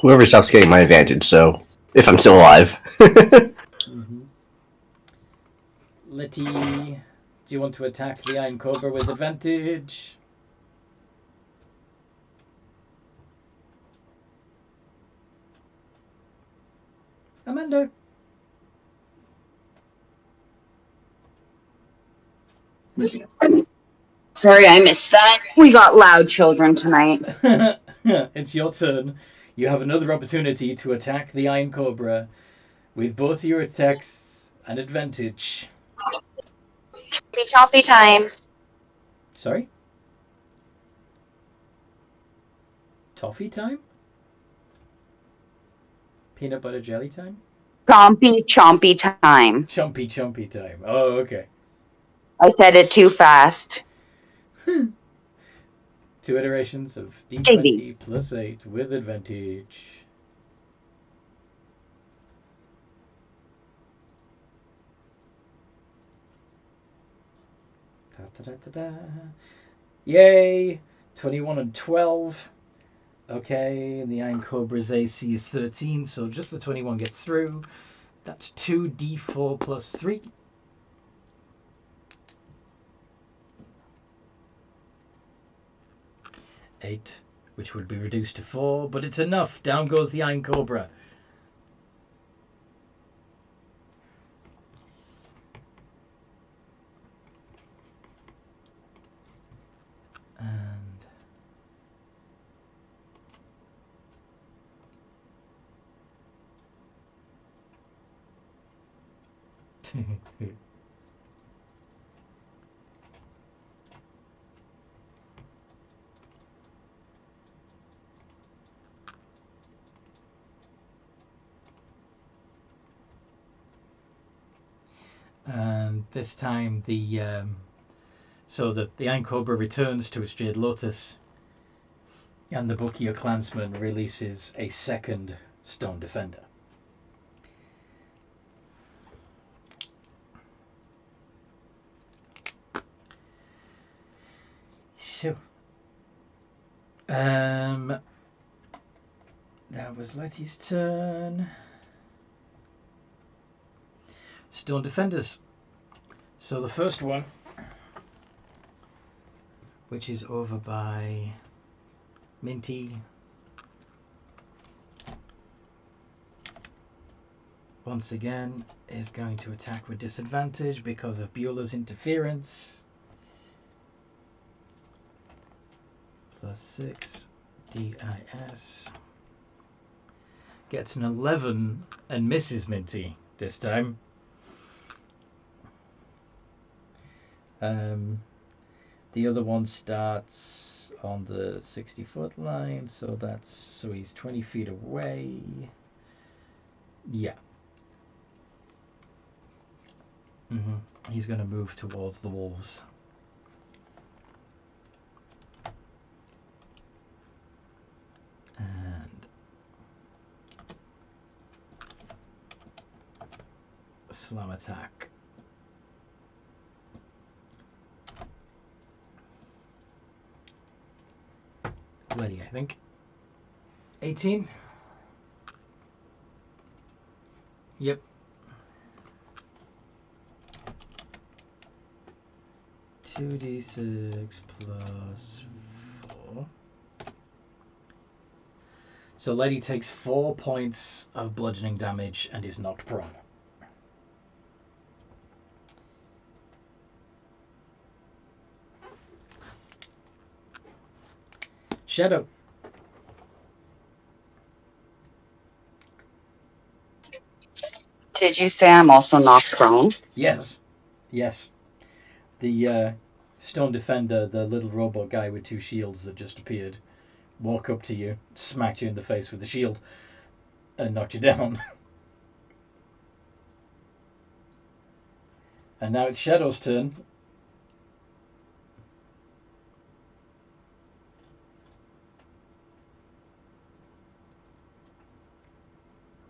Whoever stops getting my advantage, so if I'm still alive. Letty, do you want to attack the Iron Cobra with advantage? Amanda. Sorry, I missed that. We got loud children tonight. It's your turn. You have another opportunity to attack the Iron Cobra with both your attacks and advantage. Choppy time. Sorry? Toffee time? Peanut butter jelly time? Chompy time. Chompy time. Oh, okay. I said it too fast. 2 iterations of D20 plus 8 with advantage. Da-da-da-da-da. Yay! 21 and 12. Okay, and the Iron Cobra's AC is 13, so just the 21 gets through. That's 2d4 plus 3. 8, which would be reduced to 4, but it's enough. Down goes the Iron Cobra. And this time the Iron Cobra returns to its Jade Lotus, and the Book of Your Clansman releases a second Stone Defender. So, that was Letty's turn. Stone Defenders. So the first one, which is over by Minty, once again is going to attack with disadvantage because of Beulah's interference. Plus 6 DIS. Gets an 11 and misses Minty this time. The other one starts on the 60-foot line, so he's 20 feet away. Yeah. He's going to move towards the wolves. And Slam attack. Ready, I think. 18. Yep. 2d6 plus 4. So Letty takes 4 points of bludgeoning damage and is knocked prone. Shadow. Did you say I'm also knocked prone? Yes. Yes. The stone defender, the little robot guy with 2 shields that just appeared, walked up to you, smacked you in the face with the shield, and knocked you down. And now it's Shadow's turn.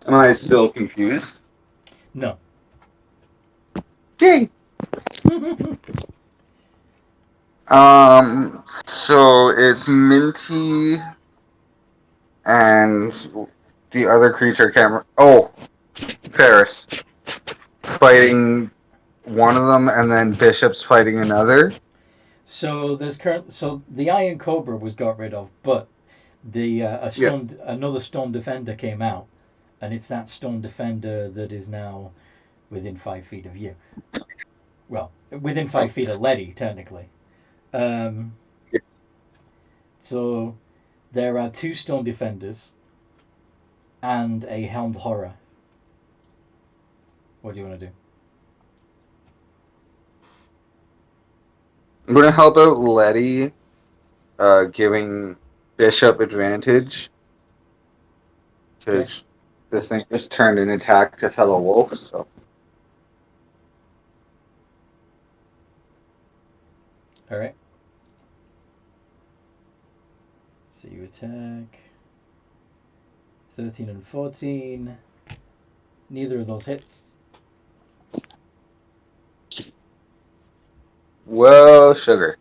Am I still confused? No. Yay! So it's Minty and the other creature camera. Oh, Ferris fighting one of them, and then Bishop's fighting another. So the Iron Cobra was got rid of, but another stone defender came out, and it's that stone defender that is now within 5 feet of you. Well, within 5 feet of Letty, technically. So there are 2 stone defenders and a helmed horror. What do you want to do? I'm gonna help out Letty, giving Bishop advantage because this thing just turned an attack to fellow wolf. So All right. So you attack. 13 and 14. Neither of those hits. well, sugar.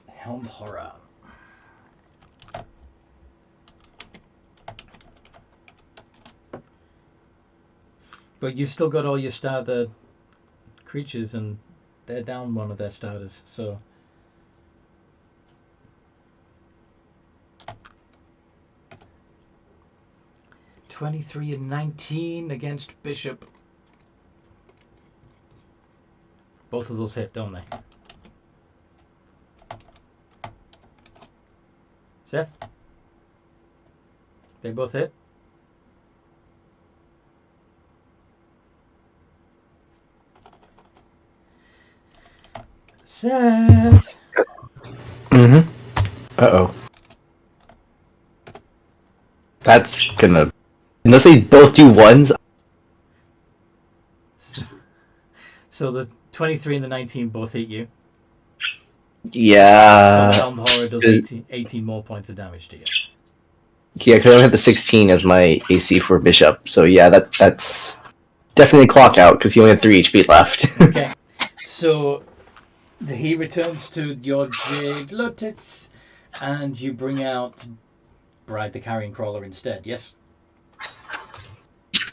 Helmed horror. But you've still got all your starter creatures, and they're down one of their starters, so. (23 and 19 against Bishop. Both of those hit, don't they? Seth? They both hit? Seth! Mm-hmm. Uh-oh. That's gonna... Unless they both do ones... So the 23 and the 19 both hit you. Yeah. So the Helmed Horror does 18 more points of damage to you. Yeah, because I only had the 16 as my AC for Bishop. So yeah, that's definitely clock out, because he only had 3 HP left. Okay. So he returns to your Jade Lotus, and you bring out Bride the Carrion Crawler instead, yes?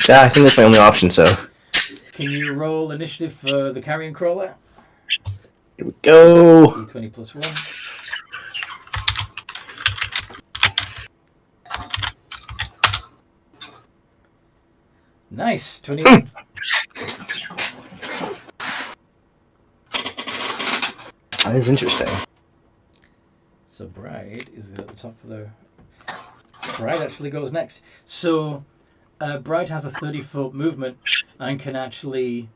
Yeah, I think that's my only option, so... Can you roll initiative for the Carrion Crawler? Here we go! D20 plus 1. Nice! 21. That is interesting. So Bride is at the top of the... Bride actually goes next. So Bride has a 30-foot movement and can actually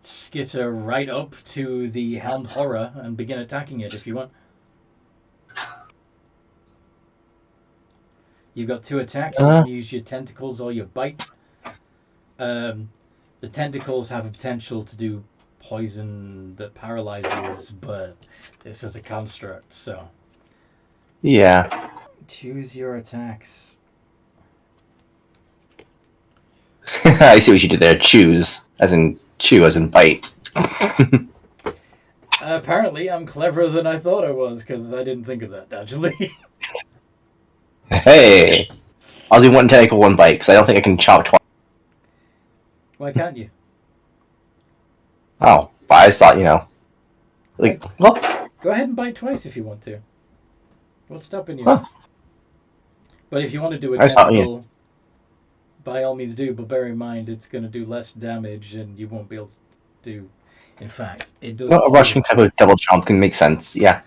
skitter right up to the Helmed Horror and begin attacking it if you want. You've got 2 attacks. You can use your tentacles or your bite. The tentacles have a potential to do poison that paralyzes, but this is a construct, so... Yeah. Choose your attacks. I see what you did there. Choose, as in chew, as in bite. Apparently, I'm cleverer than I thought I was, because I didn't think of that, actually. Hey! I'll do one tentacle, one bite, because I don't think I can chop twice. Why can't you? Oh, but I just thought, like, well, Go ahead and bite twice if you want to. What's stopping you? Huh. But if you want to do a I thought, tentacle, by all means do, but bear in mind it's going to do less damage and you won't be able to do... In fact, it does... a Russian type of double chomp can make sense, yeah.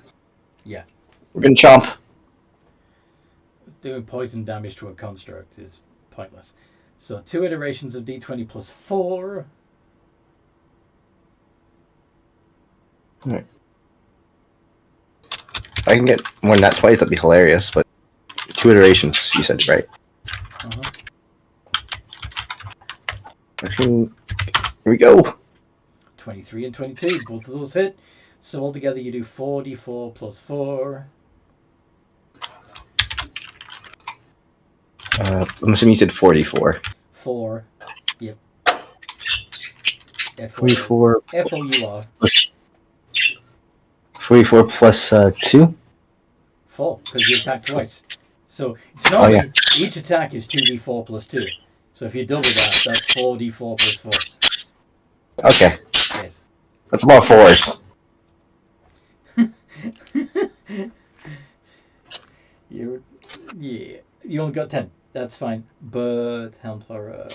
Yeah. We're gonna chomp. Doing poison damage to a construct is pointless. So 2 iterations of d20 plus 4. Alright. If I can get more than that twice, that'd be hilarious, but 2 iterations, you said, right? Uh-huh. Here we go. 23 and 22, both of those hit. So altogether you do 4d4 plus 4. I'm assuming you said 44. 4. Yep. 44. F-O-U-R. 44 plus 2? 4, because you attack twice. So it's normally yeah. each attack is 2d4 plus 2. So if you double that, that's 4d4 plus 4. Okay. Yes. That's about 4s. You only got 10. That's fine. But Helm Torah,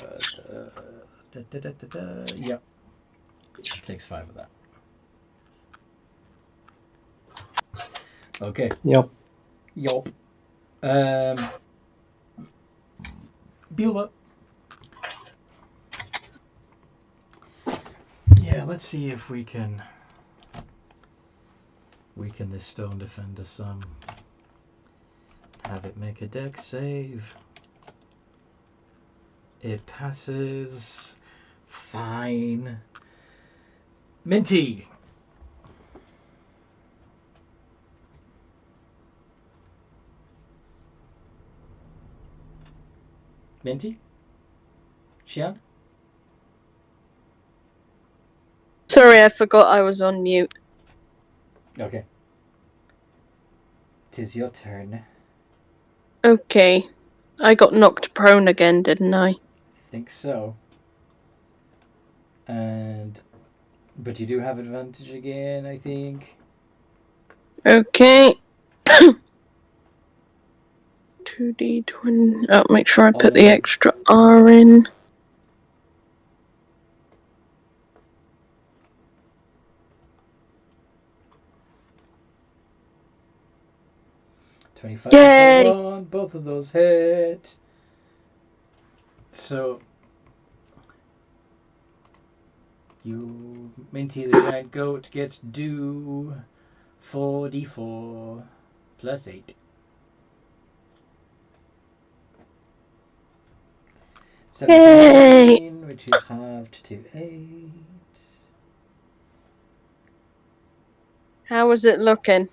yep. Takes 5 of that. Okay. Yep. Yup. Beulah. Yeah, let's see if we can weaken this stone defender some. Have it make a dex save. It passes. Fine. Minty. Minty? Xian? Sorry, I forgot I was on mute. Okay. 'Tis your turn. Okay. I got knocked prone again, didn't I? Think so. But you do have advantage again, I think. Okay. 2d20. Oh, make sure I put the extra R in. Yay! Both of those hit. So you, Minty the giant goat, gets do 4d4 plus 8. 17, which is halved to 8. How is it looking?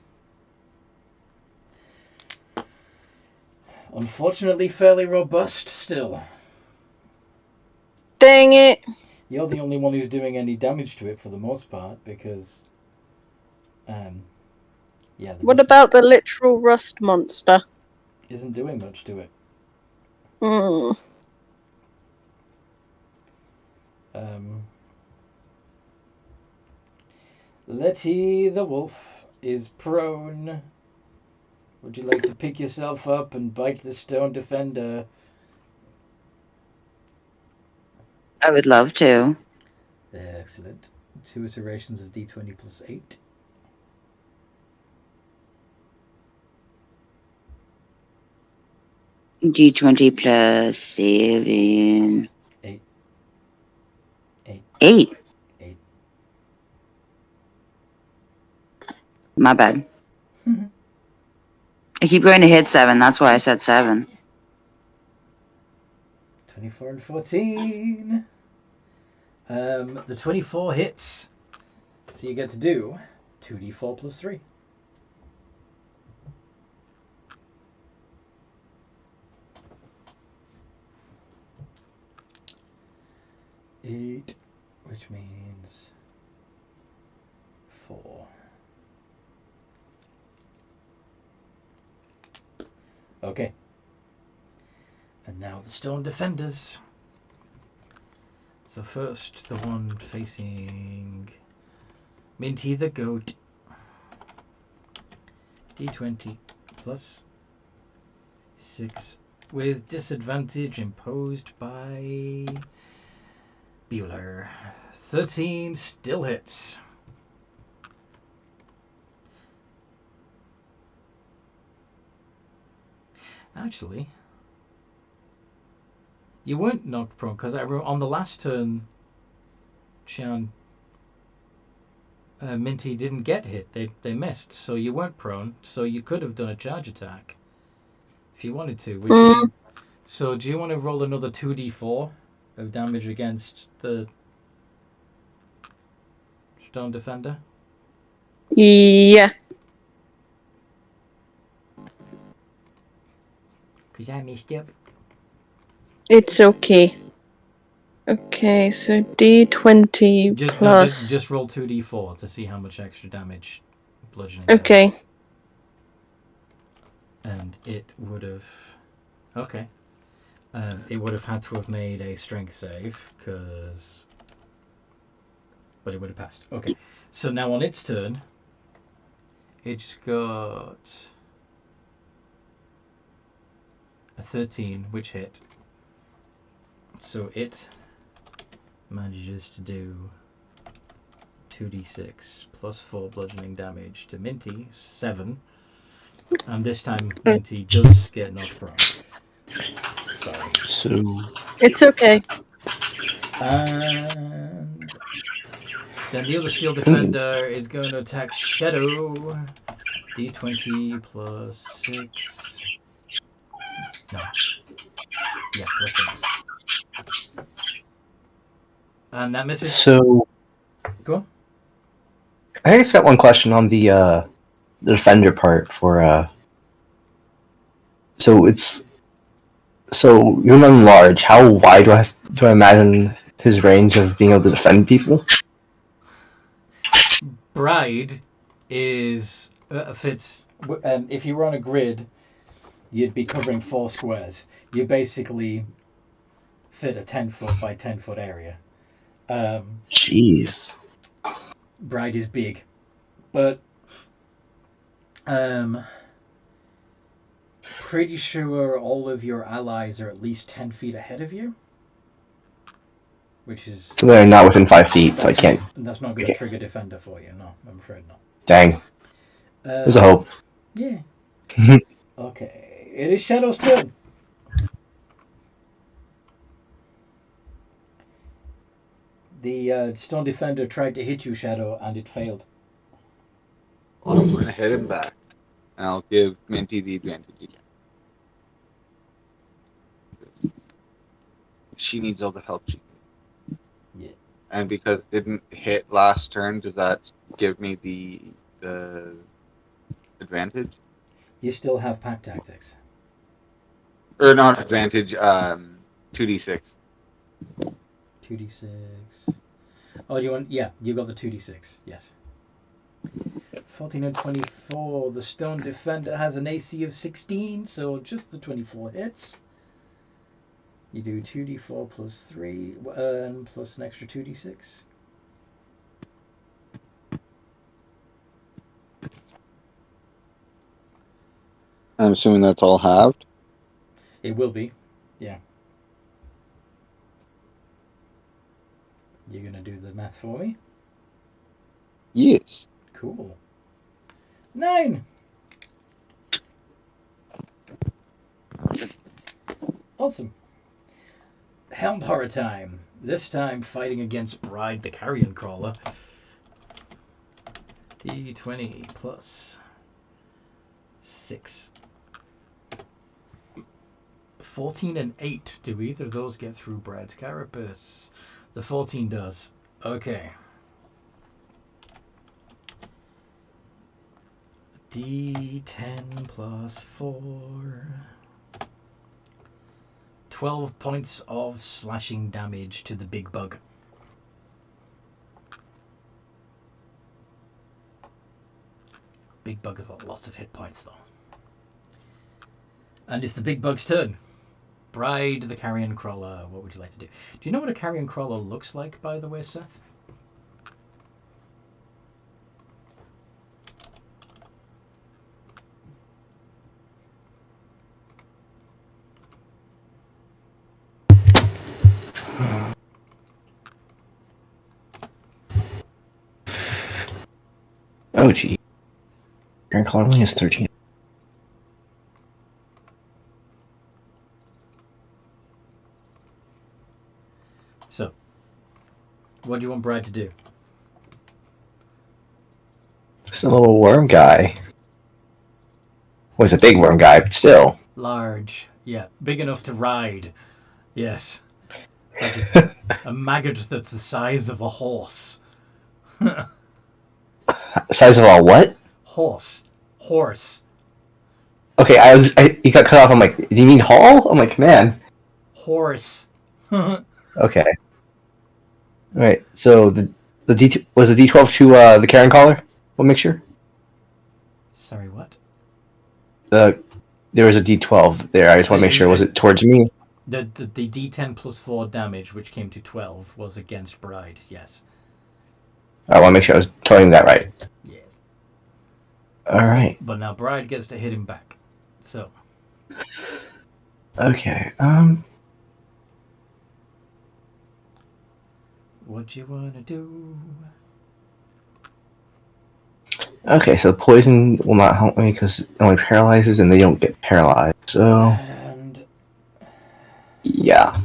Unfortunately, fairly robust still. Dang it! You're the only one who's doing any damage to it for the most part, because, yeah. What about the literal rust monster? Isn't doing much to it. Letty the wolf is prone. Would you like to pick yourself up and bite the stone defender? I would love to. Excellent. 2 iterations of d20 plus 8. D20 plus 7. 8. 8. 8. My bad. I keep going to hit 7. That's why I said 7. 24 and 14. The 24 hits. So you get to do 2d4 plus 3. which means 4. Okay. And now the stone defenders. So first, the one facing Minty the goat. D20 plus 6 with disadvantage imposed by Bueller. 13 still hits. Actually, you weren't knocked prone because on the last turn, Minty didn't get hit. They missed, so you weren't prone. So you could have done a charge attack if you wanted to. So do you want to roll another 2d4 of damage against the stone defender? Yeah. Because I missed you. It's okay. Okay, so D20 plus. Just roll 2d4 to see how much extra damage bludgeoning. Okay. And it would have. Okay. It would have had to have made a strength save, but it would have passed. Okay. So now on its turn, it's got a 13, which hit. So it manages to do 2d6 plus 4 bludgeoning damage to Minty, 7. And this time Minty does get knocked prone. Sorry. So It's okay. And then the other steel defender is going to attack Shadow. D20 plus 6. No. Yeah, plus 6. And that misses. So Go on. I just got one question on the defender part for So you're not large. How wide do I imagine his range of being able to defend people? Bride is fits. If you were on a grid, you'd be covering 4 squares. You basically fit a 10-foot by 10-foot area. Jeez. Bride is big, but pretty sure all of your allies are at least 10 feet ahead of you, which is. So they're not within 5 feet, so I can't. That's not going to trigger defender for you. No, I'm afraid not. Dang. There's a hope. Yeah. Okay, it is Shadow's turn. The stone defender tried to hit you, Shadow, and it failed. Well, I'm going to hit him back. And I'll give Minty the advantage again. She needs all the help she can. Yeah. And because it didn't hit last turn, does that give me the advantage? You still have pack tactics. Or not advantage, 2d6. 2d6. Oh, you want? Yeah, you got the 2d6. Yes. 14 and 24. The stone defender has an AC of 16, so just the 24 hits. You do 2d4 plus 3, plus an extra 2d6. I'm assuming that's all halved. It will be, yeah. You're gonna do the math for me? Yes. Cool. 9! Awesome. Helmed Horror time. This time fighting against Bride the Carrion Crawler. D20 plus 6. 14 and 8. Do either of those get through Bride's carapace? The 14 does. Okay. D10 plus 4. 12 points of slashing damage to the big bug. Big bug has got lots of hit points, though. And it's the big bug's turn. Bride the carrion crawler. What would you like to do? Do you know what a carrion crawler looks like, by the way, Seth? Oh, gee. Grand Collar only has 13. So, what do you want Bride to do? It's a little worm guy. Well, he's a big worm guy, but still. Large. Yeah, big enough to ride. Yes. Like a maggot that's the size of a horse. Size of a what? Horse. Okay, he got cut off. I'm like, do you mean hall? I'm like, man. Horse. Okay. Alright, so the was the D12 to the Karen collar? What mixture? Sorry, what? There was a D12 there. I just want to make sure. Was it towards me? The D10 plus 4 damage, which came to 12, was against Bride, yes. I want to make sure I was telling that right. Yes. Alright. But now Bride gets to hit him back. So. Okay, What do you want to do? Okay, so poison will not help me because it only paralyzes and they don't get paralyzed, so... And... Yeah.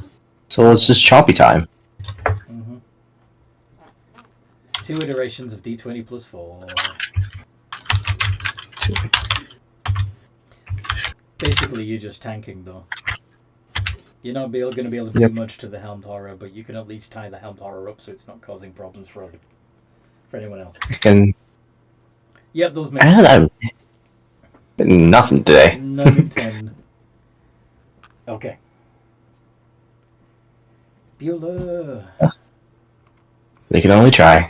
So it's just choppy time. Mm-hmm. 2 iterations of D20 plus 4. Basically, you're just tanking, though. You're not going to be able to do much to the Helmed Horror, but you can at least tie the Helmed Horror up so it's not causing problems for anyone else. And Yep, those make sense. Nothing today. 9 and 10. Okay. Bueller. They can only try.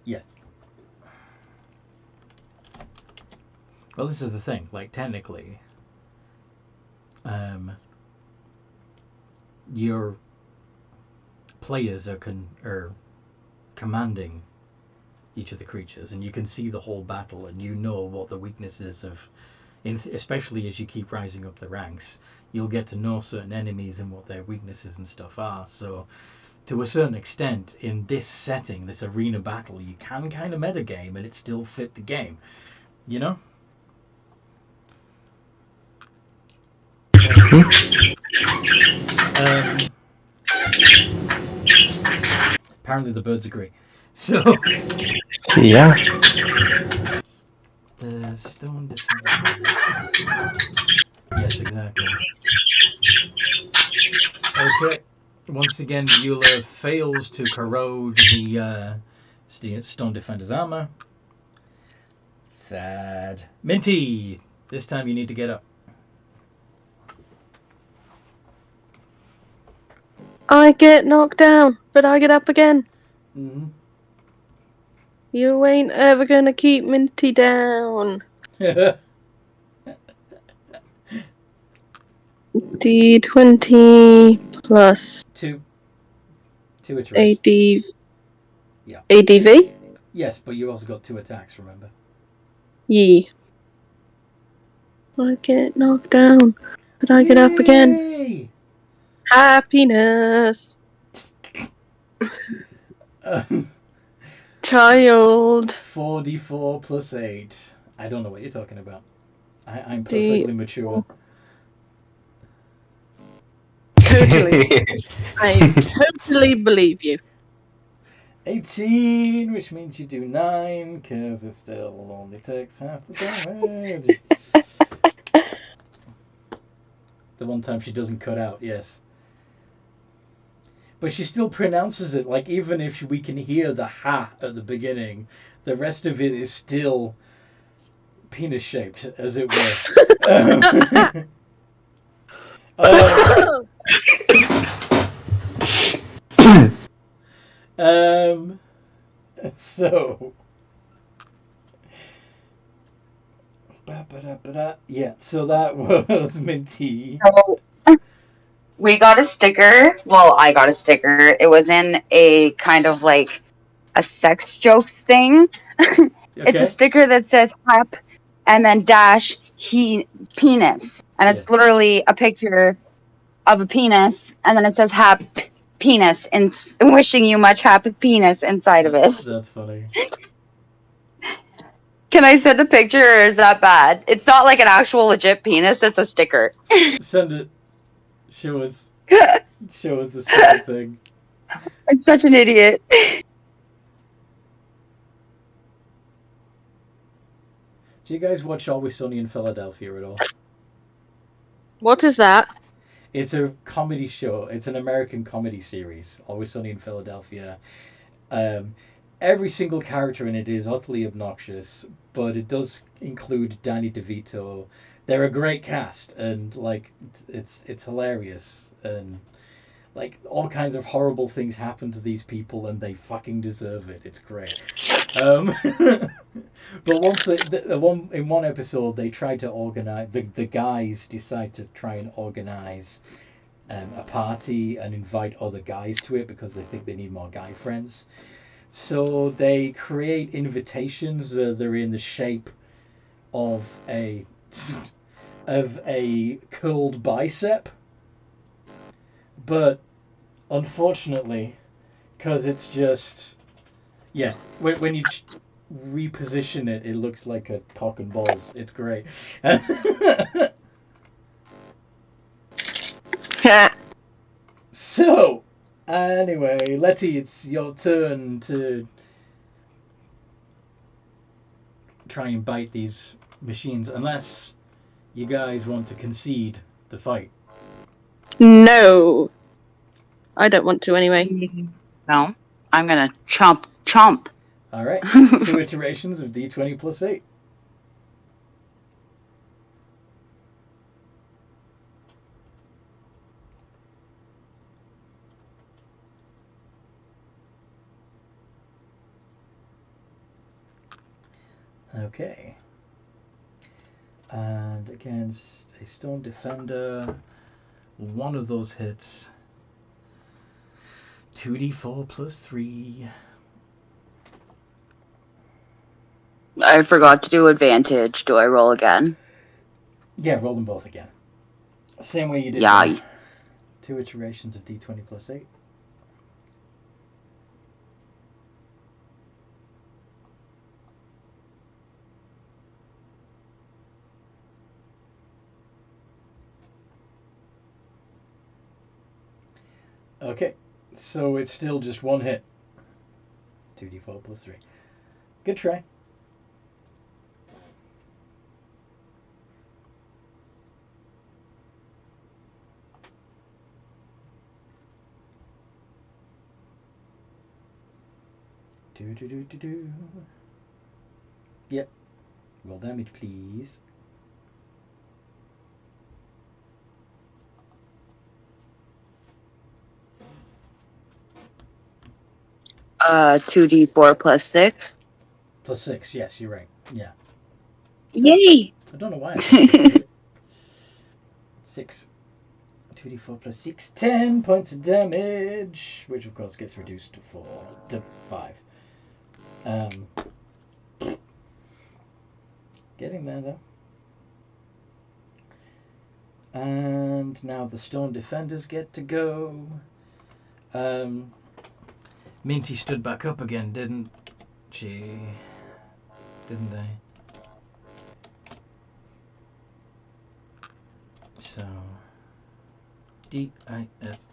Yes. Well, this is the thing. Like, technically, your players are commanding each of the creatures, and you can see the whole battle, and you know what the weaknesses of, especially as you keep rising up the ranks, you'll get to know certain enemies and what their weaknesses and stuff are. So, to a certain extent, in this setting, this arena battle, you can kind of metagame, and it still fit the game. You know? Apparently the birds agree. So yeah. The stone defense. Yes, exactly. Okay. Once again, Bueller fails to corrode the stone defender's armor. Sad. Minty! This time you need to get up. I get knocked down, but I get up again. Mm-hmm. You ain't ever gonna keep Minty down. D20 plus 2 iterations. Yeah. ADV? Yes, but you also got 2 attacks, remember? Yee. I get knocked down, but I get up again. Yay! Happiness. Child. 4d4 plus 8. I don't know what you're talking about. I'm perfectly mature. Totally. I totally believe you. 18, which means you do 9, because it still only takes half the damage. The one time she doesn't cut out, yes. But she still pronounces it, like, even if we can hear the ha at the beginning, the rest of it is still penis-shaped, as it were. So. Ba-ba-da-ba-da. Yeah, so that was Minty. So we got a sticker. Well, I got a sticker. It was in a kind of like a sex jokes thing. It's a Okay. sticker that says "hap" and then dash he penis, and it's literally a picture of a penis, and then it says "hap penis" and wishing you much happy penis inside of it. That's funny. Can I send a picture, or is that bad? It's not like an actual legit penis. It's a sticker. Send it. Show us the stupid thing. I'm such an idiot. Do you guys watch Always Sunny in Philadelphia at all? What is that? It's a comedy show. It's an American comedy series. Always Sunny in Philadelphia. Every single character in it is utterly obnoxious, but it does include Danny DeVito. They're a great cast, and like it's hilarious, and like all kinds of horrible things happen to these people, and they fucking deserve it. It's great. But once in one episode they tried to organize, the guys decide to try and organize a party and invite other guys to it because they think they need more guy friends. So they create invitations. They're in the shape of a curled bicep, but unfortunately, because it's just when you reposition it, it looks like a cock and balls. It's great. So, anyway, Letty, it's your turn to try and bite these machines, unless you guys want to concede the fight. No. I don't want to anyway. No, I'm gonna chomp. Alright, 2 iterations of D20 plus 8. Okay. And against a stone defender, one of those hits. 2d4 plus 3. I forgot to do advantage. Do I roll again? Yeah, roll them both again. Same way you did. Yeah. 2 iterations of D20 plus 8. Okay, so it's still just one hit. 2d4 plus 3. Good try. Do. Yep. Roll damage, please. 2d4 plus 6. Plus 6, yes, you're right. Yeah. Yay! I don't know why. I 6. 2d4 plus 6, 10 points of damage, which of course gets reduced to 5. Getting there though. And now the stone defenders get to go. Minty stood back up again, didn't she? Didn't they? So D-I-S.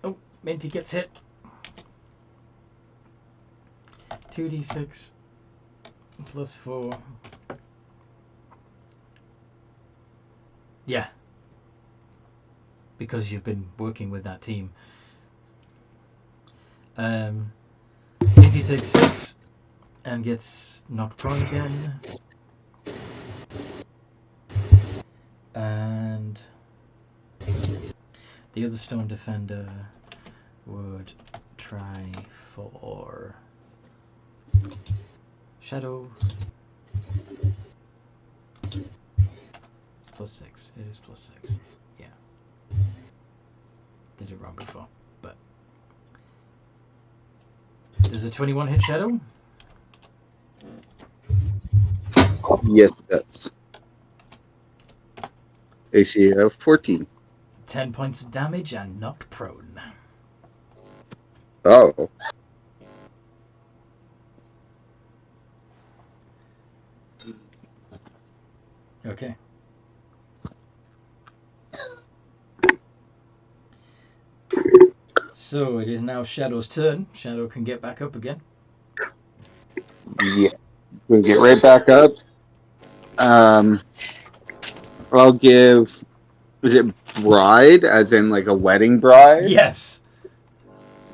Oh, Minty gets hit. 2d6 plus 4. Yeah. Because you've been working with that team. Minty takes 6 and gets knocked prone again. And the other stone defender would try for Shadow. It's +6. It is +6. Yeah. Did it wrong before, but does a 21 hit Shadow? Yes, it does. AC of 14. 10 points of damage and knocked prone. Oh. Okay. So it is now Shadow's turn. Shadow can get back up again. Yeah. We'll get right back up. I'll give. Is it bride, as in like a wedding bride? Yes.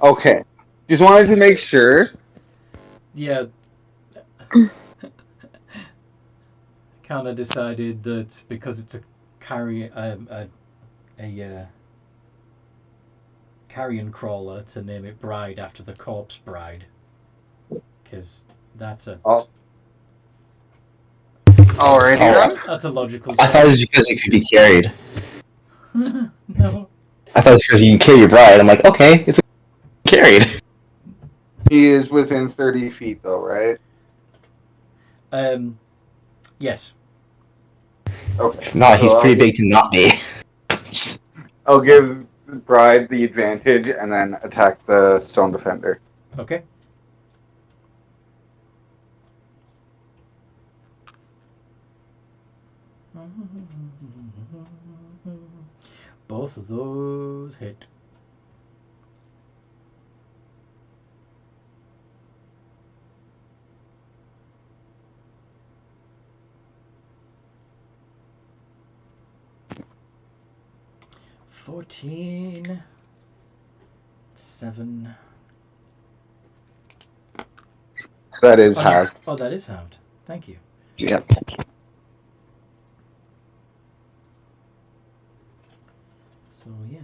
Okay. Just wanted to make sure. Yeah. Kind of decided that because it's a carrion crawler to name it Bride after the corpse bride, because that's a Alrighty then. that's a logical I thought it was because it could be carried. No. I thought it was because you can carry your bride. I'm like, okay, it's carried. He is within 30 feet, though, right? Yes. Okay. If not, he's pretty big to not be. I'll give bride the advantage and then attack the stone defender. Okay. Both of those hit. $14, 7. That is half. Oh, that is halved. Thank you. Yep. So yeah,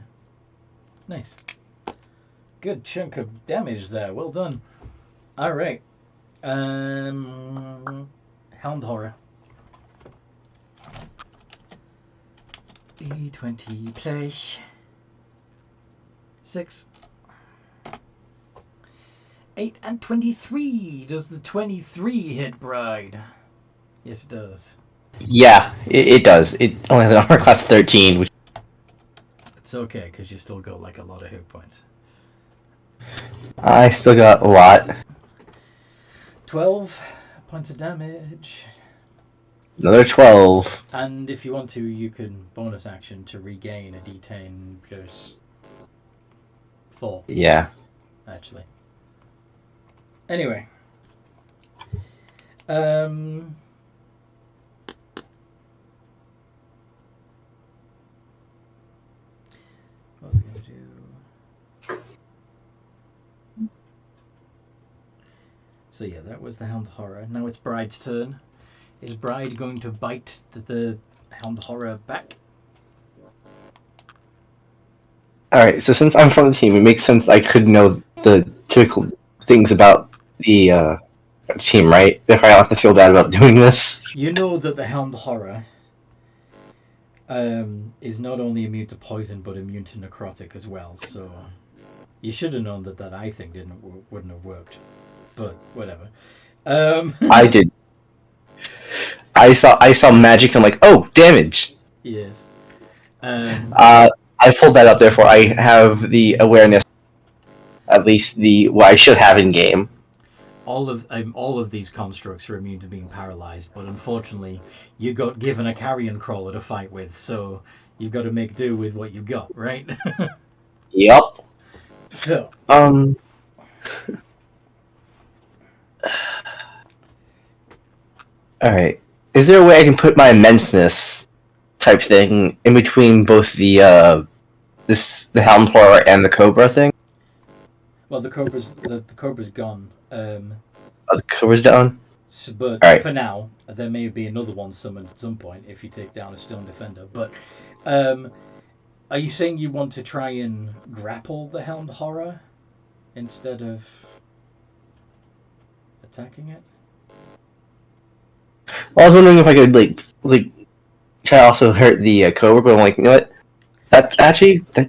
nice. Good chunk of damage there. Well done. All right. Hound horror. D20 plus 6. 8 and 23. Does the 23 hit bride? Yes, it does. Yeah, it does. It only has an armor class of 13, which It's okay, because you still got like a lot of hit points. I still got a lot. 12 points of damage. Another 12. And if you want to, you can bonus action to regain a D10 plus 4. Yeah. Actually. Anyway. What was I going to do? So yeah, that was the Hound Horror. Now it's Bride's turn. Is Bride going to bite the Hound Horror back? Alright, so since I'm from the team, it makes sense I could know the typical things about the team, right? If I don't have to feel bad about doing this. You know that the Hound Horror is not only immune to poison, but immune to necrotic as well, so you should have known that I think wouldn't have worked. But whatever. I did. I saw magic and I'm like, oh, damage! Yes. I pulled that up, therefore I have the awareness, at least what I should have in game. All of these constructs are immune to being paralyzed, but unfortunately, you got given a carrion crawler to fight with, so you've got to make do with what you got, right? Yep. So. Alright. Is there a way I can put my immenseness type thing in between both the Hound Horror and the Cobra thing? Well, the Cobra's gone. Oh, the Cobra's down? So, but right. For now, there may be another one summoned at some point if you take down a Stone Defender. But are you saying you want to try and grapple the Hound Horror instead of attacking it. Well, I was wondering if I could like try to also hurt the cobra, but I'm like, you know what? That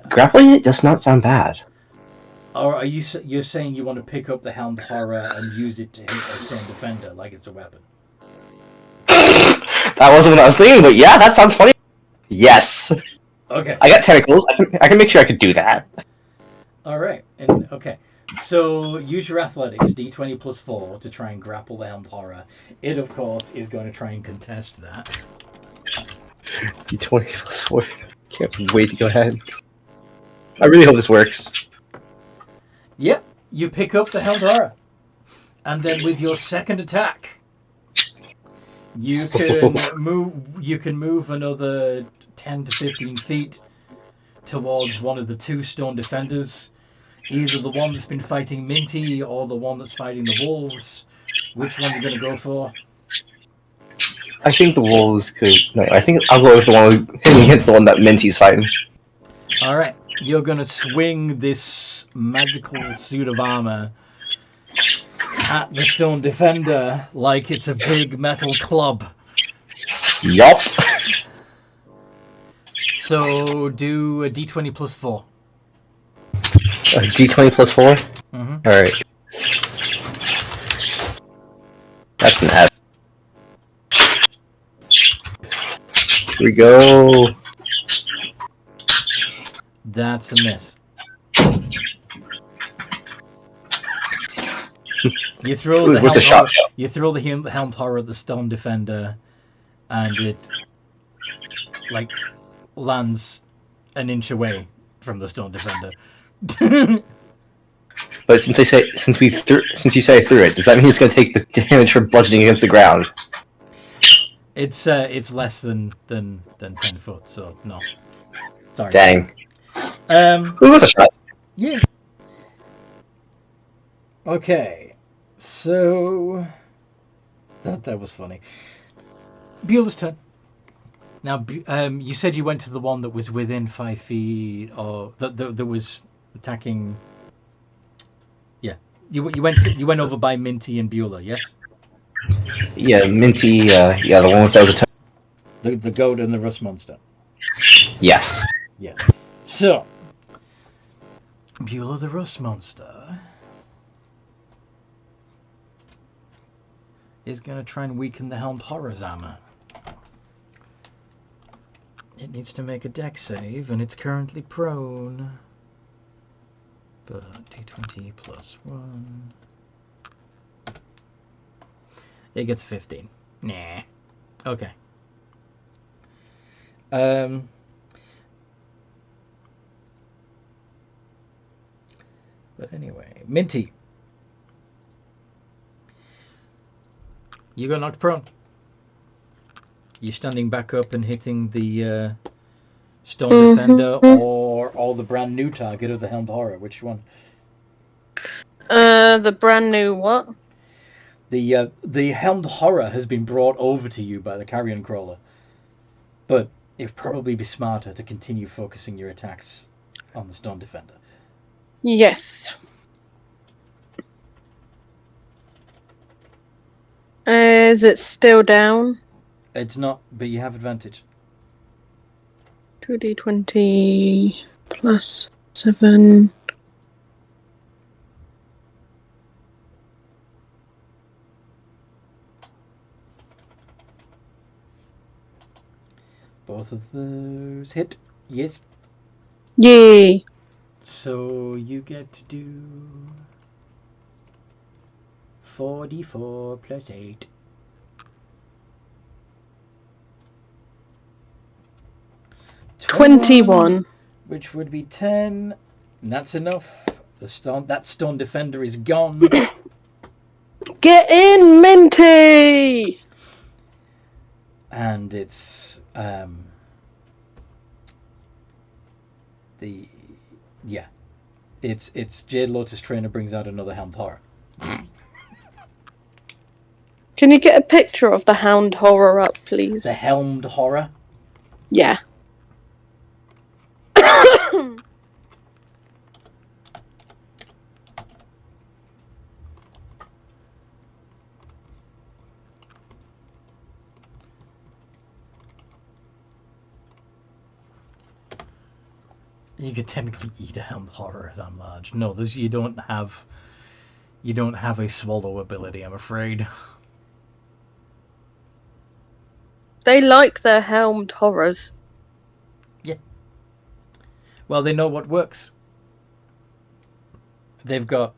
grappling it does not sound bad. Or are you're saying you want to pick up the helmed horror and use it to hit a stone defender like it's a weapon? That wasn't what I was thinking, but yeah, that sounds funny. Yes. Okay. I got tentacles. I can make sure I could do that. All right. And okay. So use your athletics, d20 plus 4, to try and grapple the helmed horror. It, of course, is going to try and contest that. D20 plus 4. Can't wait to go ahead. I really hope this works. Yep. You pick up the helmed horror. And then with your second attack, you can move another 10 to 15 feet towards one of the two stone defenders. Either the one that's been fighting Minty or the one that's fighting the wolves. Which one are you going to go for? I think the wolves could... No, I think I'll go with the one hitting against the one that Minty's fighting. Alright, you're going to swing this magical suit of armor at the stone defender like it's a big metal club. Yup. So do a d20 plus 4. D20 plus 4? Mm-hmm. Alright. That's an F. Here we go. That's a miss. You throw the helmed horror at the stone defender, and it lands an inch away from the stone defender. But since you say I threw it, does that mean it's going to take the damage for bludgeoning against the ground? It's less than 10 foot, so no. Sorry. Dang. It was a shot. Yeah. Okay. So that was funny. Beulah's turn. Now, you said you went to the one that was within 5 feet, or that was attacking. Yeah, you went over by Minty and Beulah, yes? Yeah, Minty. The one with the goat and the rust monster. Yes. Yes. So, Beulah the rust monster is going to try and weaken the helmed horror's armor. It needs to make a dex save, and it's currently prone. But d20 plus 1. It gets 15. Nah. Okay. But anyway, Minty. You got knocked prone. You standing back up and hitting the stone defender or the brand new target of the helmed horror? Which one? The brand new what? The helmed horror has been brought over to you by the carrion crawler, but it'd probably be smarter to continue focusing your attacks on the stone defender. Yes. Is it still down? It's not, but you have advantage. 2d20 plus 7. Both of those hit. Yes. Yay! So you get to do 4d4 plus 8. 21. Which would be 10. And that's enough. That stone defender is gone. Get in, Minty! And it's it's Jade Lotus Trainer brings out another helmed horror. Can you get a picture of the hound horror up, please? The helmed horror? Yeah. You could technically eat a helmed horror that large. No, you don't have a swallow ability, I'm afraid. They like their helmed horrors. Well, they know what works. They've got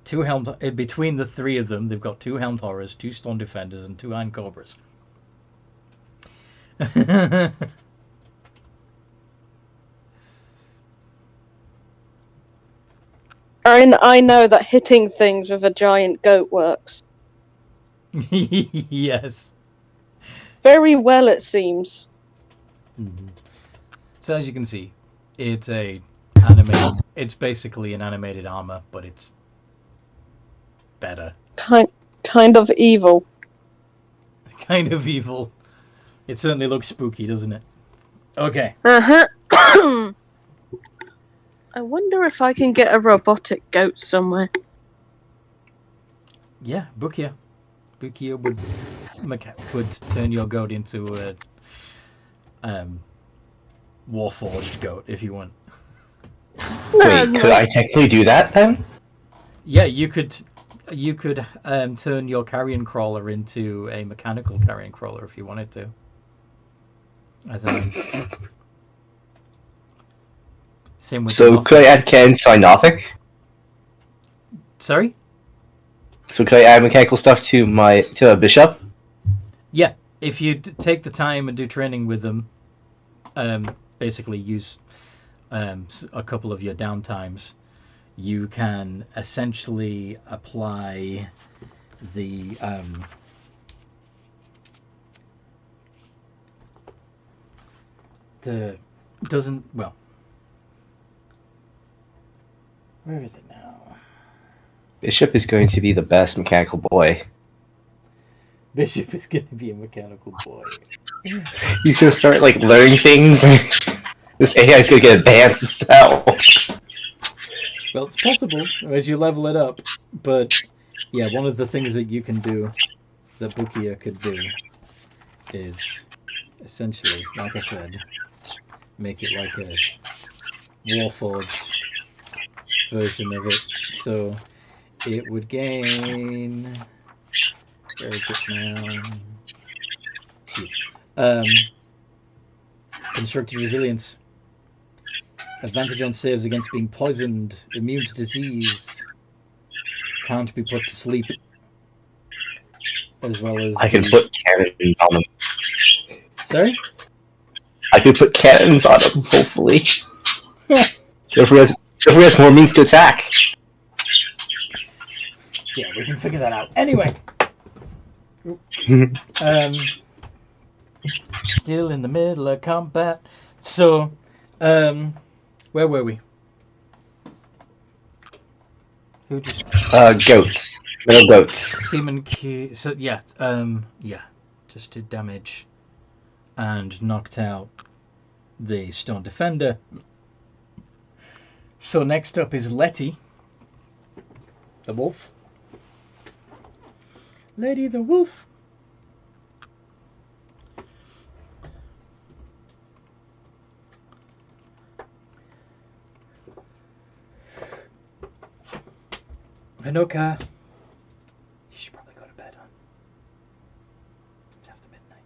two helmed between the three of them. They've got two helmed horrors, two stone defenders, and two iron cobras. I know that hitting things with a giant goat works. Yes. Very well, it seems. Mm-hmm. So as you can see, it's a animated. It's basically an animated armor, but it's better. Kind of evil. Kind of evil. It certainly looks spooky, doesn't it? Okay. Uh-huh. I wonder if I can get a robotic goat somewhere. Yeah, Bukia. Bukia would turn your goat into a warforged goat if you want. Wait, could I technically do that then? Yeah, you could turn your carrion crawler into a mechanical carrion crawler if you wanted to. Same with So could I add cannons so I'm Nothic? Sorry? So could I add mechanical stuff to a bishop? Yeah, if you take the time and do training with them, basically use a couple of your downtimes, you can essentially apply the where is it now? Bishop is going to be the best mechanical boy. Bishop is going to be a mechanical boy. He's going to start learning things. This AI is going to get advanced as hell. Well, it's possible as you level it up, but yeah, one of the things that you can do, that Bukia could do, is essentially, like I said, make it like a warforged version of it. So it would gain. Where is it now? Constructed resilience. Advantage on saves against being poisoned. Immune to disease. Can't be put to sleep. As well as. I can put cannons on them. Sorry? I could put cannons on them, hopefully. Jeffrey has more means to attack. Yeah, we can figure that out. Anyway. Still in the middle of combat. So, where were we? Who just... Goats. Little goats. Seaman Q... So, yeah, just did damage and knocked out the Stone Defender. So next up is Letty, the wolf. Letty the wolf. Hanoka. You should probably go to bed, huh? It's after midnight.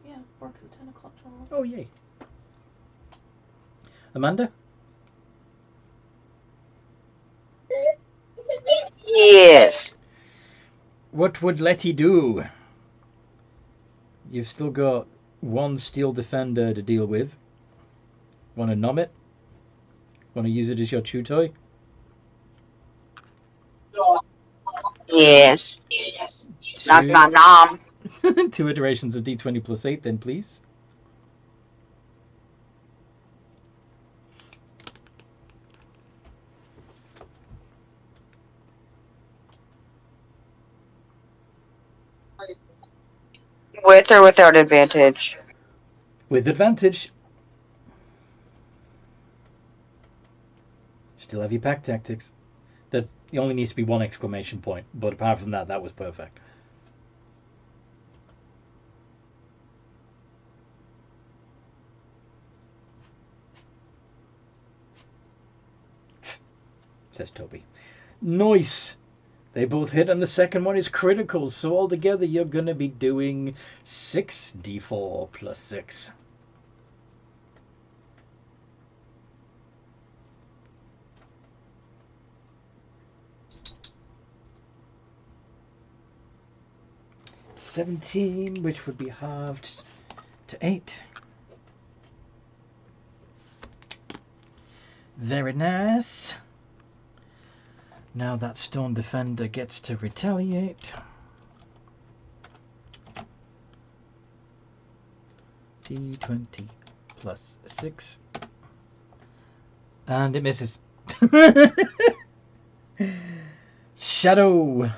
Yeah, work at 10 o'clock tomorrow. Oh, yay. Amanda? Yes. What would Letty do? You've still got one Steel Defender to deal with. Want to nom it? Want to use it as your chew toy? Yes. Nom nom nom. 2 iterations of D20 plus 8 then, please. With or without advantage? With advantage. Still have your pack tactics. That only needs to be 1 exclamation point, but apart from that, that was perfect. says Toby. Nice. They both hit, and the second one is critical. So altogether, you're going to be doing 6d4 plus 6. $17, which would be halved to 8. Very nice. Now that stone defender gets to retaliate. D20 plus 6. And it misses. Shadow.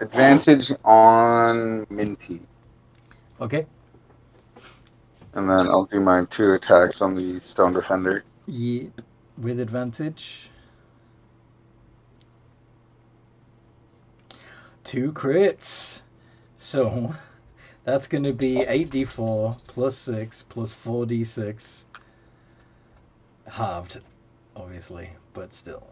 Advantage on Minty. Okay. And then I'll do my 2 attacks on the Stone Defender. Yep. With advantage. 2 crits. So that's going to be 8d4 plus 6 plus 4d6. Halved, obviously, but still.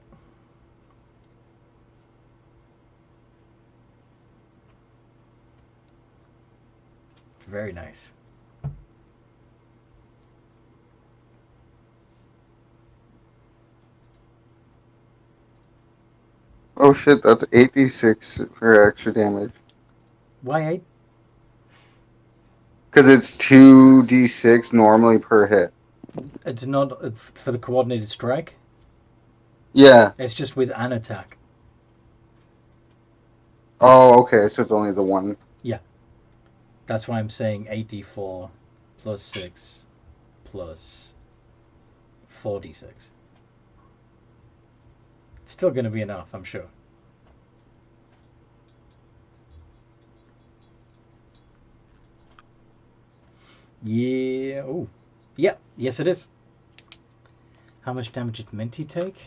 Very nice. Oh shit, that's 8d6 for extra damage. Why 8? Because it's 2d6 normally per hit. It's not for the coordinated strike. Yeah. It's just with an attack. Oh, okay, so it's only the one. Yeah. That's why I'm saying 8d4 plus 6 plus 4d6. It's still going to be enough, I'm sure. Yeah. Oh. Yeah. Yes, it is. How much damage did Minty take?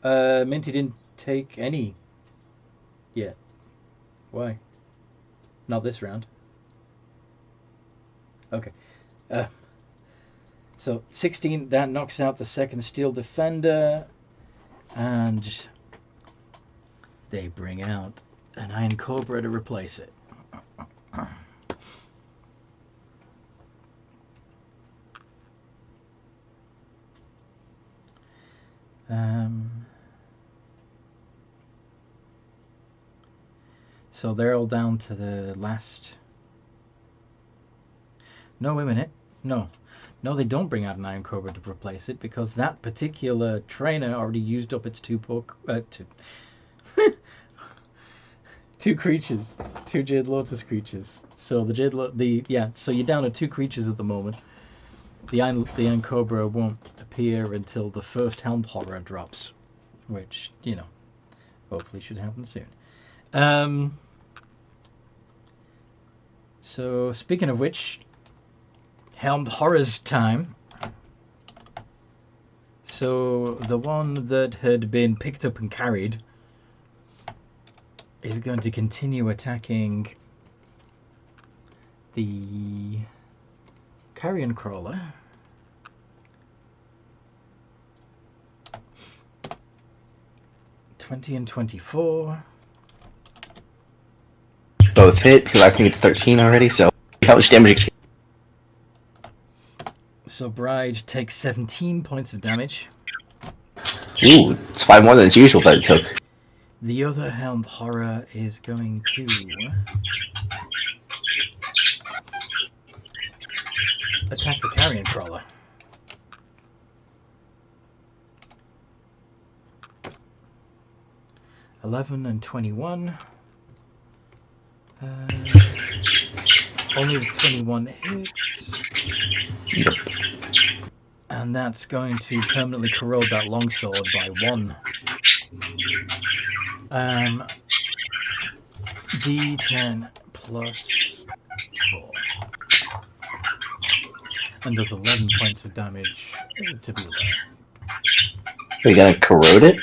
Minty didn't take any yet. Why? Not this round. Okay. So 16, that knocks out the second steel defender. And they bring out an Iron Cobra to replace it. So they're all down to the last. No, wait a minute. No, they don't bring out an Iron Cobra to replace it because that particular trainer already used up its two creatures, 2 Jade Lotus creatures. So so you're down to 2 creatures at the moment. The Iron Cobra won't appear until the first Helmed Horror drops, which, hopefully should happen soon. So speaking of which, Helmed Horror's time. So the one that had been picked up and carried is going to continue attacking the Carrion Crawler. $20 and $24. Both hit, because I think it's 13 already, so how much damage? So Bride takes 17 points of damage. Ooh, it's 5 more than its usual that it took. The other Helmed Horror is going to attack the Carrion Crawler. $11 and $21. Only the 21 hits. Yep. And that's going to permanently corrode that longsword by 1. D10 plus 4. And does 11 points of damage to be there. Are you gonna corrode it?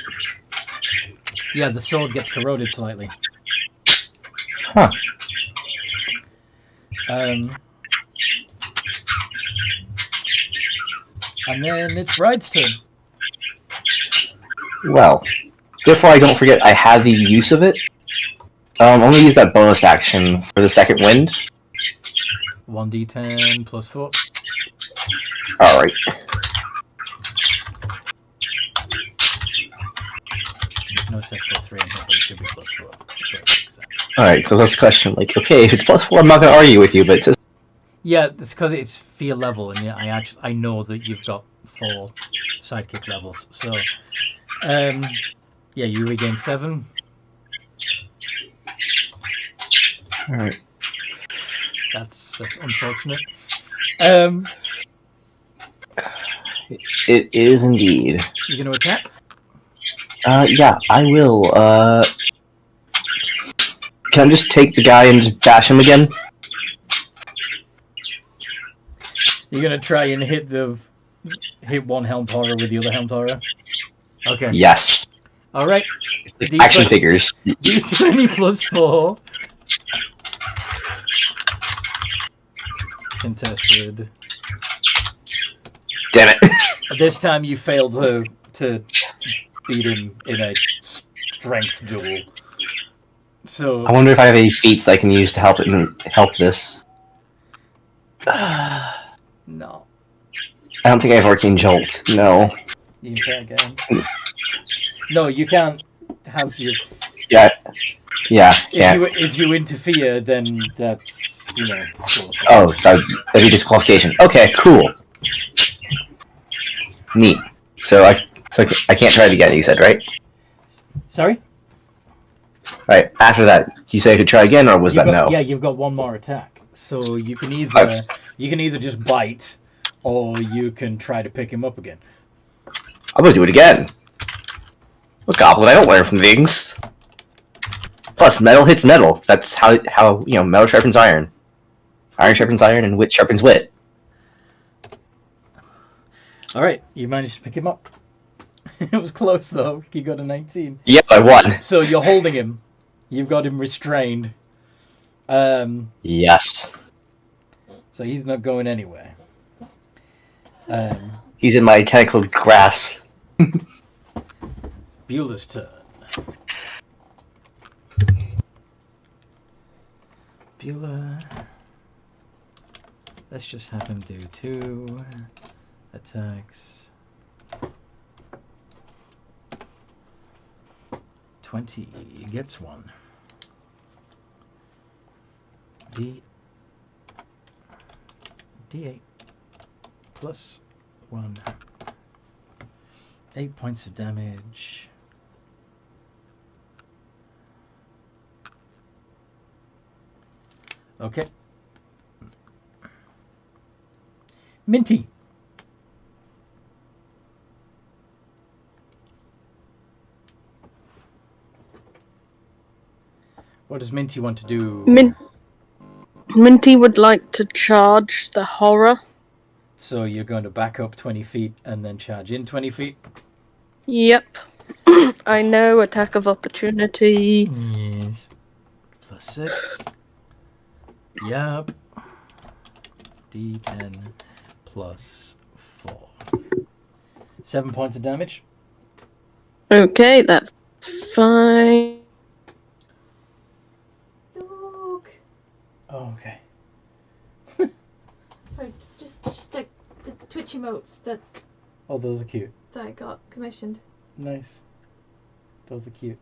Yeah, the sword gets corroded slightly. Huh. And then it's Bride's turn. Well, therefore I don't forget I have the use of it. I'm going to use that bonus action for the second wind. 1d10 plus 4. Alright. No, it says plus 3 on here, but it should be plus 4. So it's Alright, so that's the question. Like, okay, if it's plus 4, I'm not going to argue with you, but it says... yeah, it's because it's fear level, and yeah, I know that you've got 4 sidekick levels. So, yeah, you regain 7. Alright. That's unfortunate. It is indeed. You going to attack? Yeah, I will. Can I just take the guy and just bash him again? You're going to try and hit one helmed horror with the other helmed horror? Okay. Yes. Alright. Action figures. D20 plus 4. Contested. Damn it. This time you failed to beat him in a strength duel. So I wonder if I have any feats I can use to help this. no. I don't think I have Arcane Jolt. No. You can try again. No, you can't have your. Yeah. Yeah. Can't. If you interfere, then that's Oh, that'd be disqualification. Okay, cool. Neat. So I can't try it again. You said, right? Sorry. Right. After that, you say I could try again, or was that no? Yeah, you've got one more attack, so you can either just bite, or you can try to pick him up again. I'm gonna do it again. A goblin, I don't learn from things. Plus, metal hits metal. That's how metal sharpens iron. Iron sharpens iron, and wit sharpens wit. All right, you managed to pick him up. It was close though. You got a 19. Yep, I won. So you're holding him. You've got him restrained. Yes. So he's not going anywhere. He's in my tentacled grasp. Beulah's turn. Beulah. Let's just have him do 2 attacks. 20 gets 1. D8 plus 1. 8 points of damage. Okay. Minty. What does Minty want to do? Minty would like to charge the horror. So you're going to back up 20 feet and then charge in 20 feet? Yep. I know, attack of opportunity. Yes. Plus 6. Yep. D10 plus 4. 7 points of damage. Okay, that's fine. Look. Oh, okay. Sorry, just like the Twitch emotes that Oh, those are cute. I got commissioned. Nice. Those are cute.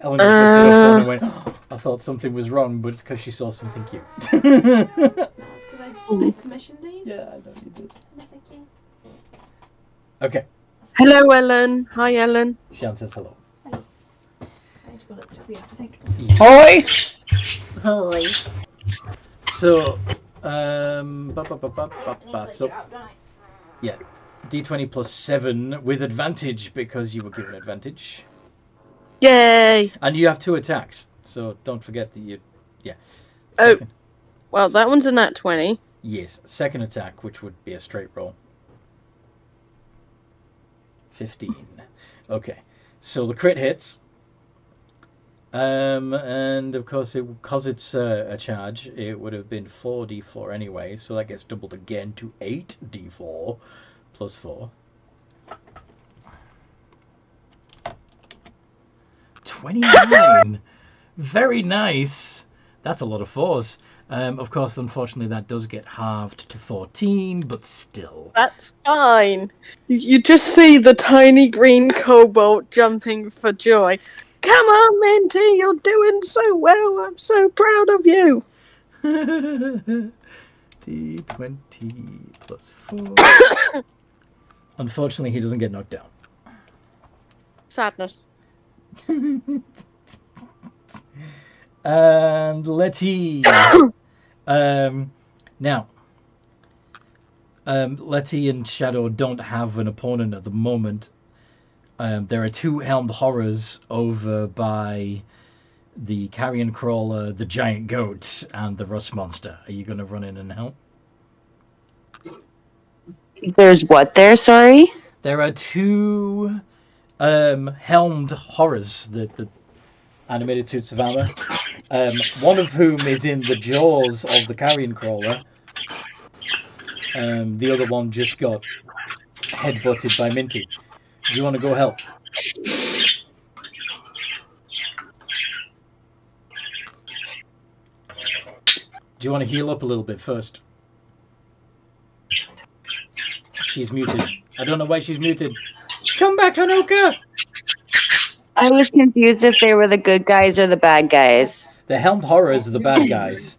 Ellen just looked at her phone and went, oh, I thought something was wrong, but it's because she saw something cute. No, it's because I commissioned these. Yeah, I know you did. No, thank you. Okay. Hello, Ellen. Hi, Ellen. Shan says hello. I need to go look to be up, I think. Hi. Holy. So, so, yeah, D20 plus 7 with advantage because you were given advantage. Yay! And you have 2 attacks, so don't forget that you, yeah. Oh, Second, well, that one's a nat 20. yes, second attack, which would be a straight roll. 15. Okay, so the crit hits. And of course, because it's a charge, it would have been 4d4 anyway, so that gets doubled again to 8d4 plus 4. 29! Very nice! That's a lot of 4s. Of course, unfortunately, that does get halved to 14, but still. That's fine. You just see the tiny green kobold jumping for joy. Come on, Minty, you're doing so well. I'm so proud of you. D20 plus 4. Unfortunately, he doesn't get knocked down. Sadness. And Letty. Now, Letty and Shadow don't have an opponent at the moment. There are 2 helmed horrors over by the carrion crawler, the giant goat, and the rust monster. Are you going to run in and help? There's what there? Sorry. There are 2 helmed horrors, the animated suits of armor. One of whom is in the jaws of the carrion crawler. The other one just got headbutted by Minty. Do you want to go help? Do you want to heal up a little bit first? She's muted. I don't know why she's muted. Come back, Hanoka! I was confused if they were the good guys or the bad guys. The helmed horrors are the bad guys.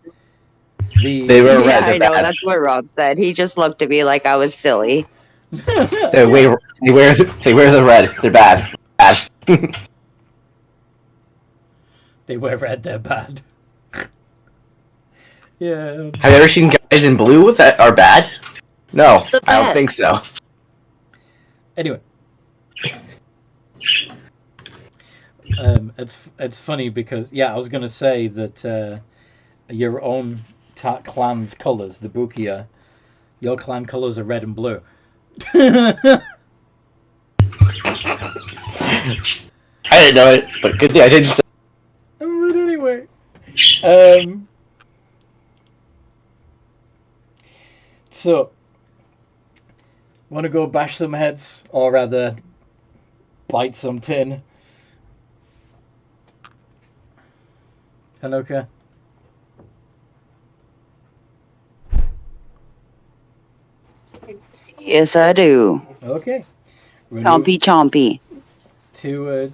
They were Yeah, red. I They're know. bad. That's what Rob said. He just looked at me like I was silly. They wear the red. They're bad. Bad. They wear red, they're bad. Yeah. Have you ever seen guys in blue that are bad? No, The I don't best. think so. Anyway. It's funny because, yeah, I was going to say that your own clan's colours, the Bukia, your clan colours are red and blue. I didn't know it, but good thing I didn't. But anyway. So, want to go bash some heads, or rather, bite some tin? Hanoka? Yes, I do. Okay. Chompy, chompy. 2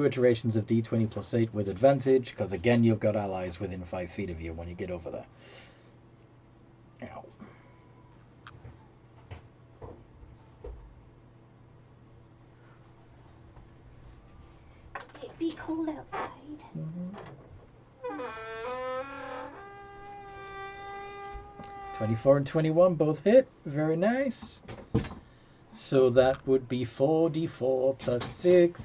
iterations of D20 plus 8 with advantage, because again, you've got allies within 5 feet of you when you get over there. Ow. It'd be cold outside. 24 and 21 both hit. Very nice. So that would be 4d4 plus 6.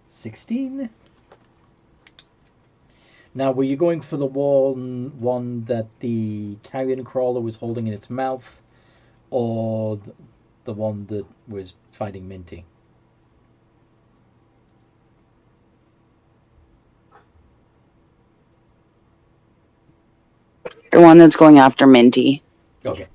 $16. Now, were you going for the one that the carrion crawler was holding in its mouth, or the one that was fighting Minty? The one that's going after Minty. Okay.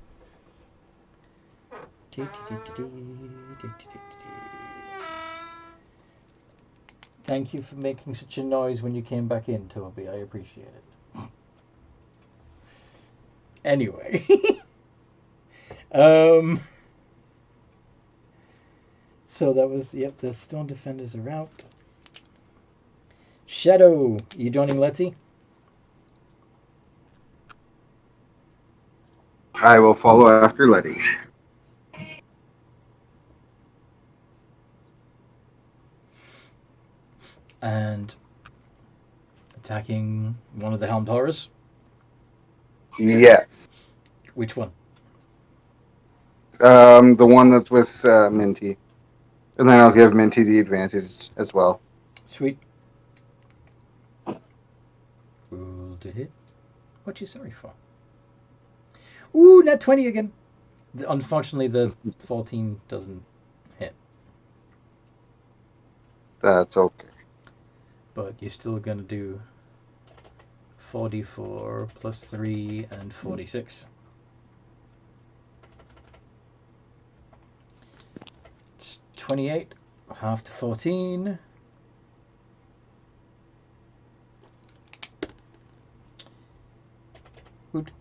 Thank you for making such a noise when you came back in, Toby. I appreciate it. Anyway. So that was, yep, the stone defenders are out. Shadow, you joining Letty? I will follow after Letty. And attacking one of the helmed horrors? Yes. Which one? The one that's with Minty. And then I'll give Minty the advantage as well. Sweet. Roll to hit. What you sorry for? Ooh, net 20 again. Unfortunately, the 14 doesn't hit. That's okay. But you're still going to do 44 plus 3 and 46. It's 28. Half to 14. Woot.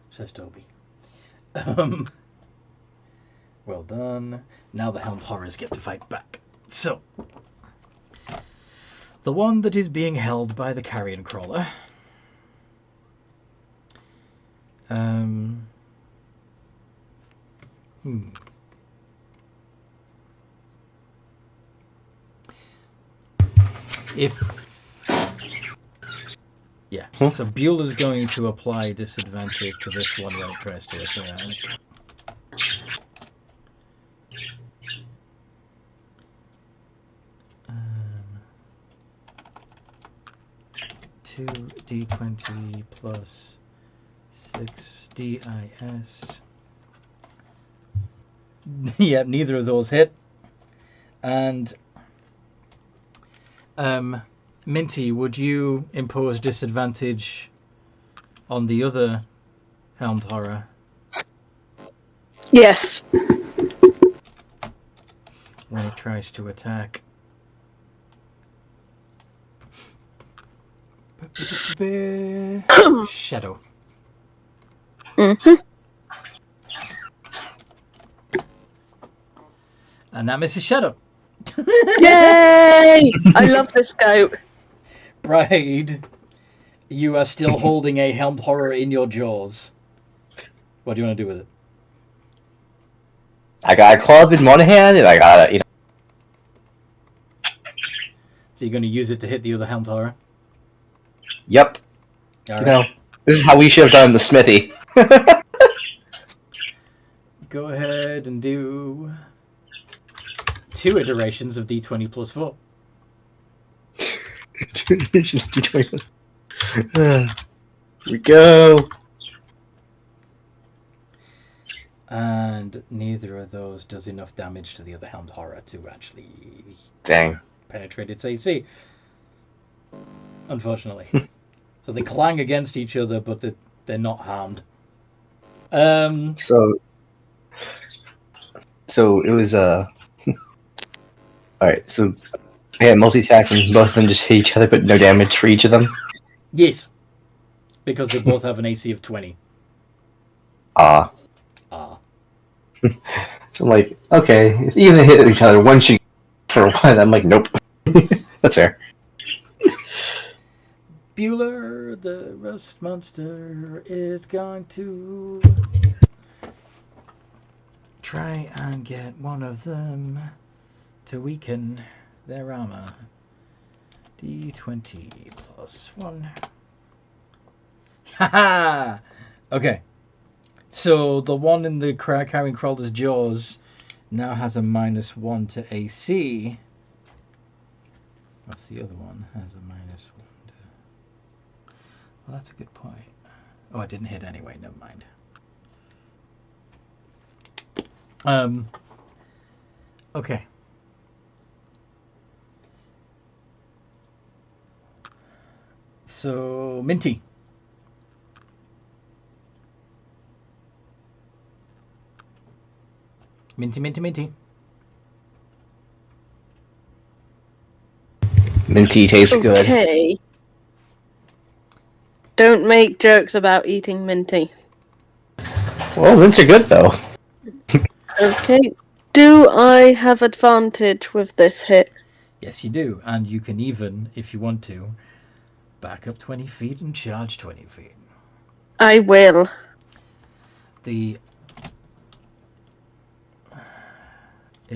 Says Toby. Well done. Now the helmed horrors get to fight back. So, the one that is being held by the carrion crawler. If yeah, so Bueller's going to apply disadvantage to this one when it tries to attack. Two D20 plus 6 DIS. Yep, neither of those hit. And Minty, would you impose disadvantage on the other helmed horror? Yes. When it tries to attack. Shadow. Mm-hmm. And that misses Shadow. Yay! I love this goat. Bride, you are still holding a helmed horror in your jaws. What do you want to do with it? I got a club in one hand, and I got a, So you're going to use it to hit the other helmed horror? Yep. All You right. know, this is how we should have done the smithy. Go ahead and do 2 iterations of D20 plus 4. Here we go. And neither of those does enough damage to the other helmed horror to actually Dang. penetrate its AC. Unfortunately. So they clang against each other, but they're not harmed. So it was Alright, so I had multi-attack and both of them just hit each other, but no damage for each of them. Yes. Because they both have an AC of 20. Ah. So I'm like, okay, if even they hit each other, one should for one. I'm like, nope. That's fair. Bueller, the rust monster, is going to try and get one of them to weaken their armor. D20 plus 1. Haha! Okay. So the one in the carrying crawler's jaws now has a -1 to AC. What's the other one? Has a -1 to... Well, that's a good point. Oh, I didn't hit anyway. Never mind. Okay. So, Minty. Minty. Minty tastes good. Okay. Don't make jokes about eating minty. Well, mints are good though. Okay. Do I have advantage with this hit? Yes, you do. And you can even, if you want to, back up 20 feet and charge 20 feet. I will. It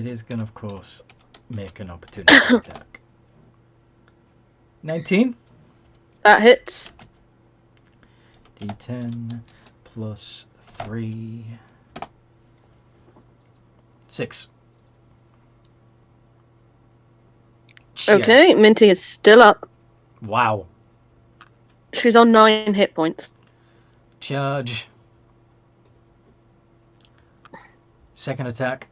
is going to, of course, make an opportunity attack. 19. That hits. D10 plus 3. 6. Shit. Okay, Minty is still up. Wow. She's on 9 hit points. Charge. Second attack.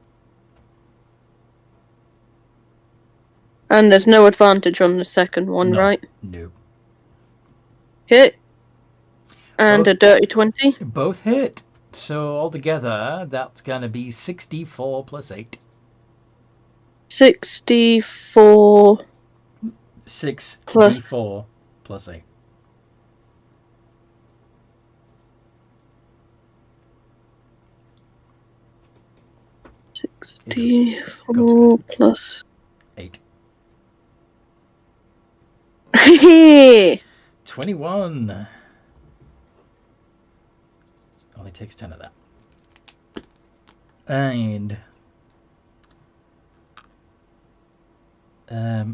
And there's no advantage on the second one, No. right? No. Hit. And Both- a dirty 20. Both hit. So altogether, that's gonna be 64 plus 8. 64 6 Plus- d4 plus 8. Go 64 plus 8. 8. 21. Only takes 10 of that. And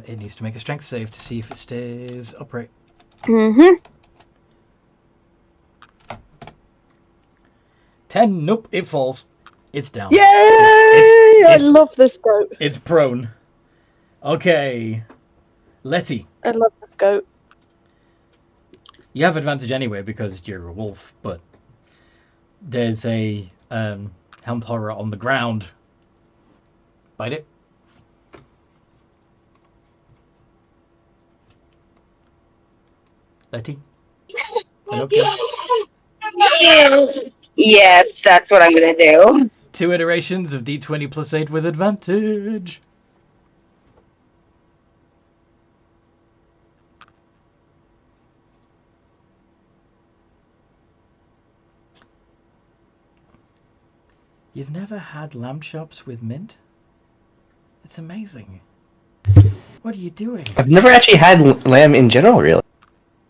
it needs to make a strength save to see if it stays upright. Mm-hmm. 10. Nope, it falls. It's down. Yay! I love this goat. It's prone. Okay. Letty, I love this goat. you have advantage anyway because you're a wolf, but there's a helmed horror on the ground. Bite it. Letty? Okay. Yes, that's what I'm gonna do. 2 iterations of d20 plus 8 with advantage. You've never had lamb chops with mint? It's amazing. What are you doing? I've never actually had lamb in general, really.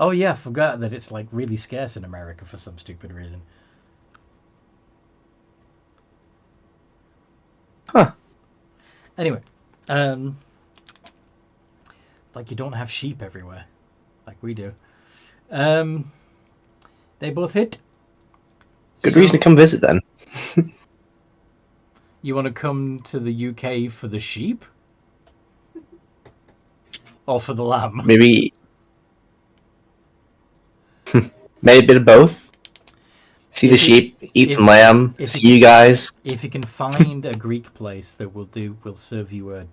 Oh yeah, I forgot that it's like really scarce in America for some stupid reason. Huh. Anyway, like you don't have sheep everywhere, like we do. They both hit. Good reason to come visit then. You want to come to the UK for the sheep? Or for the lamb? Maybe maybe a bit of both. See the sheep, eat some lamb, see you guys. If you can find a Greek place that will serve you a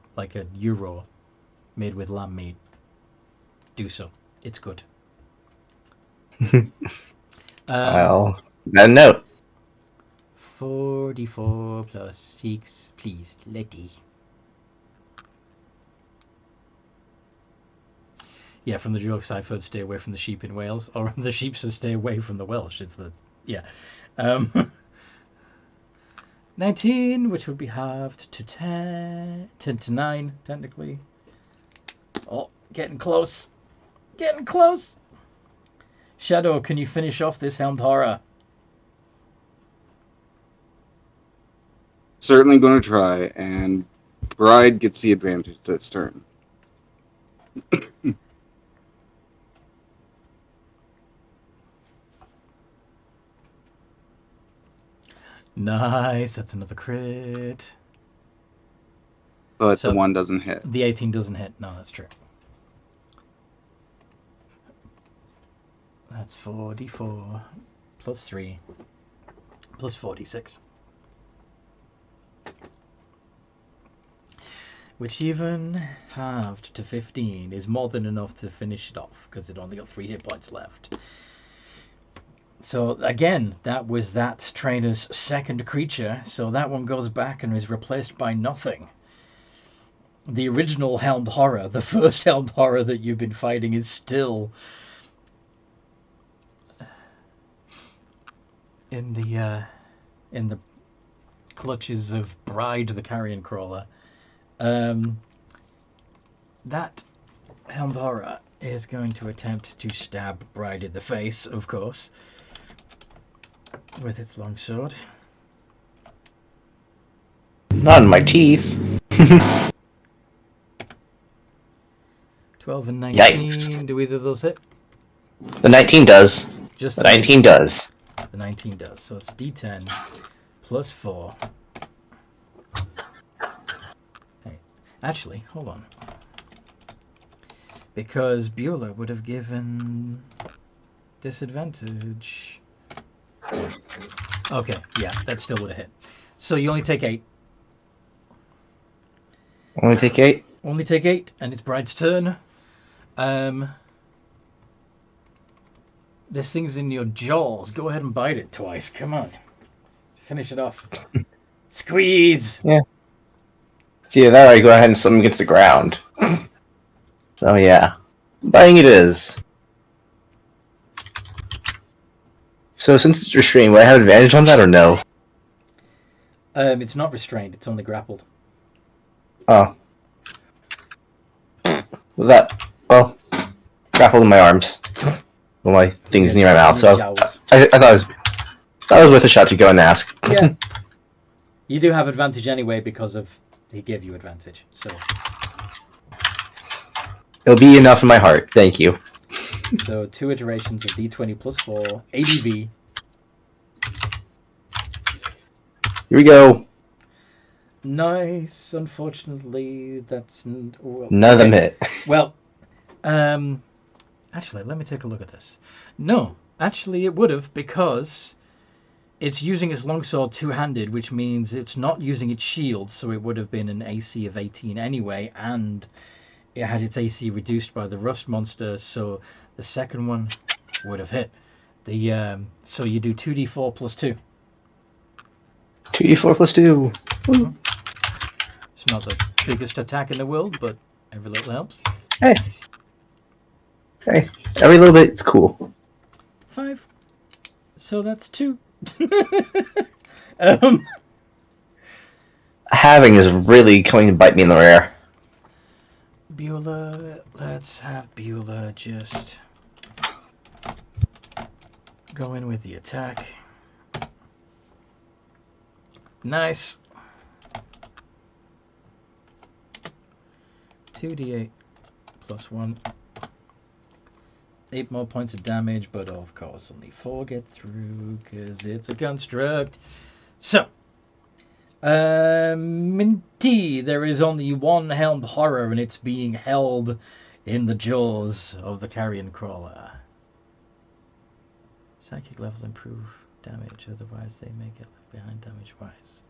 gyro made with lamb meat, do so. It's good. Well, then note. 44 plus 6, please, Letty. Yeah, from the jokes I've heard, stay away from the sheep in Wales, or the sheep says stay away from the Welsh. It's the, yeah. 19, which would be halved to 10 to 9, technically. Oh, getting close. Getting close. Shadow, can you finish off this helmed horror? Certainly going to try, and Bride gets the advantage this turn. Nice, that's another crit. But So- the one doesn't hit. The 18 doesn't hit. No, that's true. That's 4d4 plus 3 plus 46. Which even halved to 15 is more than enough to finish it off because it only got 3 hit points left. So again, that was that trainer's second creature, so that one goes back and is replaced by nothing. The original helmed horror, the first helmed horror that you've been fighting, is still in the clutches of Bride the Carrion Crawler. That helmed horror is going to attempt to stab Bride in the face, of course, with its long sword. Not in my teeth. 12 and 19. Yikes. Do either of those hit? The 19 does. Just The 19 does. The 19 does. So it's d10 plus 4. Hey, actually, hold on. Because Beulah would have given disadvantage. Okay, yeah, that still would have hit. So you only take 8. Only take 8. Only take 8, and it's Bride's turn. This thing's in your jaws. Go ahead and bite it twice. Come on. Finish it off. Squeeze! Yeah. It's either that or I go ahead and slam him against the ground. So yeah. Biting it is. So since it's restrained, will I have advantage on that or no? It's not restrained. It's only grappled. Oh. Well, grappled in my arms. Well, my thing's near my mouth, so I thought it was worth a shot to go and ask. Yeah. You do have advantage anyway because of he gave you advantage. So it'll be enough in my heart. Thank you. So 2 iterations of D20 plus 4 ADV. Here we go. Nice. Unfortunately, that's well, none of them hit. Well, actually, let me take a look at this. No, actually, it would have because it's using its longsword two-handed, which means it's not using its shield, so it would have been an AC of 18 anyway, and it had its AC reduced by the rust monster, so the second one would have hit. So you do 2d4 plus 2. 2d4 plus 2. Mm-hmm. It's not the biggest attack in the world, but every little helps. Hey, every little bit, it's cool. 5. So that's 2. Having is really coming to bite me in the rear. Beulah, let's have Beulah just go in with the attack. Nice. 2d8 plus 1. 8 more points of damage, but of course only 4 get through because it's a construct. So, Minty, there is only one helmed horror and it's being held in the jaws of the carrion crawler. Psychic levels improve damage, otherwise they may get left behind damage-wise.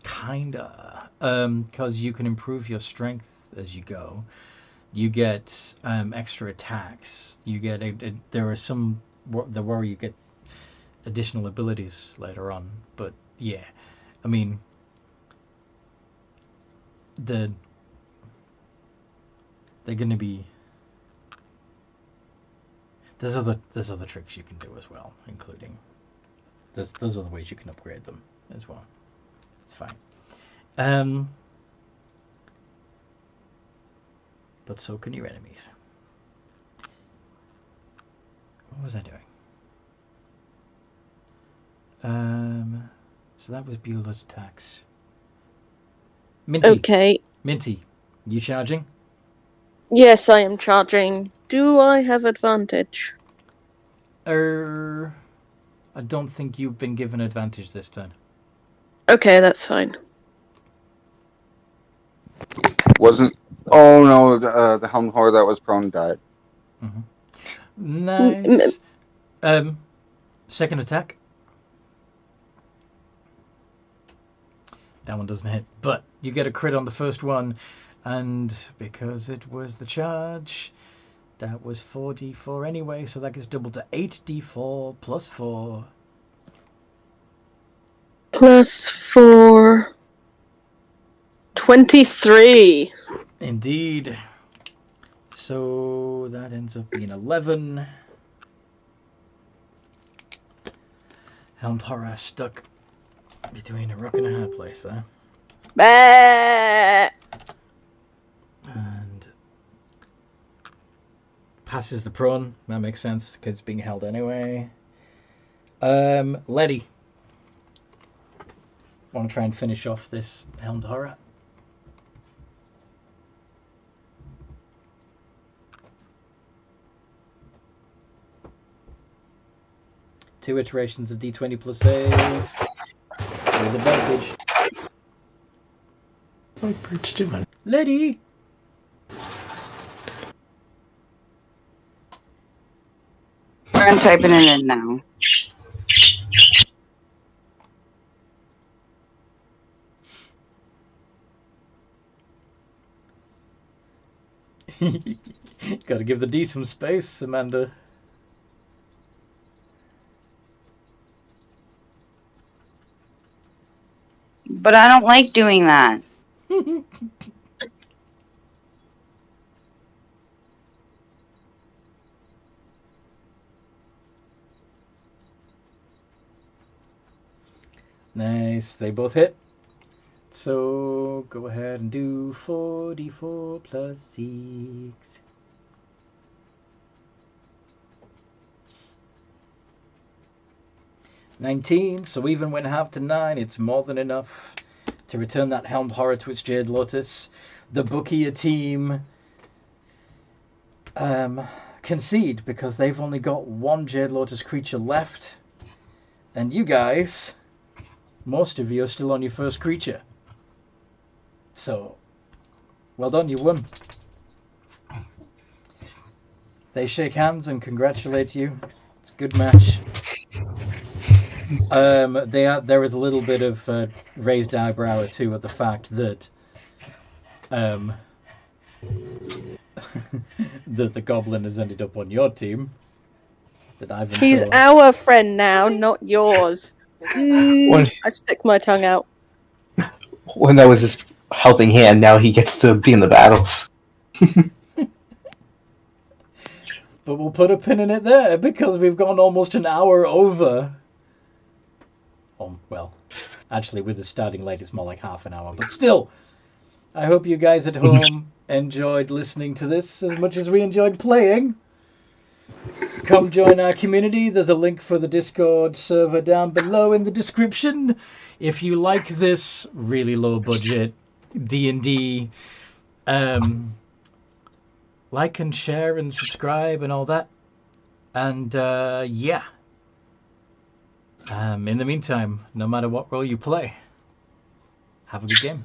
Kinda. Because you can improve your strength as you go. You get extra attacks. You get there are some where you get additional abilities later on. But yeah, I mean, they're gonna be. There's other tricks you can do as well, including there's other ways you can upgrade them as well. It's fine. But so can your enemies. What was I doing? So that was Beulah's attacks. Minty. Okay. Minty, you charging? Yes, I am charging. Do I have advantage? I don't think you've been given advantage this turn. Okay, that's fine. Wasn't. Oh no, the helm horror that was prone died. Mm-hmm. Nice. Second attack. That one doesn't hit, but you get a crit on the first one, and because it was the charge, that was 4d4 anyway, so that gets doubled to 8d4 plus 4. Plus 4. 23. Indeed. So that ends up being 11. Helmed horror stuck between a rock and a hard place there. Bah! And passes the prone. That makes sense because it's being held anyway. Letty. Want to try and finish off this helmed horror? Two iterations of D20 plus 8 with advantage. What bird's doing? Letty! I'm typing it in now. Gotta give the D some space, Amanda. But I don't like doing that. Nice, they both hit. So go ahead and do 4d4 plus 6. $19, so even when halved to 9, it's more than enough to return that helmed horror to its Jade Lotus. The Bookia team concede because they've only got one Jade Lotus creature left. And you guys, most of you are still on your first creature. So, well done, you won. They shake hands and congratulate you. It's a good match. There is a little bit of raised eyebrow or two at the fact that that the goblin has ended up on your team. That Ivan He's saw. our friend now, not yours. When, I stick my tongue out. when that was his helping hand, now he gets to be in the battles. But we'll put a pin in it there because we've gone almost an hour over. Oh, well, actually, with the starting late, it's more like half an hour. But still, I hope you guys at home enjoyed listening to this as much as we enjoyed playing. Come join our community. There's a link for the Discord server down below in the description. If you like this really low budget D&D, like and share and subscribe and all that. And yeah. In the meantime, no matter what role you play, have a good game.